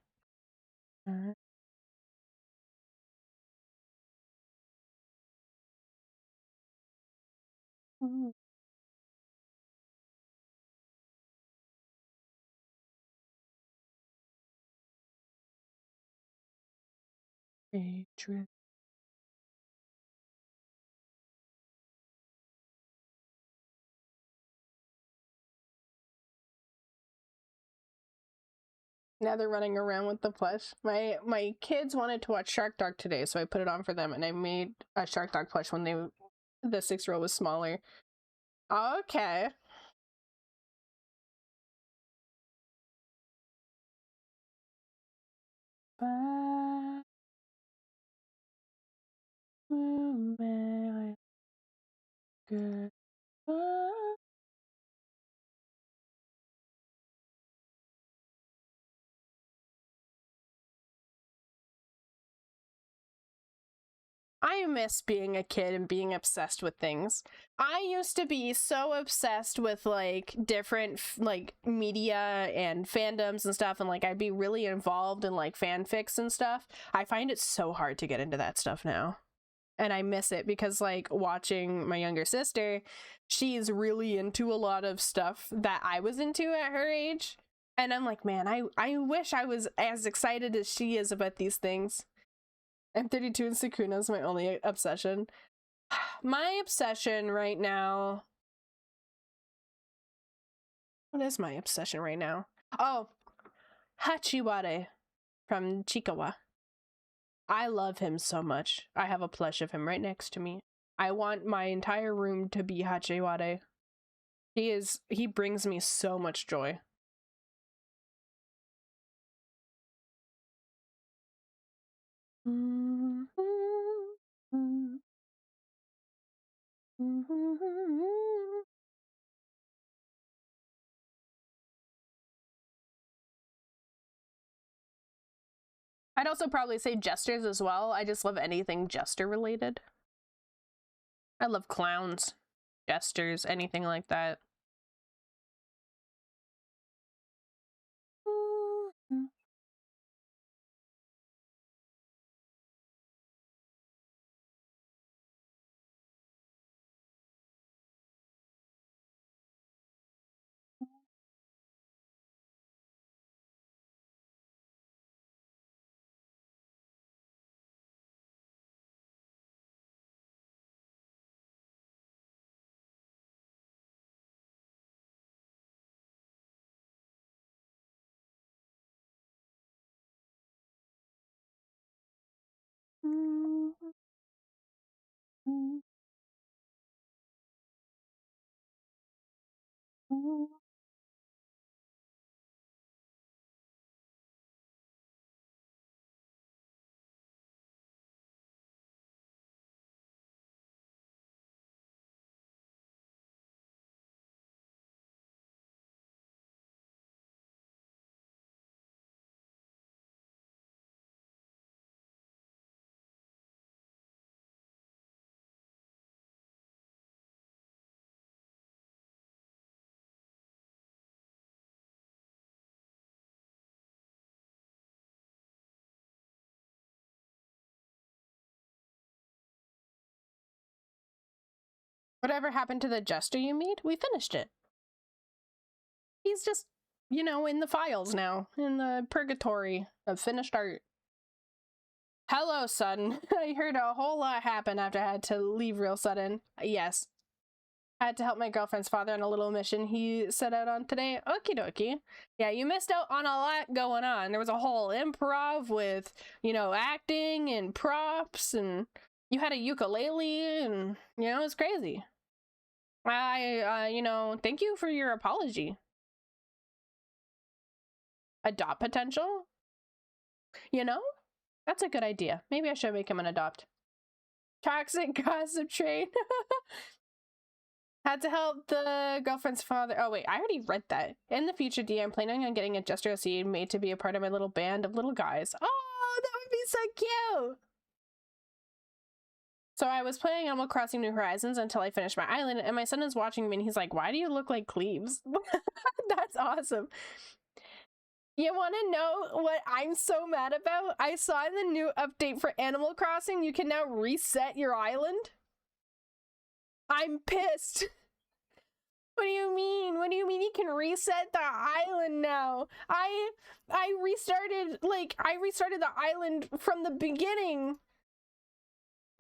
Hatred. Now they're running around with the plush. My kids wanted to watch Shark Dog today, so I put it on for them, and I made a Shark Dog plush when the 6-year-old was smaller. Okay. Bye. Goodbye. I miss being a kid and being obsessed with things. I used to be so obsessed with like different like media and fandoms and stuff, and like I'd be really involved in like fanfics and stuff. I find it so hard to get into that stuff now. And I miss it because like watching my younger sister, she's really into a lot of stuff that I was into at her age. And I'm like, man, I wish I was as excited as she is about these things. I'm 32 and Sakuna is my only obsession. My obsession right now... What is my obsession right now? Oh, Hachiware from Chikawa. I love him so much. I have a plush of him right next to me. I want my entire room to be Hachiware. He brings me so much joy. I'd also probably say jesters as well. I just love anything jester related. I love clowns, jesters, anything like that. Whatever happened to the jester you meet? We finished it. He's just, you know, in the files now, in the purgatory of finished art. Hello, son. I heard a whole lot happen after I had to leave real sudden. Yes. I had to help my girlfriend's father on a little mission he set out on today. Okie dokie. Yeah, you missed out on a lot going on. There was a whole improv with, you know, acting and props, and you had a ukulele, and, you know, it's crazy. You know, thank you for your apology. Adopt potential? You know? That's a good idea. Maybe I should make him an adopt. Toxic gossip train. Had to help the girlfriend's father. Oh wait, I already read that. In the future, D, I'm planning on getting a Jester seed made to be a part of my little band of little guys. Oh, that would be so cute! So I was playing Animal Crossing New Horizons until I finished my island, and my son is watching me and he's like, why do you look like Cleaves? That's awesome. You want to know what I'm so mad about? I saw in the new update for Animal Crossing, you can now reset your island. I'm pissed. What do you mean? What do you mean you can reset the island now? I restarted the island from the beginning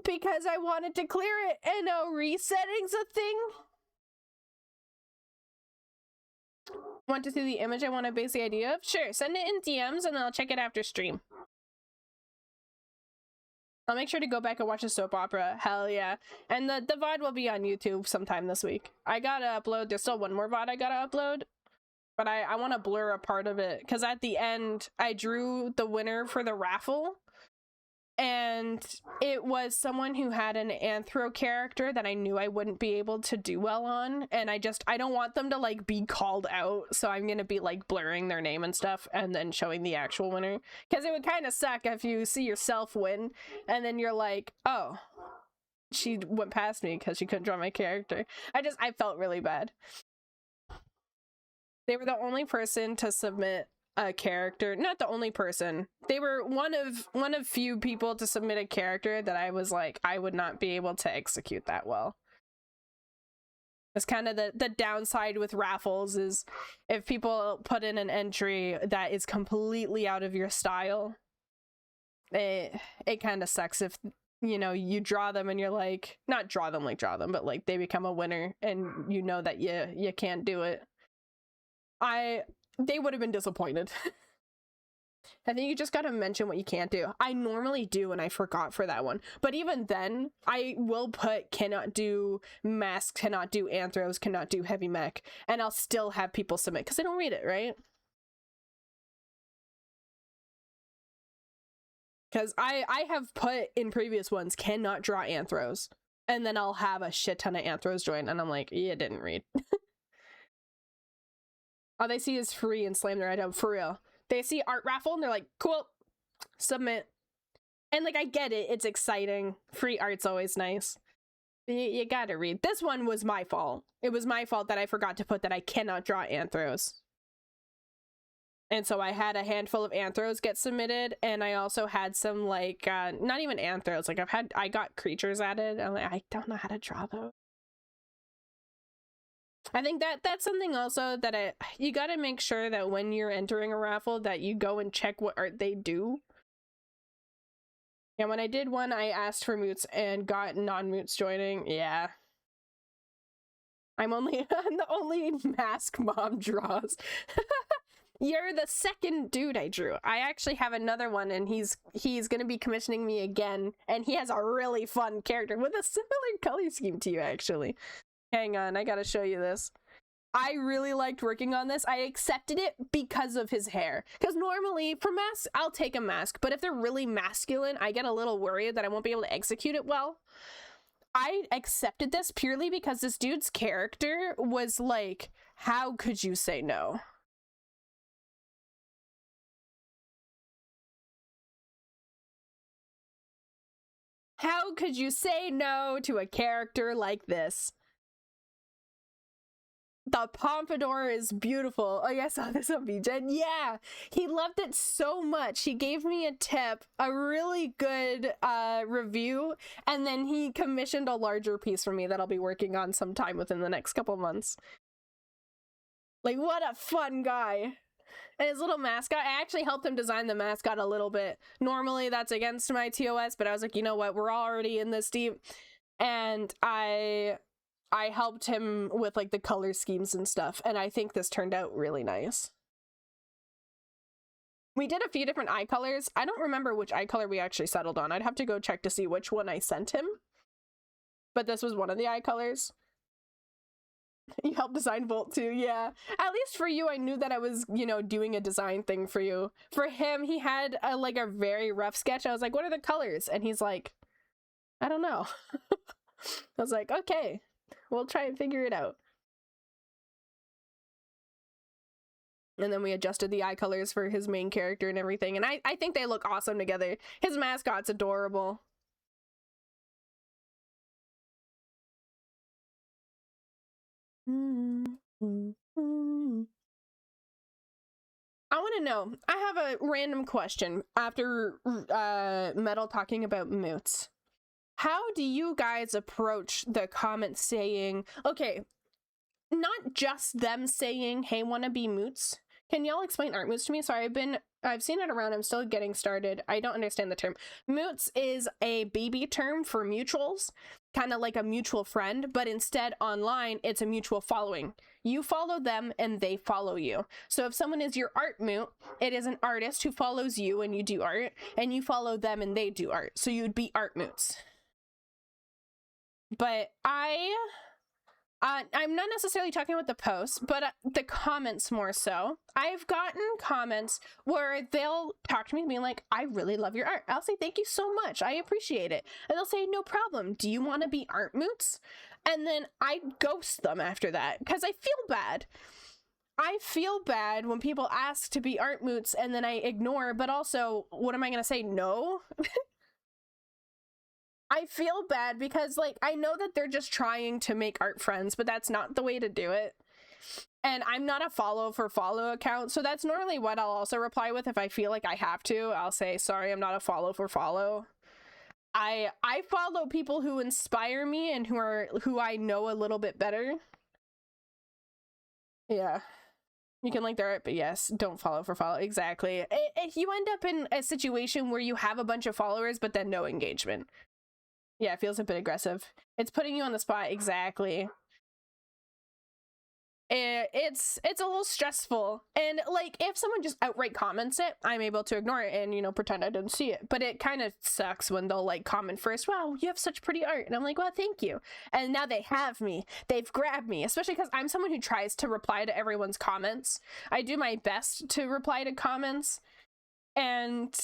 because I wanted to clear it, and now resetting's a thing? Want to see the image I want to base the idea of? Sure, send it in DMs and I'll check it after stream. I'll make sure to go back and watch a soap opera. Hell yeah. And the VOD will be on YouTube sometime this week. I gotta upload, there's still one more VOD I gotta upload, but I want to blur a part of it because at the end I drew the winner for the raffle, and it was someone who had an anthro character that I knew I wouldn't be able to do well on, and I don't want them to like be called out, so I'm gonna be like blurring their name and stuff and then showing the actual winner, because it would kind of suck if you see yourself win and then you're like, oh, she went past me because she couldn't draw my character. I felt really bad. They were the only person to submit a character, not the only person. They were one of few people to submit a character that I was like, I would not be able to execute that well. It's kind of the downside with raffles is if people put in an entry that is completely out of your style, it kind of sucks if, you know, you draw them and you're like, not draw them, but like they become a winner and you know that you can't do it. They would have been disappointed. I think you just gotta mention what you can't do. I normally do, and I forgot for that one. But even then, I will put cannot do masks, cannot do anthros, cannot do heavy mech, and I'll still have people submit because they don't read it, right? Because I have put in previous ones cannot draw anthros, and then I'll have a shit ton of anthros join, and I'm like, yeah, didn't read. All they see is free and slam their head up, for real. They see art raffle and they're like, cool, submit. And like, I get it, it's exciting. Free art's always nice. You gotta read. This one was my fault. It was my fault that I forgot to put that I cannot draw anthros. And so I had a handful of anthros get submitted, and I also had some like, not even anthros, like I got creatures added. I'm like, I don't know how to draw those. I think that's something also that you got to make sure that when you're entering a raffle that you go and check what art they do. And when I did one, I asked for moots and got non-moots joining. Yeah. I'm the only mask mom draws. You're the second dude I drew. I actually have another one, and he's gonna be commissioning me again, and he has a really fun character with a similar color scheme to you, actually. Hang on, I gotta show you this. I really liked working on this. I accepted it because of his hair. Because normally, for masks, I'll take a mask, but if they're really masculine, I get a little worried that I won't be able to execute it well. I accepted this purely because this dude's character was like, how could you say no? How could you say no to a character like this? The pompadour is beautiful. Oh, yeah, I saw this on BJ. Yeah, he loved it so much. He gave me a tip, a really good review, and then he commissioned a larger piece for me that I'll be working on sometime within the next couple months. Like, what a fun guy. And his little mascot, I actually helped him design the mascot a little bit. Normally that's against my TOS, but I was like, you know what, we're already in this deep. And I helped him with like the color schemes and stuff, and I think this turned out really nice. We did a few different eye colors. I don't remember which eye color we actually settled on. I'd have to go check to see which one I sent him. But this was one of the eye colors. You helped design Volt too, yeah. At least for you, I knew that I was, you know, doing a design thing for you. For him, he had like a very rough sketch. I was like, what are the colors? And he's like, I don't know. I was like, okay, we'll try and figure it out. And then we adjusted the eye colors for his main character and everything. And I think they look awesome together. His mascot's adorable. I want to know, I have a random question after Metal talking about moots. How do you guys approach the comments saying, okay, not just them saying, hey, wanna be moots? Can y'all explain art moots to me? Sorry, I've seen it around, I'm still getting started. I don't understand the term. Moots is a baby term for mutuals, kind of like a mutual friend, but instead online, it's a mutual following. You follow them and they follow you. So if someone is your art moot, it is an artist who follows you and you do art, and you follow them and they do art. So you'd be art moots. But I'm not necessarily talking about the posts, but the comments more so. I've gotten comments where they'll talk to me being like, I really love your art. I'll say, thank you so much. I appreciate it. And they'll say, no problem. Do you want to be art moots? And then I ghost them after that because I feel bad. I feel bad when people ask to be art moots and then I ignore, but also, what am I going to say? No? I feel bad because, like, I know that they're just trying to make art friends, but that's not the way to do it. And I'm not a follow for follow account, so that's normally what I'll also reply with if I feel like I have to. I'll say, sorry, I'm not a follow for follow. I follow people who inspire me and who I know a little bit better. Yeah. You can like their art, but yes, don't follow for follow. Exactly. If you end up in a situation where you have a bunch of followers, but then no engagement. Yeah, it feels a bit aggressive. It's putting you on the spot. Exactly. It's a little stressful. And like, if someone just outright comments it, I'm able to ignore it and, you know, pretend I didn't see it. But it kind of sucks when they'll like comment first, wow, you have such pretty art. And I'm like, well, thank you. And now they have me. They've grabbed me, especially because I'm someone who tries to reply to everyone's comments. I do my best to reply to comments. And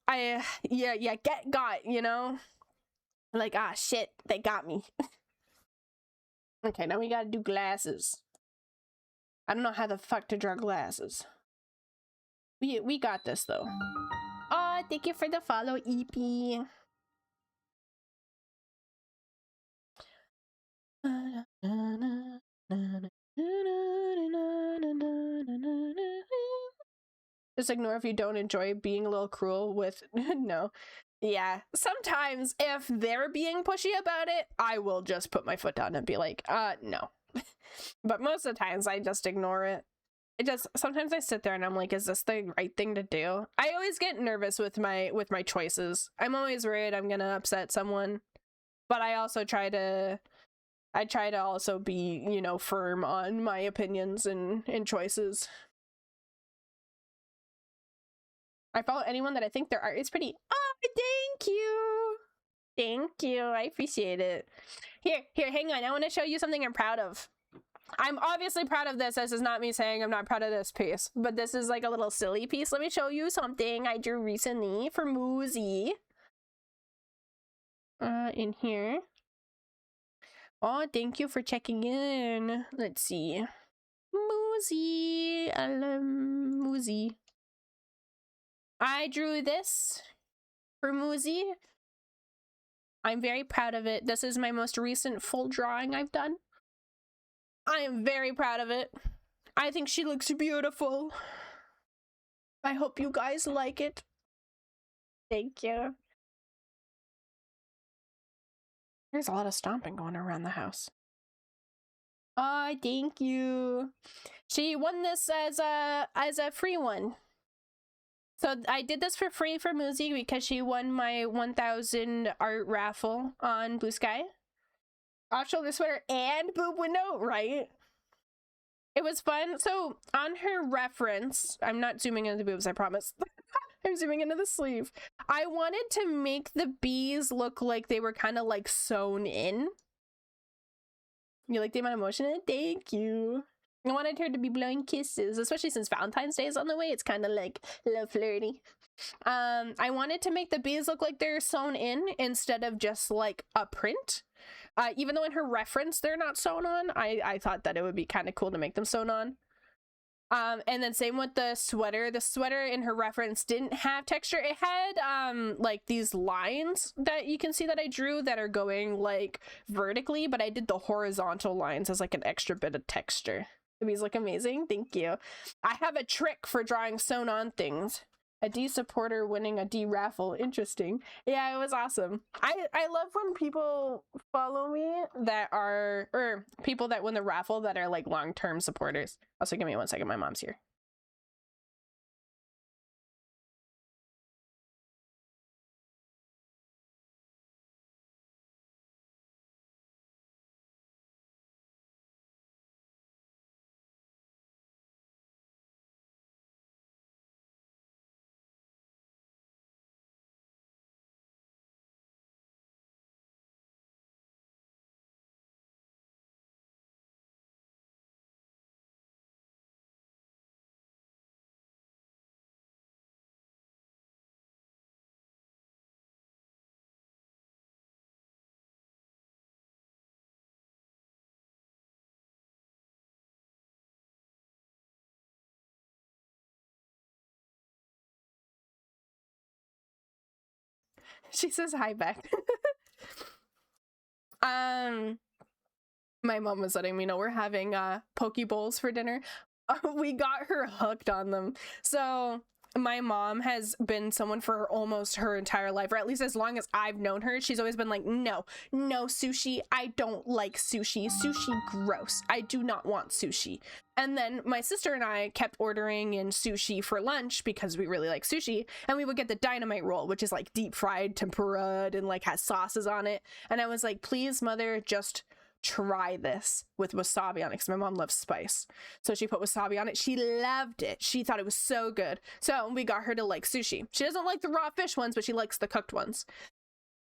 get got, you know? Like, ah, shit, they got me. Okay, now we gotta do glasses. I don't know how the fuck to draw glasses. We got this, though. Oh, thank you for the follow, EP. Just ignore if you don't enjoy being a little cruel with... No. Yeah, sometimes if they're being pushy about it, I will just put my foot down and be like, no. But most of the times I just ignore it. Sometimes I sit there and I'm like, is this the right thing to do? I always get nervous with my choices. I'm always worried I'm gonna upset someone. But I also try to also be, you know, firm on my opinions and choices. I follow anyone that I think their art is pretty. Oh, thank you. Thank you. I appreciate it. Here, hang on. I want to show you something I'm proud of. I'm obviously proud of this. This is not me saying I'm not proud of this piece, but this is like a little silly piece. Let me show you something I drew recently for Moozy. In here. Oh, thank you for checking in. Let's see. Moozy. Moozy. I drew this for Moozy. I'm very proud of it. This is my most recent full drawing I've done. I am very proud of it. I think she looks beautiful. I hope you guys like it. Thank you. There's a lot of stomping going around the house. Oh, thank you. She won this as a free one. So I did this for free for Moozy because she won my 1000 art raffle on Blue Sky. I'll show the sweater and boob window, right? It was fun. So on her reference, I'm not zooming into the boobs, I promise. I'm zooming into the sleeve. I wanted to make the bees look like they were kind of like sewn in. You like the amount of motion in it? Thank you. I wanted her to be blowing kisses, especially since Valentine's Day is on the way. It's kind of like a little flirty. I wanted to make the bees look like they're sewn in instead of just like a print. Even though in her reference they're not sewn on, I thought that it would be kind of cool to make them sewn on. And then same with the sweater. The sweater in her reference didn't have texture. It had like these lines that you can see that I drew that are going like vertically, but I did the horizontal lines as like an extra bit of texture. These look amazing. Thank you. I have a trick for drawing sewn on things. A D supporter winning a D raffle. Interesting. Yeah, it was awesome. I love when people follow me that are, or people that win the raffle that are like long-term supporters. Also, give me 1 second. My mom's here. She says hi back. My mom was letting me know we're having poke bowls for dinner. We got her hooked on them. So my mom has been someone for almost her entire life, or at least as long as I've known her. She's always been like, no sushi. I don't like sushi. Sushi gross. I do not want sushi. And then my sister and I kept ordering in sushi for lunch because we really like sushi, and we would get the dynamite roll, which is like deep fried tempura and like has sauces on it. And I was like, please mother, just try this with wasabi on it, because my mom loves spice. So she put wasabi on it. She loved it. She thought it was so good. So we got her to like sushi. She doesn't like the raw fish ones, but she likes the cooked ones.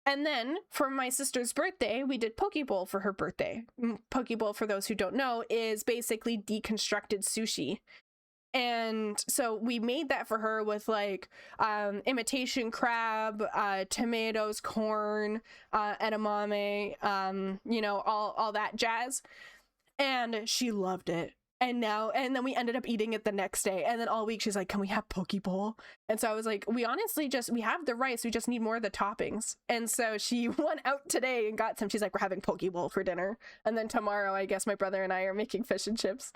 And then for my sister's birthday, we did poke bowl for her birthday. Poke bowl, for those who don't know, is basically deconstructed sushi. And so we made that for her with like imitation crab, tomatoes, corn, edamame, you know, all that jazz. And she loved it. And then we ended up eating it the next day. And then all week she's like, can we have poke bowl? And so I was like, we honestly we have the rice. We just need more of the toppings. And so she went out today and got some. She's like, we're having poke bowl for dinner. And then tomorrow, I guess my brother and I are making fish and chips.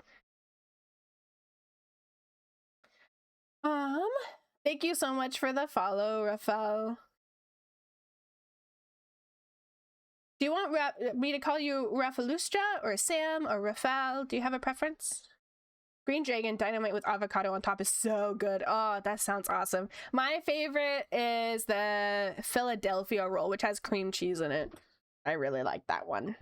Thank you so much for the follow, Rafael. Do you want me to call you Rafalustra or Sam or Rafael? Do you have a preference? Green Dragon dynamite with avocado on top is so good. Oh, that sounds awesome. My favorite is the Philadelphia roll, which has cream cheese in it. I really like that one.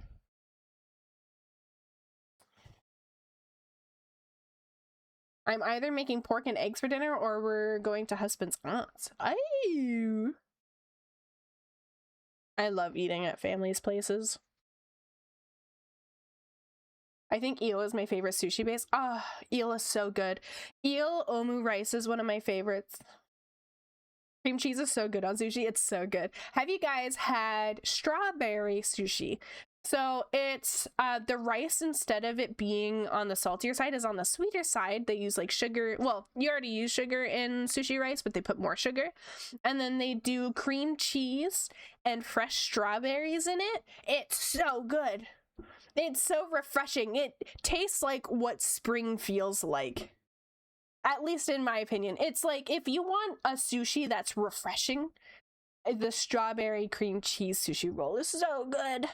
I'm either making pork and eggs for dinner or we're going to husband's aunt's. I love eating at family's places. I think eel is my favorite sushi base. Ah, eel is so good. Eel omu rice is one of my favorites. Cream cheese is so good on sushi. It's so good. Have you guys had strawberry sushi? So it's the rice, instead of it being on the saltier side, is on the sweeter side. They use like sugar. Well, you already use sugar in sushi rice, but they put more sugar. And then they do cream cheese and fresh strawberries in it. It's so good. It's so refreshing. It tastes like what spring feels like. At least in my opinion. It's like, if you want a sushi that's refreshing, the strawberry cream cheese sushi roll is so good.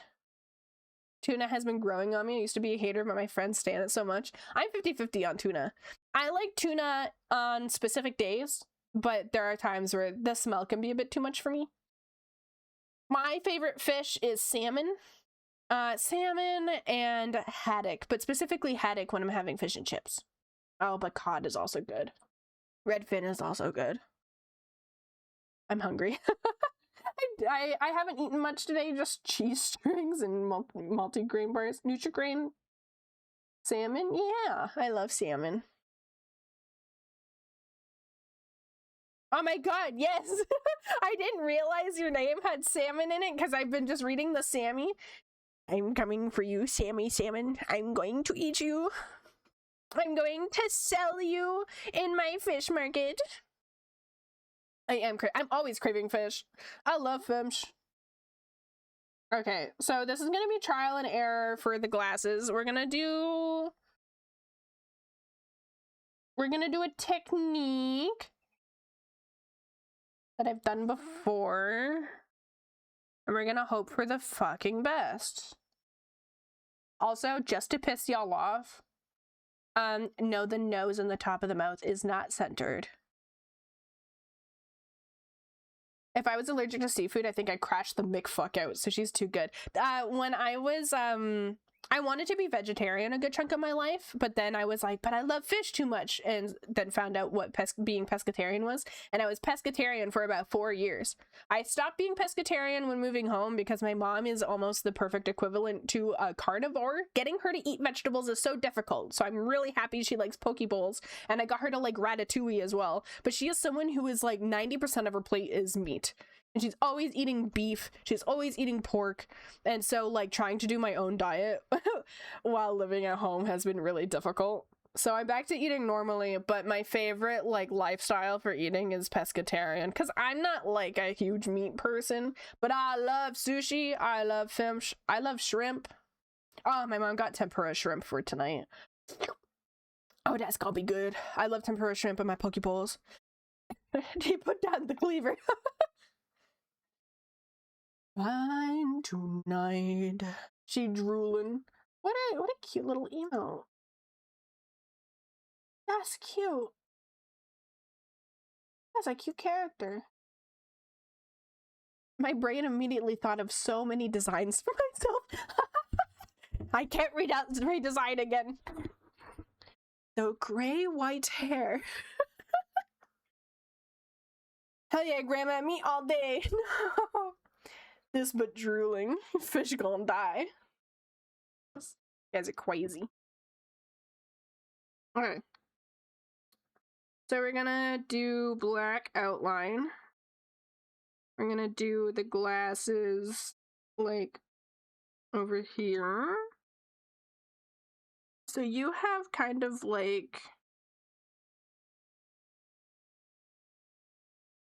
Tuna has been growing on me. I used to be a hater, but my friends stand it so much. I'm 50-50 on tuna. I like tuna on specific days, but there are times where the smell can be a bit too much for me. My favorite fish is salmon. Salmon and haddock, but specifically haddock when I'm having fish and chips. Oh, but cod is also good. Redfin is also good. I'm hungry. I haven't eaten much today, just cheese strings and multi-grain bars. Nutri-Grain salmon? Yeah, I love salmon. Oh my god, yes! I didn't realize your name had salmon in it because I've been just reading the Sammy. I'm coming for you, Sammy Salmon. I'm going to eat you. I'm going to sell you in my fish market. I'm always craving fish. I love fish. Okay, so this is gonna be trial and error for the glasses. We're gonna do a technique that I've done before. And we're gonna hope for the fucking best. Also, just to piss y'all off, no, the nose and the top of the mouth is not centered. If I was allergic to seafood, I think I'd crash the McFuck out. So she's too good. When I was, I wanted to be vegetarian a good chunk of my life, but then I was like, but I love fish too much, and then found out what being pescatarian was, and I was pescatarian for about 4 years. I stopped being pescatarian when moving home because my mom is almost the perfect equivalent to a carnivore. Getting her to eat vegetables is so difficult, so I'm really happy she likes poke bowls, and I got her to like ratatouille as well, but she is someone who is like 90% of her plate is meat. And she's always eating beef, she's always eating pork, and so like trying to do my own diet while living at home has been really difficult. So I'm back to eating normally, but my favorite like lifestyle for eating is pescatarian, because I'm not like a huge meat person, but I love sushi, I love fish, I love shrimp. Oh, my mom got tempura shrimp for tonight. Oh, that's gonna be good. I love tempura shrimp in my poke bowls. He put down the cleaver. Fine tonight. She drooling. What a cute little emote. That's cute. That's a cute character. My brain immediately thought of so many designs for myself. I can't redesign again. The gray-white hair. Hell yeah, Grandma, me all day. No. This but drooling. Fish gonna die. You guys are crazy. Okay. So we're gonna do black outline. We're gonna do the glasses like over here. So you have kind of like,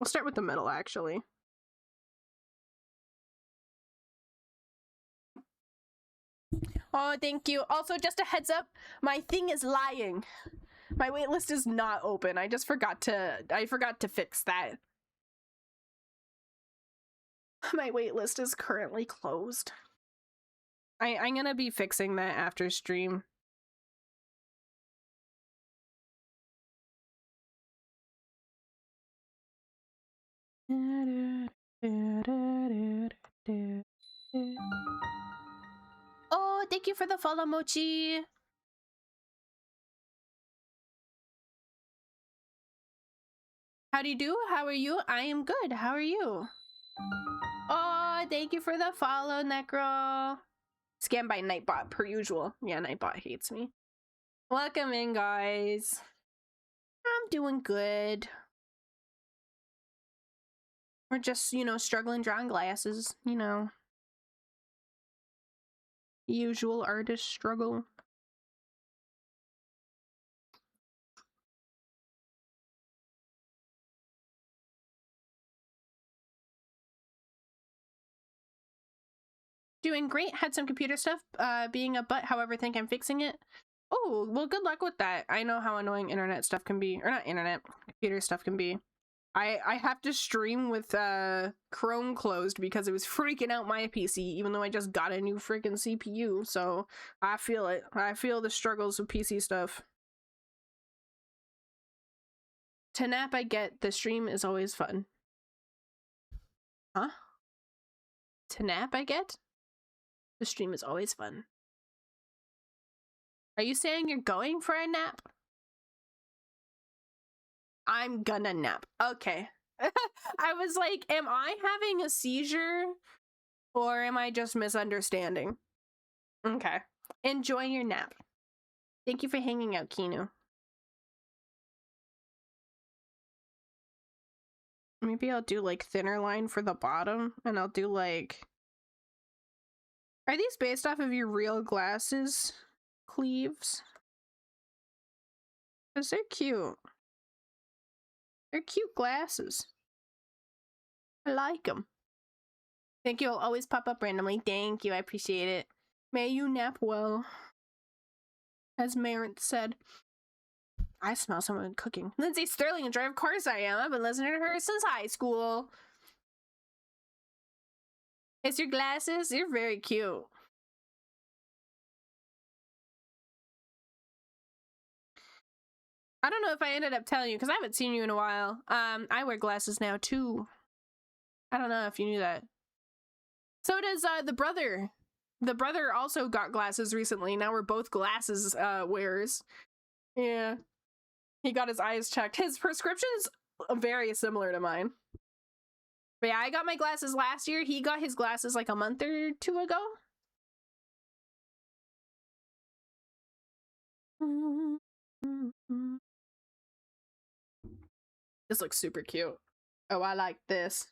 we'll start with the middle actually. Oh, thank you. Also, just a heads up, my thing is lying. My waitlist is not open. I forgot to fix that. My waitlist is currently closed. I'm gonna be fixing that after stream. Oh, thank you for the follow, Mochi. How do you do? How are you? I am good. How are you? Oh, thank you for the follow, Necro. Scammed by Nightbot, per usual. Yeah, Nightbot hates me. Welcome in, guys. I'm doing good. We're just, you know, struggling drawing glasses, you know. Usual artist struggle. Doing great. Had some computer stuff being a butt, however, think I'm fixing it. Oh, well, good luck with that. I know how annoying internet stuff can be. Or not internet, computer stuff can be. I have to stream with Chrome closed because it was freaking out my PC, even though I just got a new freaking CPU. So I feel it. I feel the struggles of PC stuff. To nap, I get. The stream is always fun. Huh? To nap, I get. The stream is always fun. Are you saying you're going for a nap? I'm gonna nap. Okay. I was like, am I having a seizure? Or am I just misunderstanding? Okay. Enjoy your nap. Thank you for hanging out, Kinu. Maybe I'll do like thinner line for the bottom, and I'll do like... Are these based off of your real glasses, Cleaves? Because they're cute. They're cute glasses. I like them. Thank you. I'll always pop up randomly. Thank you. I appreciate it. May you nap well. As Marinth said. I smell someone cooking. Lindsay Sterling and Joy, of course I am. I've been listening to her since high school. It's your glasses? You're very cute. I don't know if I ended up telling you because I haven't seen you in a while. I wear glasses now too. I don't know if you knew that. So does the brother. The brother also got glasses recently. Now we're both glasses wearers. Yeah. He got his eyes checked. His prescription is very similar to mine. But yeah, I got my glasses last year. He got his glasses like a month or two ago. This looks super cute. Oh, I like this.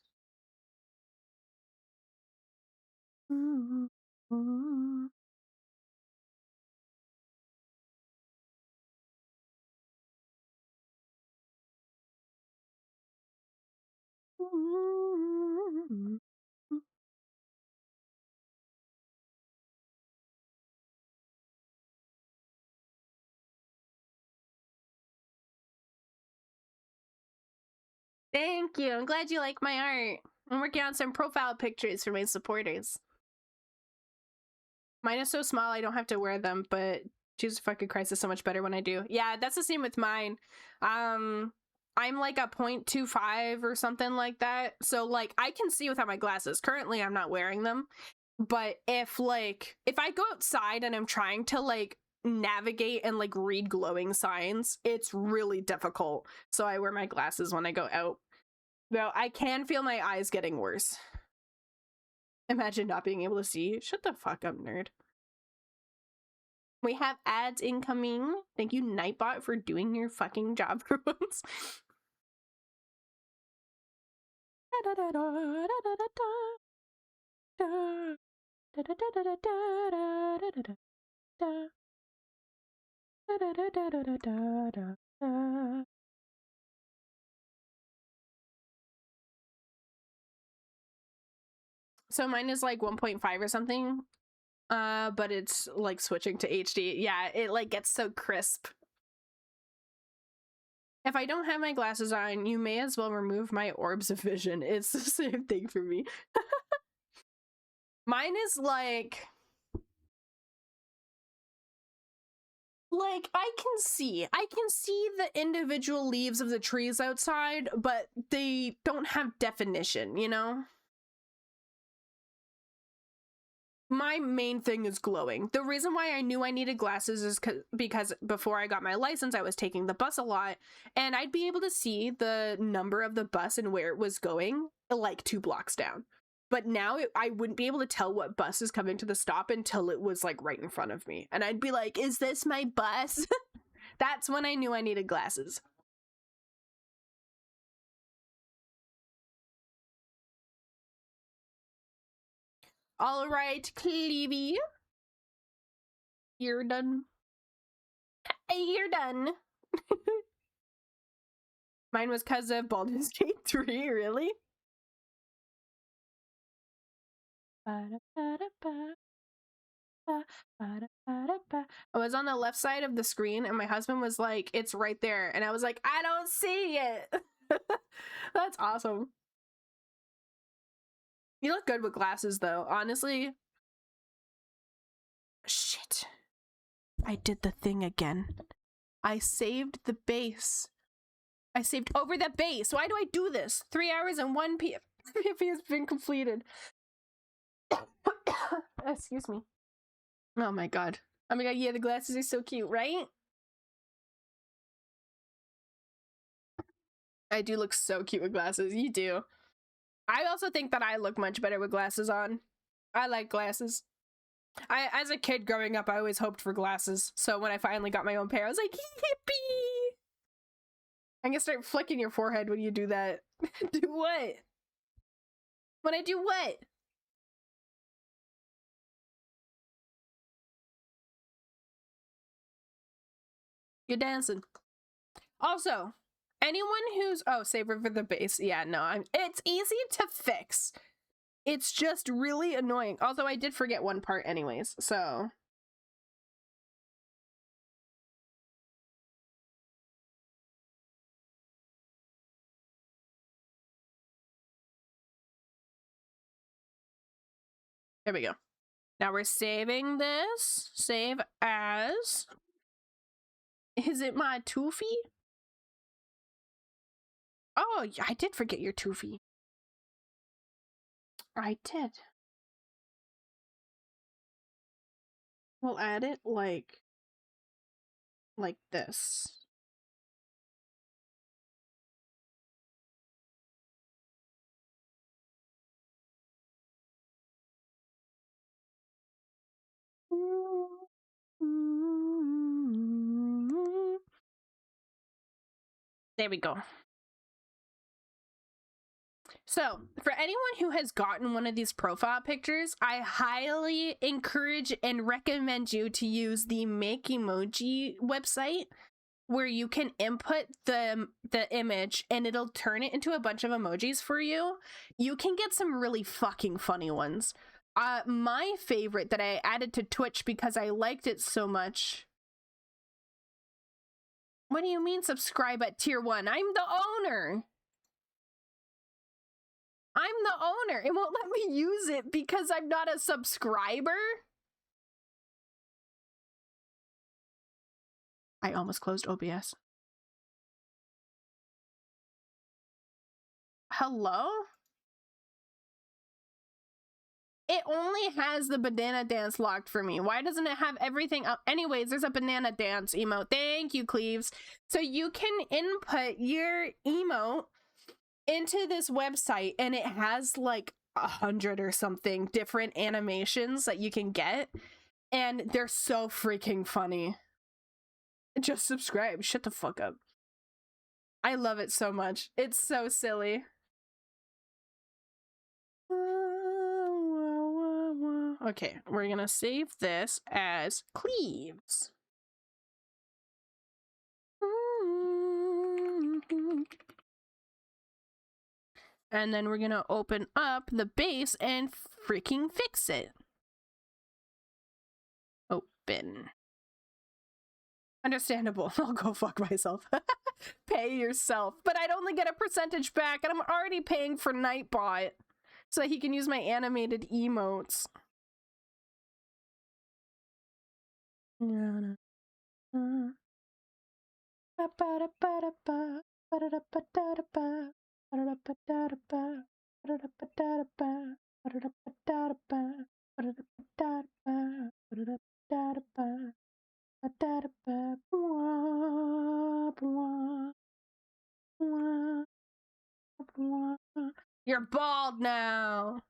Thank you. I'm glad you like my art. I'm working on some profile pictures for my supporters. Mine is so small I don't have to wear them, but Jesus fucking Christ is so much better when I do. Yeah, that's the same with mine. I'm like a 0.25 or something like that. So like I can see without my glasses. Currently I'm not wearing them. But if I go outside and I'm trying to like navigate and like read glowing signs, it's really difficult. So I wear my glasses when I go out. Though I can feel my eyes getting worse. Imagine not being able to see. Shut the fuck up, nerd. We have ads incoming. Thank you, Nightbot, for doing your fucking job for once. So mine is like 1.5 or something. But it's like switching to HD. Yeah, it like gets so crisp. If I don't have my glasses on, you may as well remove my orbs of vision. It's the same thing for me. Mine is like I can see the individual leaves of the trees outside, but they don't have definition, you know? my main thing is glowing. The reason why I knew I needed glasses is because before I got my license, I was taking the bus a lot, and I'd be able to see the number of the bus and where it was going like 2 blocks down. But now I wouldn't be able to tell what bus is coming to the stop until it was like right in front of me. And I'd be like, is this my bus? That's when I knew I needed glasses. All right, Clevie. You're done. You're done. Mine was because of Baldur's Gate 3, really? I was on the left side of the screen and my husband was like, it's right there. And I was like, I don't see it. That's awesome. You look good with glasses though, honestly. Shit. I did the thing again. I saved the base. I saved over the base. Why do I do this? 3 hours and 1 p.m. has been completed. Excuse me. Oh my god. Oh my god, yeah, the glasses are so cute, right? I do look so cute with glasses. You do. I also think that I look much better with glasses on. I like glasses. As a kid growing up, I always hoped for glasses. So when I finally got my own pair, I was like, yippee! I'm gonna start flicking your forehead when you do that. Do what? When I do what? You're dancing. Also, anyone who's save over the base. Yeah, no, it's easy to fix. It's just really annoying. Although I did forget one part anyways, so. There we go. Now we're saving this. Save as. Is it my Toofy? Oh, I did forget your Toofy. I did. We'll add it like this. There we go. So, for anyone who has gotten one of these profile pictures, I highly encourage and recommend you to use the Make Emoji website, where you can input the image and it'll turn it into a bunch of emojis for you. You can get some really fucking funny ones. My favorite that I added to Twitch because I liked it so much. What do you mean subscribe at tier 1? I'm the owner. I'm the owner. It won't let me use it because I'm not a subscriber. I almost closed OBS. Hello? It only has the banana dance locked for me. Why doesn't it have everything up? Anyways, there's a banana dance emote. Thank you, Cleaves. So you can input your emote into this website and it has like 100 or something different animations that you can get. And they're so freaking funny. Just subscribe. Shut the fuck up. I love it so much. It's so silly. Okay, we're gonna save this as Cleaves. And then we're gonna open up the base and freaking fix it. Open. Understandable. I'll go fuck myself. Pay yourself. But I'd only get a percentage back, and I'm already paying for Nightbot so that he can use my animated emotes. You're bald now.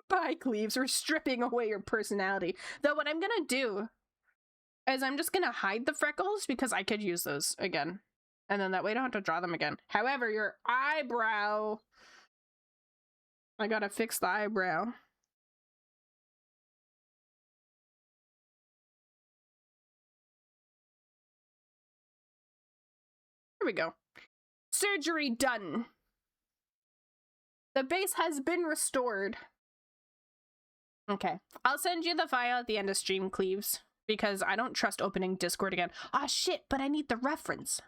Bye, Cleaves. We're stripping away your personality. Though what I'm gonna do is I'm just gonna hide the freckles because I could use those again. And then that way I don't have to draw them again. However, your eyebrow... I gotta fix the eyebrow. Here we go. Surgery done. The base has been restored. Okay. I'll send you the file at the end of stream, Cleaves, because I don't trust opening Discord again. Ah, shit, but I need the reference.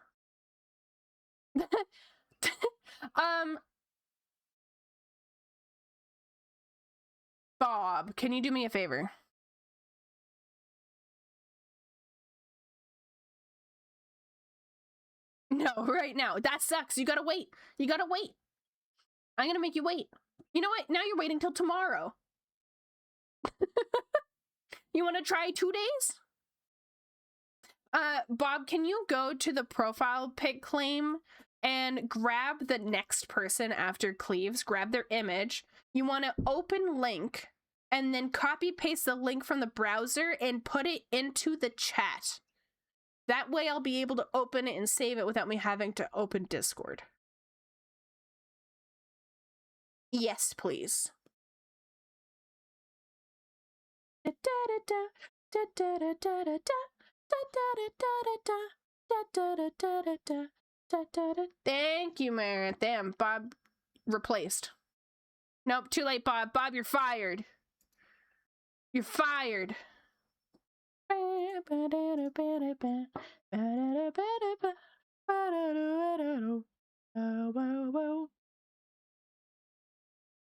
Bob, can you do me a favor? No, right now. That sucks. You gotta wait. You gotta wait. I'm gonna make you wait. You know what? Now you're waiting till tomorrow. You want to try 2 days? Bob, can you go to the profile pic claim and grab the next person after Cleaves? Grab their image. You want to open link and then copy paste the link from the browser and put it into the chat. That way I'll be able to open it and save it without me having to open Discord. Yes, please. Thank you, Maren. Damn, Bob replaced. Nope, too late, Bob. Bob, you're fired. You're fired.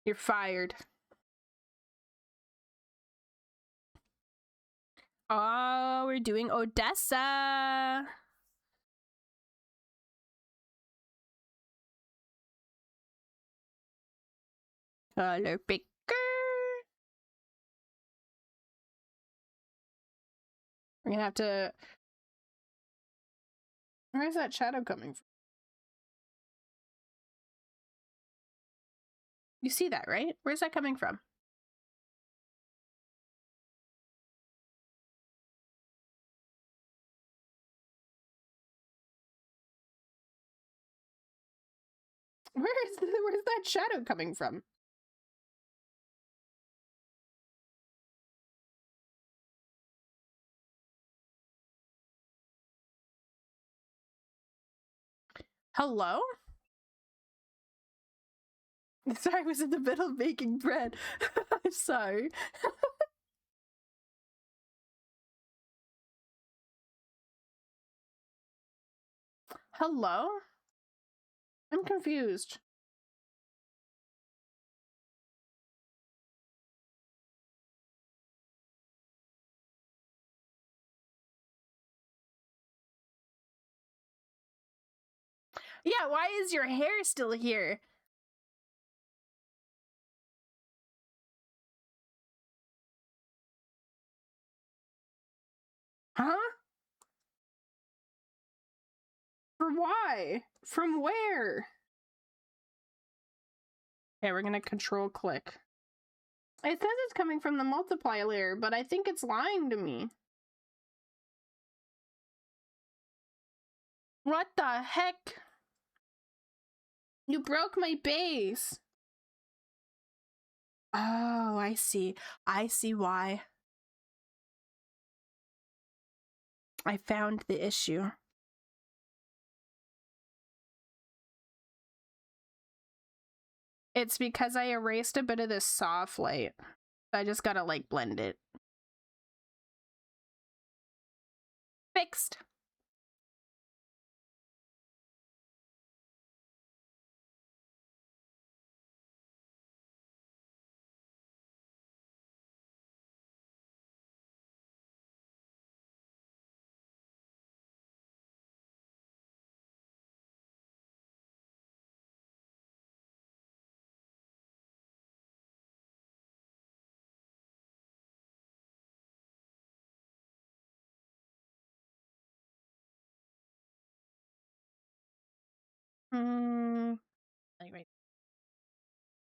You're fired. Oh, we're doing Odessa. Color picker. We're gonna have to... Where's that shadow coming from? You see that, right? Where's that coming from? Where's that shadow coming from? Hello? Sorry, I was in the middle of making bread. I'm sorry. Hello? I'm confused. Yeah, why is your hair still here? Huh? For why? From where? Okay, we're gonna control click. It says it's coming from the multiply layer, but I think it's lying to me. What the heck? You broke my base. Oh, I see. I see why. I found the issue. It's because I erased a bit of this soft light. I just gotta like blend it. Fixed. Like right.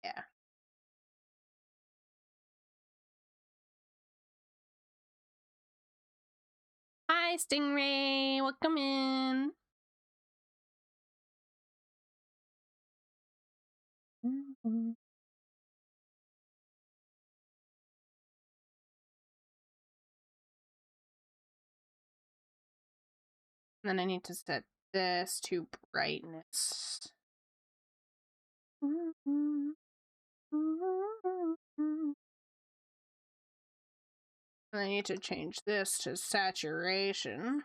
Yeah. Hi, Stingray. Welcome in. Then I need to set this to brightness. I need to change this to saturation.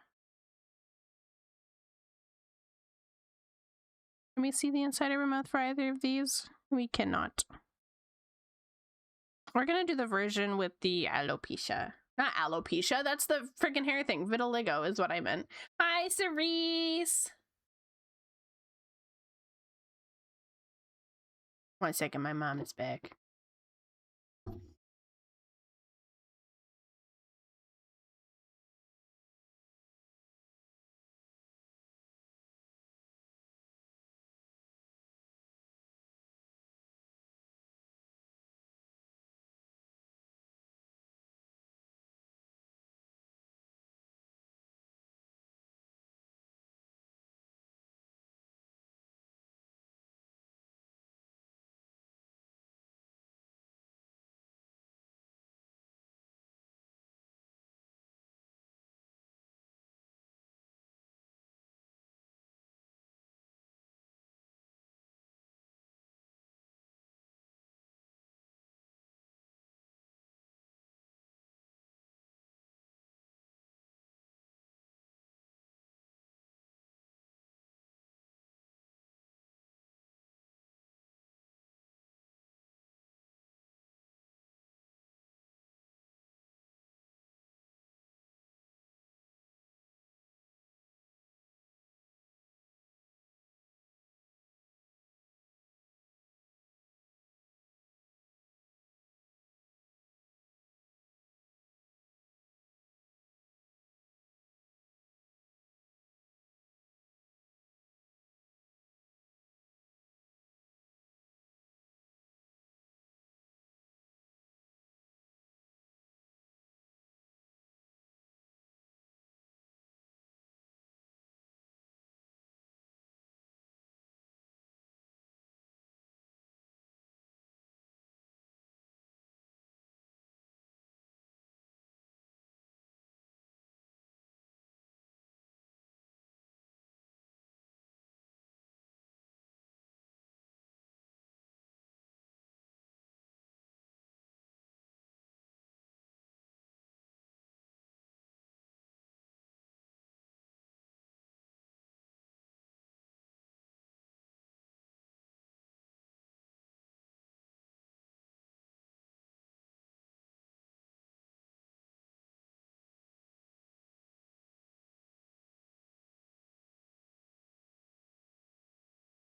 Can we see the inside of her mouth for either of these? We cannot. We're gonna do the version with the alopecia. Not alopecia, that's the freaking hair thing. Vitiligo is what I meant. Hi, Cerise! 1 second, my mom is back.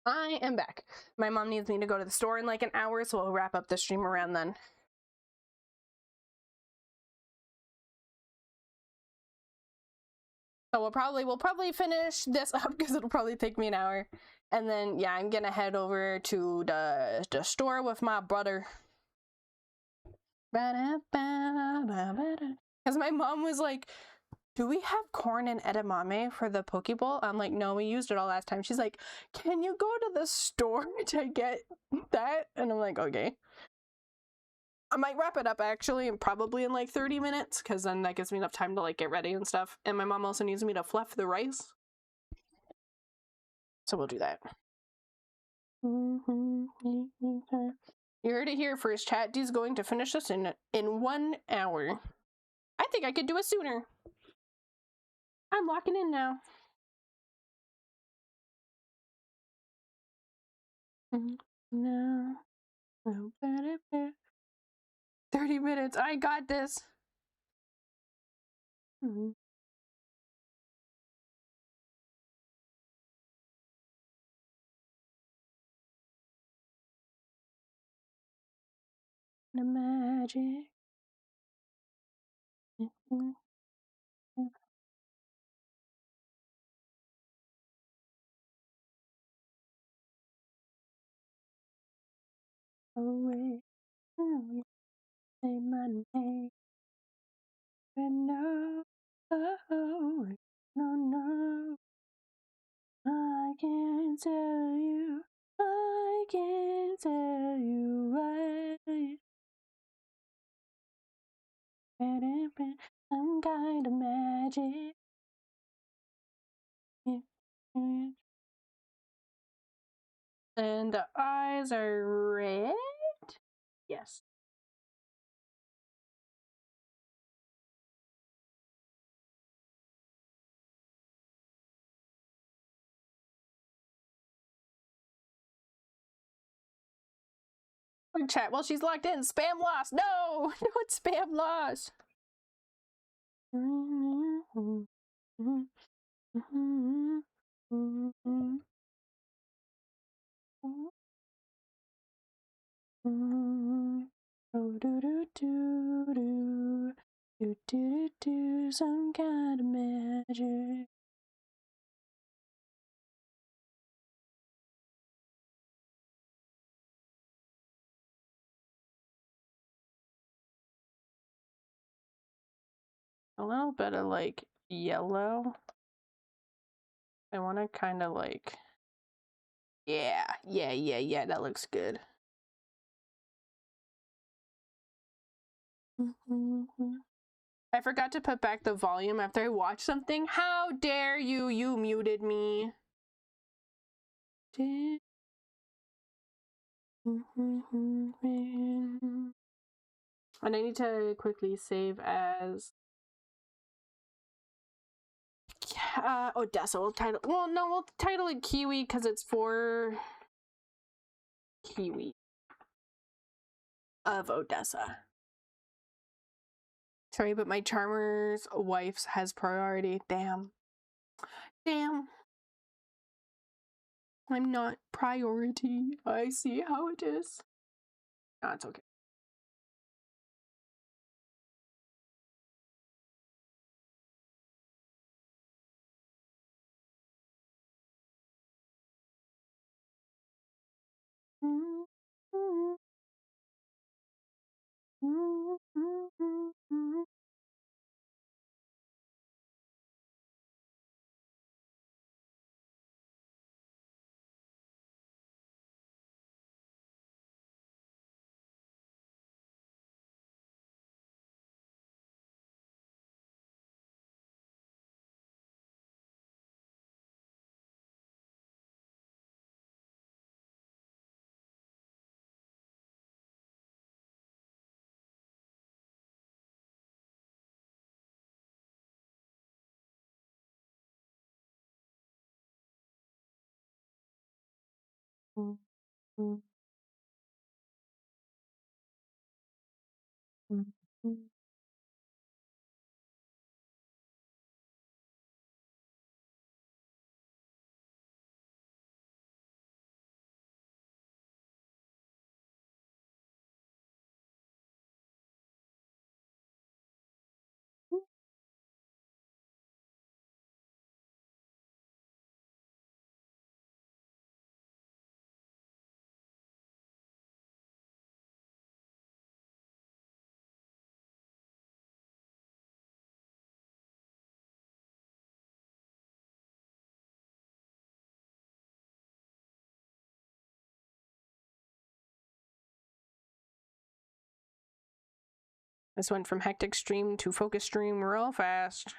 I am back. My mom needs me to go to the store in like an hour, so we'll wrap up the stream around then. So we'll probably finish this up because it'll probably take me an hour. And then yeah, I'm gonna head over to the store with my brother. Because my mom was like, do we have corn and edamame for the poke bowl? I'm like, no, we used it all last time. She's like, can you go to the store to get that? And I'm like, okay. I might wrap it up actually, and probably in like 30 minutes, because then that gives me enough time to like get ready and stuff. And my mom also needs me to fluff the rice. So we'll do that. You heard it here first, chat. D's going to finish this in 1 hour. I think I could do it sooner. I'm locking in now. No. 30 minutes. I got this. The magic. away. Say my name. And no, oh, no, I can't tell you. I can't tell you why. Some kind of magic. And the eyes are red? Yes. Chat while she's locked in. Spam lost. No! No, it's spam lost. Oh, do, some kind of magic. A little bit of like yellow. I want to kind of like, yeah, that looks good. I forgot to put back the volume after I watched something. How dare you? You muted me. And I need to quickly save as Odessa. We'll title. Well, no, we'll title it Kiwi because it's for Kiwi of Odessa. Sorry, but my charmer's wife has priority. Damn. I'm not priority. I see how it is. No, it's okay. This went from hectic stream to focus stream real fast.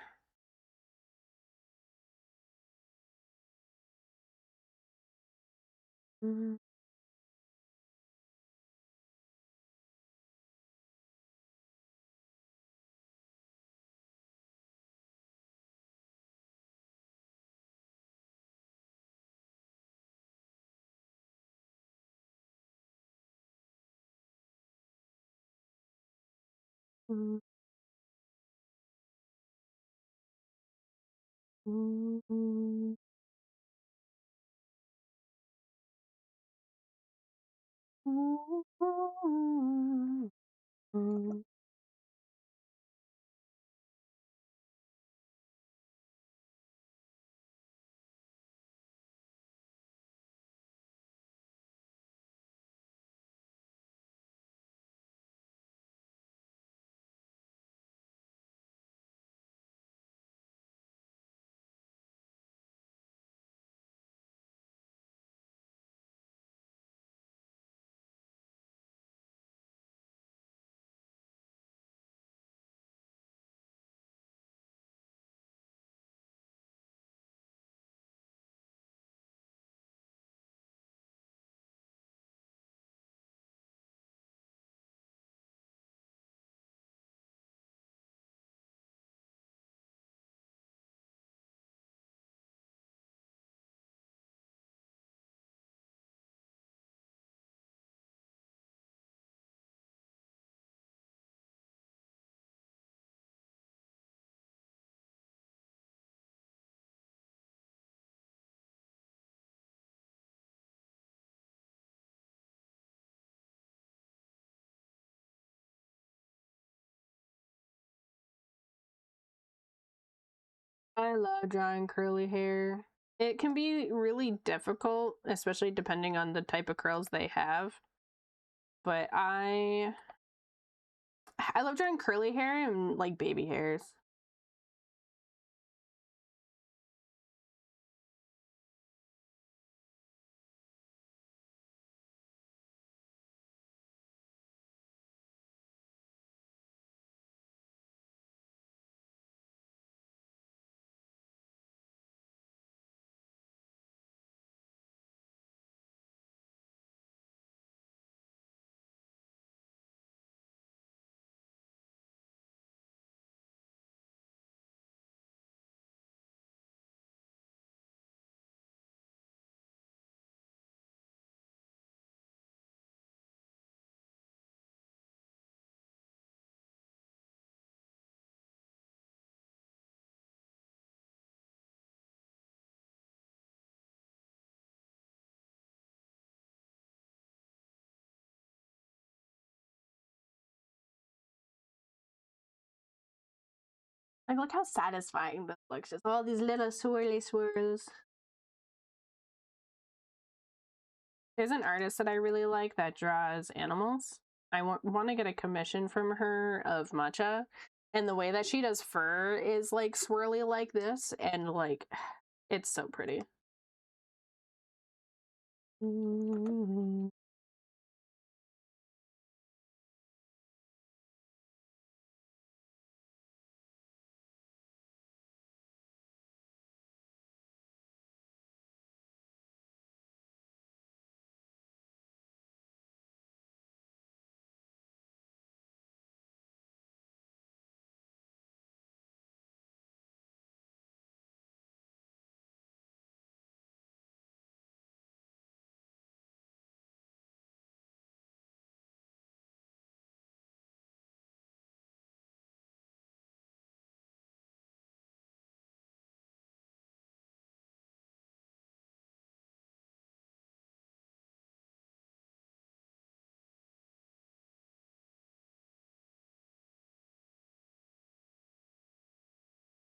I love drawing curly hair. It can be really difficult, especially depending on the type of curls they have. But I love drawing curly hair and like baby hairs. Like, look how satisfying this looks. Just all these little swirly swirls. There's an artist that I really like that draws animals. I want to get a commission from her of matcha. And the way that she does fur is like swirly like this. And like, it's so pretty.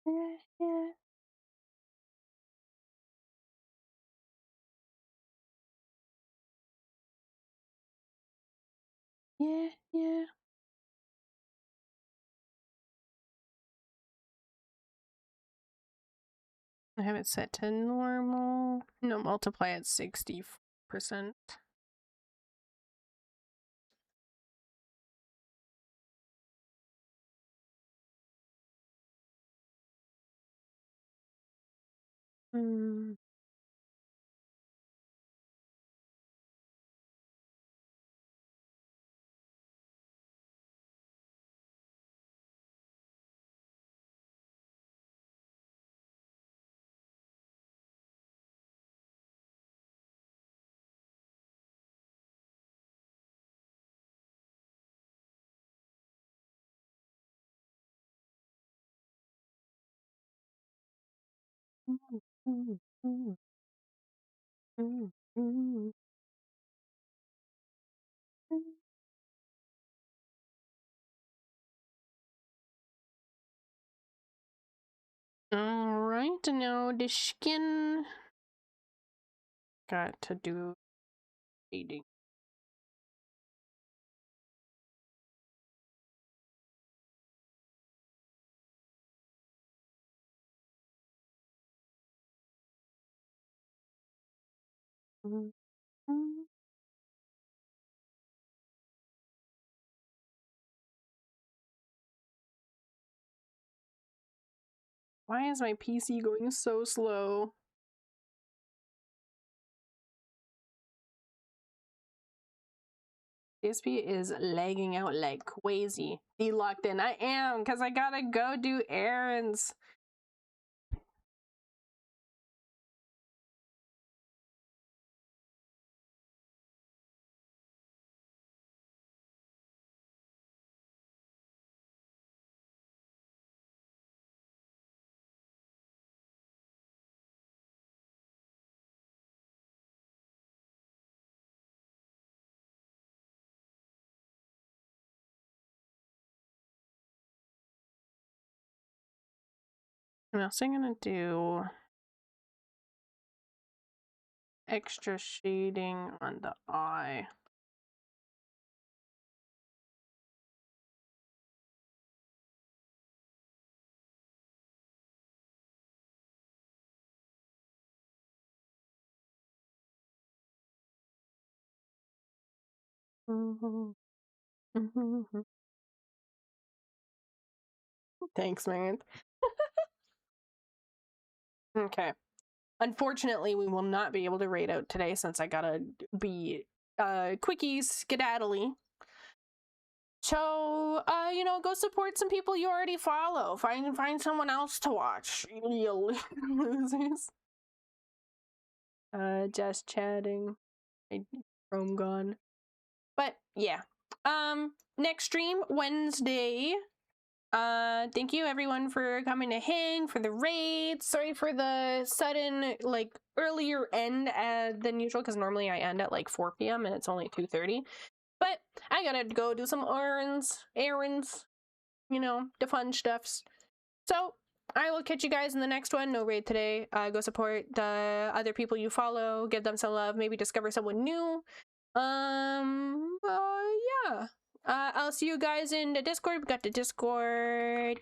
Yeah, yeah. Yeah, yeah. I have it set to normal. No, multiply at 60%. Mm. Mm, mm, mm, mm, mm, mm. All right, now the skin got to do shading. Mm, mm. Why is my PC going so slow? PSP is lagging out like crazy. Be locked in. I am, because I gotta go do errands. I'm also gonna do extra shading on the eye. Thanks, man. Okay. Unfortunately, we will not be able to raid out today since I gotta be quickies skedaddly. So, you know, go support some people you already follow. Find someone else to watch. You losers. Just chatting. Chrome gone. But yeah. Next stream Wednesday. Thank you everyone for coming to hang for the raid. Sorry for the sudden like earlier end than usual because normally I end at like 4 p.m. and it's only 2:30. But I gotta go do some errands, you know, the fun stuffs. So I will catch you guys in the next one. No raid today. Go support the other people you follow. Give them some love. Maybe discover someone new. Yeah. I'll see you guys in the Discord. We got the Discord.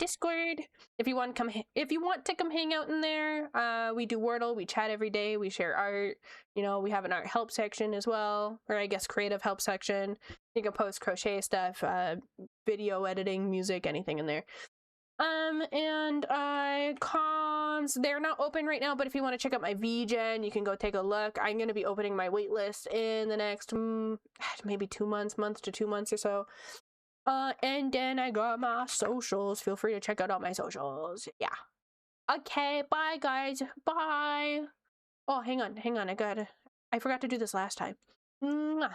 If you want to come hang out in there, we do Wordle. We chat every day. We share art. You know, we have an art help section as well, or I guess creative help section. You can post crochet stuff, video editing, music, anything in there. And comms, they're not open right now, but if you want to check out my VGen, you can go take a look. I'm going to be opening my waitlist in the next maybe 2 months, month to 2 months or so. And then I got my socials. Feel free to check out all my socials. Yeah. Okay, bye guys. Bye. Oh, hang on. I forgot to do this last time. Mwah.